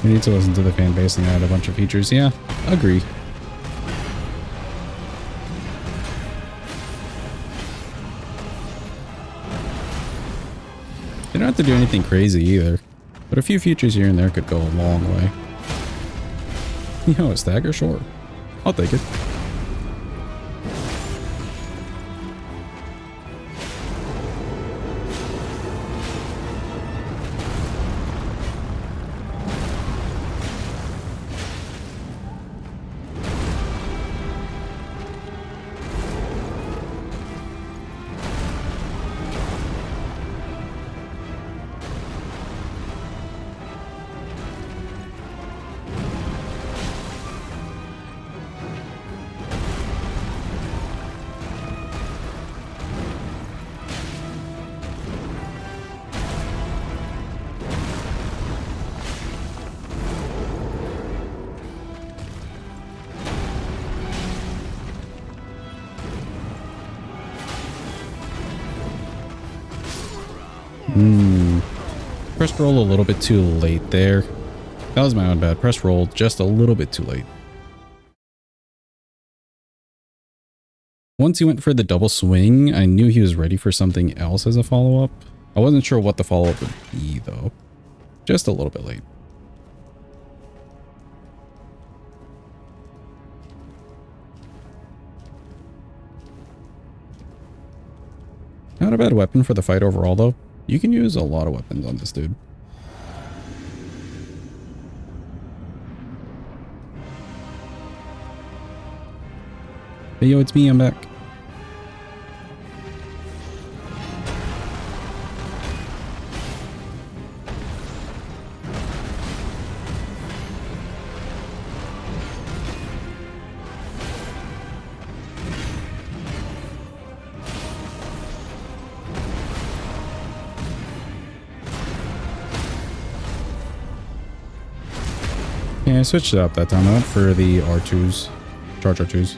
S1: We need to listen to the fan base and add a bunch of features. Yeah, agree. You don't have to do anything crazy either, but a few features here and there could go a long way. You know, a stagger? Sure. I'll take it. Pressed roll a little bit too late there. That was my own bad. Press roll just a little bit too late. Once he went for the double swing, I knew he was ready for something else as a follow-up. I wasn't sure what the follow-up would be, though. Just a little bit late. Not a bad weapon for the fight overall, though. You can use a lot of weapons on this dude. Hey, yo, it's me. I'm back. Yeah, I switched it up that time. I went for the R2s. Charge R2s.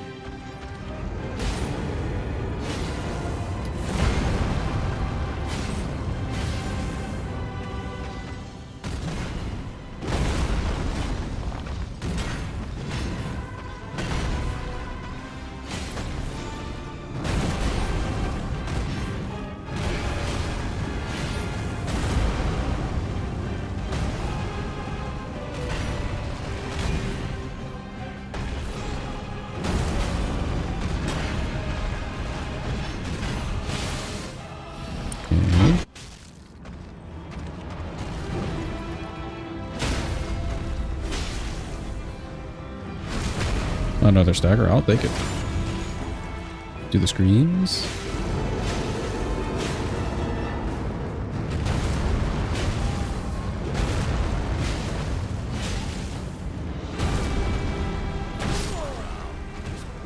S1: Another stagger, I'll take it. Do the screens.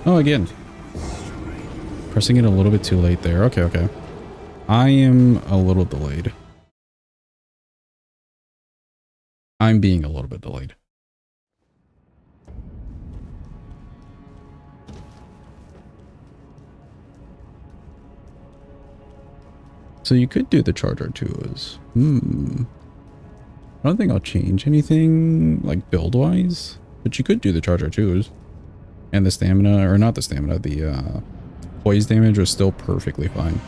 S1: Oh, again. Pressing it a little bit too late there. Okay, okay. I am a little delayed. I'm being a little bit delayed. So you could do the charge R2s. I don't think I'll change anything like build wise, but you could do the charge R2s. And the stamina, or not the stamina, the poise damage was still perfectly fine.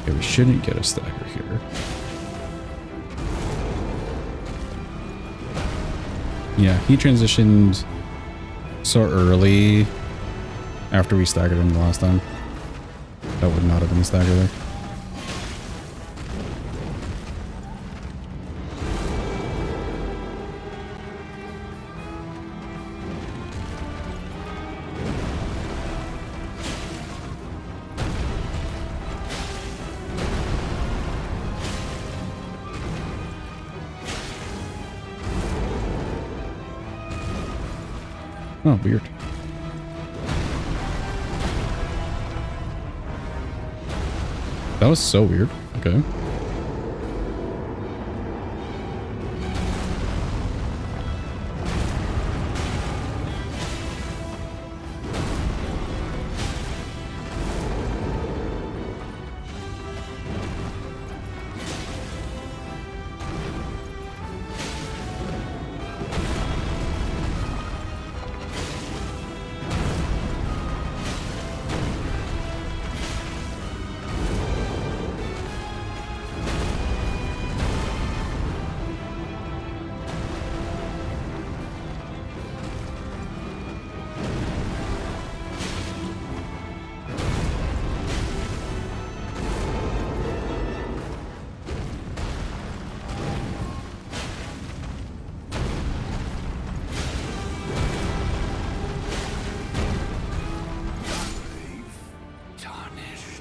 S1: Okay, we shouldn't get a stagger here. Yeah, he transitioned so early after we staggered him the last time. That would not have been a stagger there. Oh, weird. That was so weird. Okay.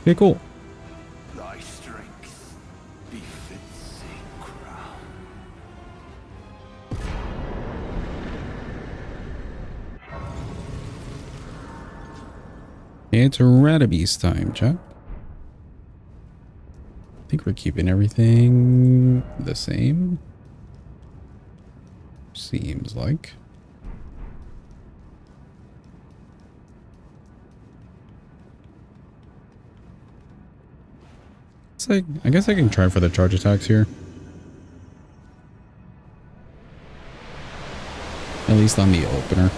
S1: Okay, cool.
S6: Thy strength befits a crown.
S1: It's Ratabeast time, chat. I think we're keeping everything the same. Seems like. It's like, I guess I can try for the charge attacks here. At least on the opener.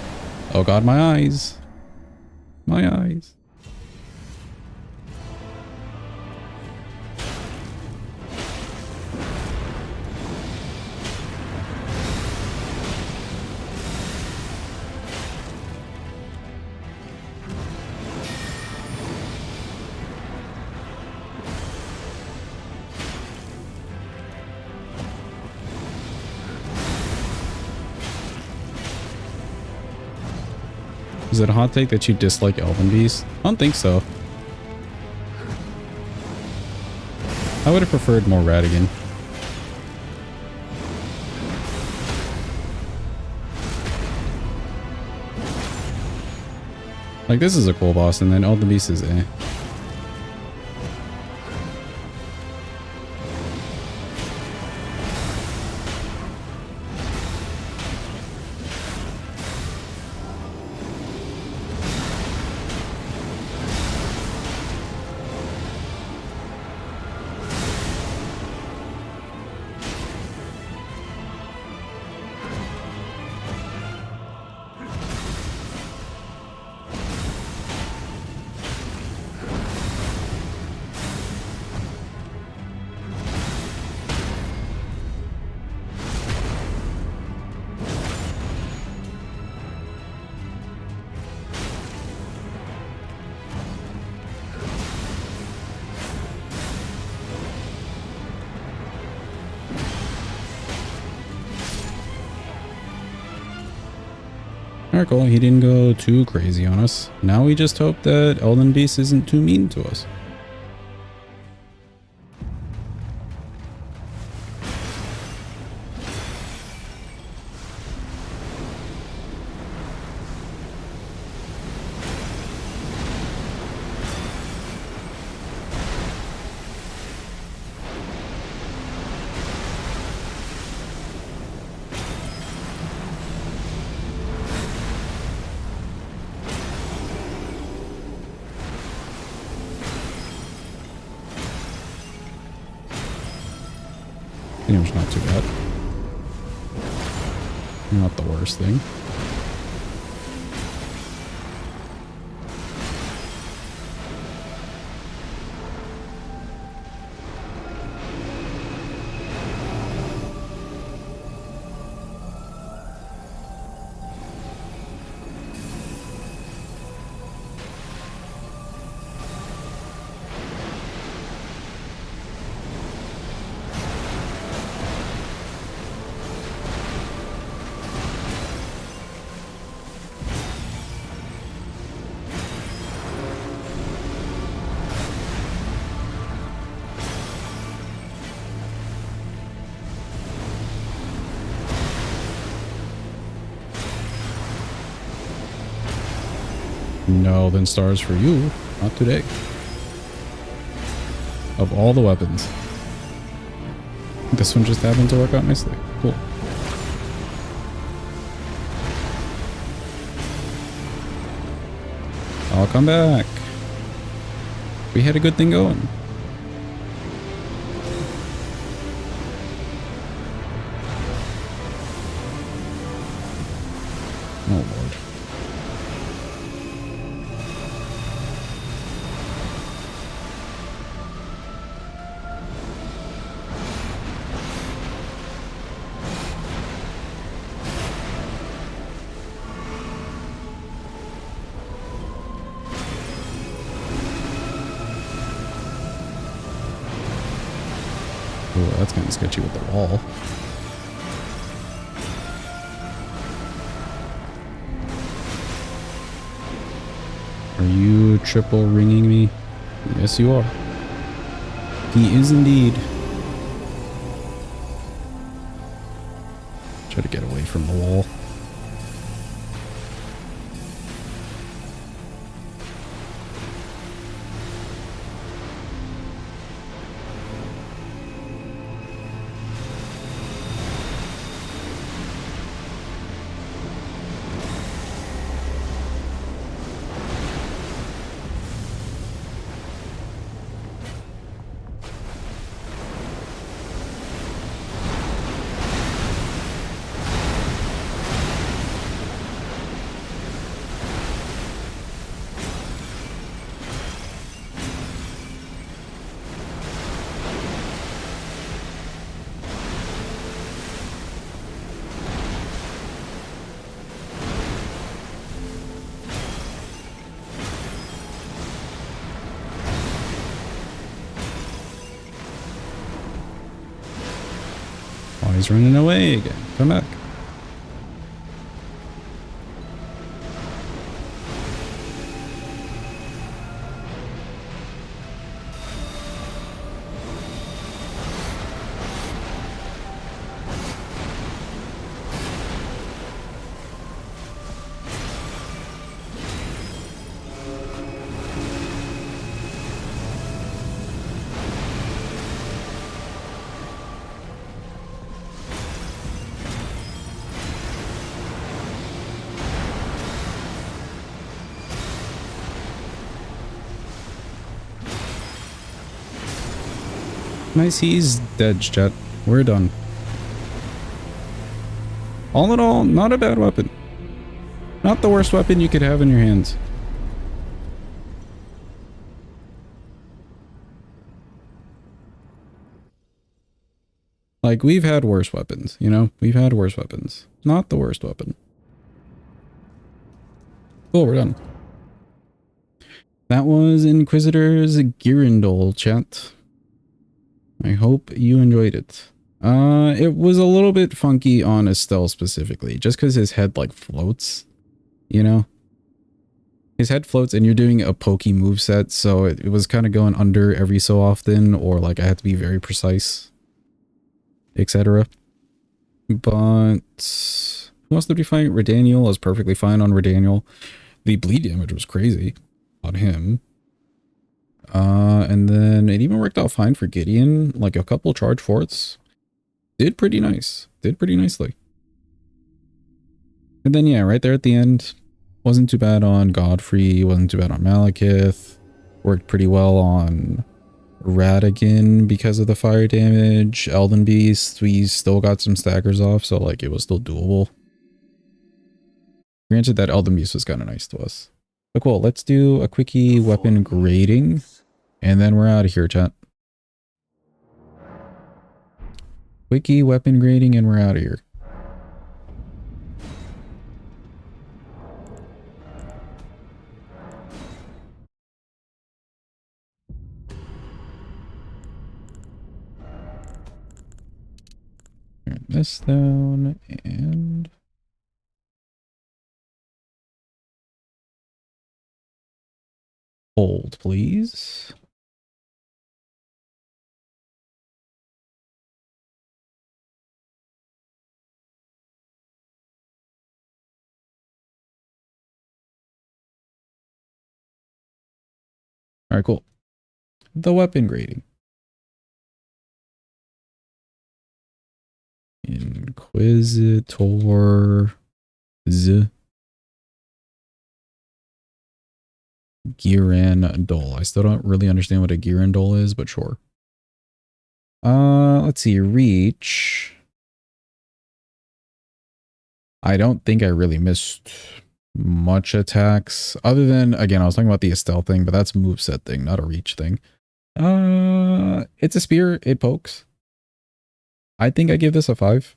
S1: Oh god, my eyes. My eyes. Is it a hot take that you dislike Elven Beast? I don't think so. I would have preferred more Ratigan. Like, this is a cool boss, and then Elven Beast is eh. Alright, cool. He didn't go too crazy on us. Now we just hope that Elden Beast isn't too mean to us. Damage not too bad. Not the worst thing. No, then stars for you. Not today. Of all the weapons. This one just happened to work out nicely. Cool. I'll come back. We had a good thing going. Oh lord. Oh, that's kind of sketchy with the wall. Are you triple ringing me? Yes, you are. He is indeed. Try to get away from the wall. Oh, he's running away again. Come back. Nice, he's dead, chat. We're done. All in all, not a bad weapon. Not the worst weapon you could have in your hands. Like, we've had worse weapons, you know? We've had worse weapons. Not the worst weapon. Cool, we're done. That was Inquisitor's Girandole, chat. I hope you enjoyed it. It was a little bit funky on Estelle specifically, just because his head, like, floats, you know? His head floats and you're doing a pokey moveset, so it was kind of going under every so often, or, like, I had to be very precise, etc. But who else did we fight? Redaniel was perfectly fine on Redaniel. The bleed damage was crazy on him. And then it even worked out fine for Gideon. Like a couple charge forts. Did pretty nice. Did pretty nicely. And then yeah, right there at the end. Wasn't too bad on Godfrey. Wasn't too bad on Malekith. Worked pretty well on Radigan because of the fire damage. Elden Beast, we still got some staggers off, so like it was still doable. Granted that Elden Beast was kind of nice to us. But cool, let's do a quickie weapon grading. And then we're out of here, chat. Quickie weapon grading and we're out of here. Turn this down and hold, please. All right, cool. The weapon grading. Inquisitor Girandole. I still don't really understand what a Girandole is, but sure. Let's see. Reach. I don't think I really missed much attacks. Other than, again, I was talking about the Estelle thing, but that's a moveset thing, not a reach thing. It's a spear. It pokes. I think I give this a 5.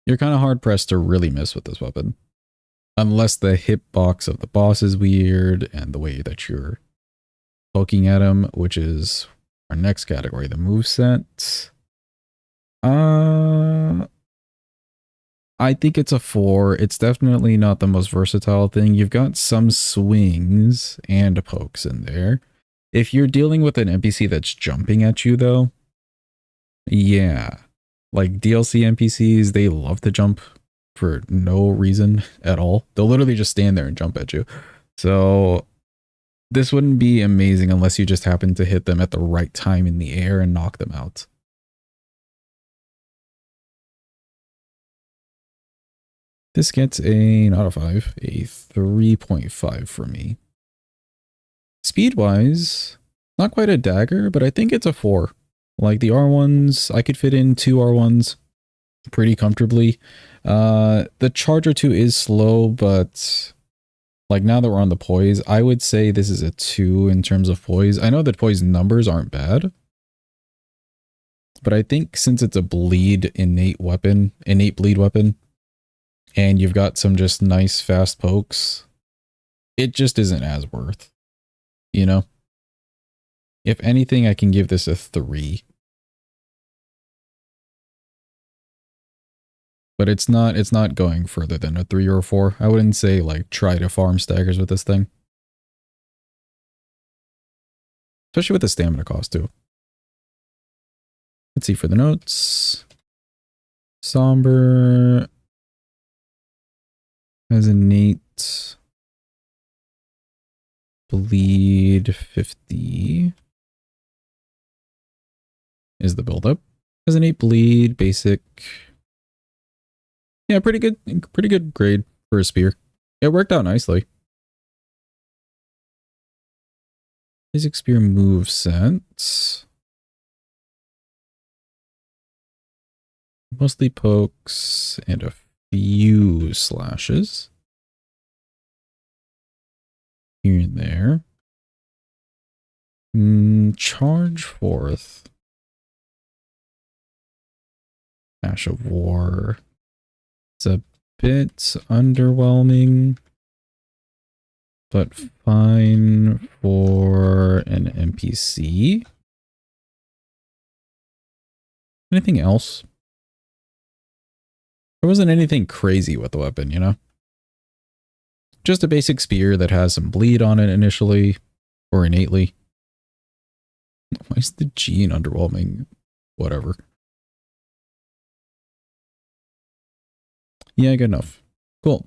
S1: You're kind of hard pressed to really miss with this weapon. Unless the hitbox of the boss is weird and the way that you're poking at him, which is our next category, the moveset. I think it's a 4. It's definitely not the most versatile thing. You've got some swings and pokes in there. If you're dealing with an NPC that's jumping at you, though, yeah. Like DLC NPCs, they love to jump for no reason at all. They'll literally just stand there and jump at you. So this wouldn't be amazing unless you just happen to hit them at the right time in the air and knock them out. This gets a, not a 5, a 3.5 for me. Speed-wise, not quite a dagger, but I think it's a 4. Like the R1s, I could fit in 2 R1s pretty comfortably. The Charger 2 is slow, but like now that we're on the poise, I would say this is a 2 in terms of poise. I know that poise numbers aren't bad, but I think since it's a innate bleed weapon, and you've got some just nice fast pokes, it just isn't as worth, you know? If anything, I can give this a 3. But it's not going further than a 3 or a 4. I wouldn't say like try to farm staggers with this thing. Especially with the stamina cost too. Let's see for the notes. Somber has innate bleed 50 is the buildup. Has innate bleed, basic. Yeah, pretty good grade for a spear. It worked out nicely. Basic spear moveset. Mostly pokes and a few slashes. Here and there. Charge forth. Ash of War. It's a bit underwhelming, but fine for an NPC. Anything else? There wasn't anything crazy with the weapon, you know? Just a basic spear that has some bleed on it initially, or innately. Why is the G in underwhelming? Whatever. Yeah, good enough. Cool.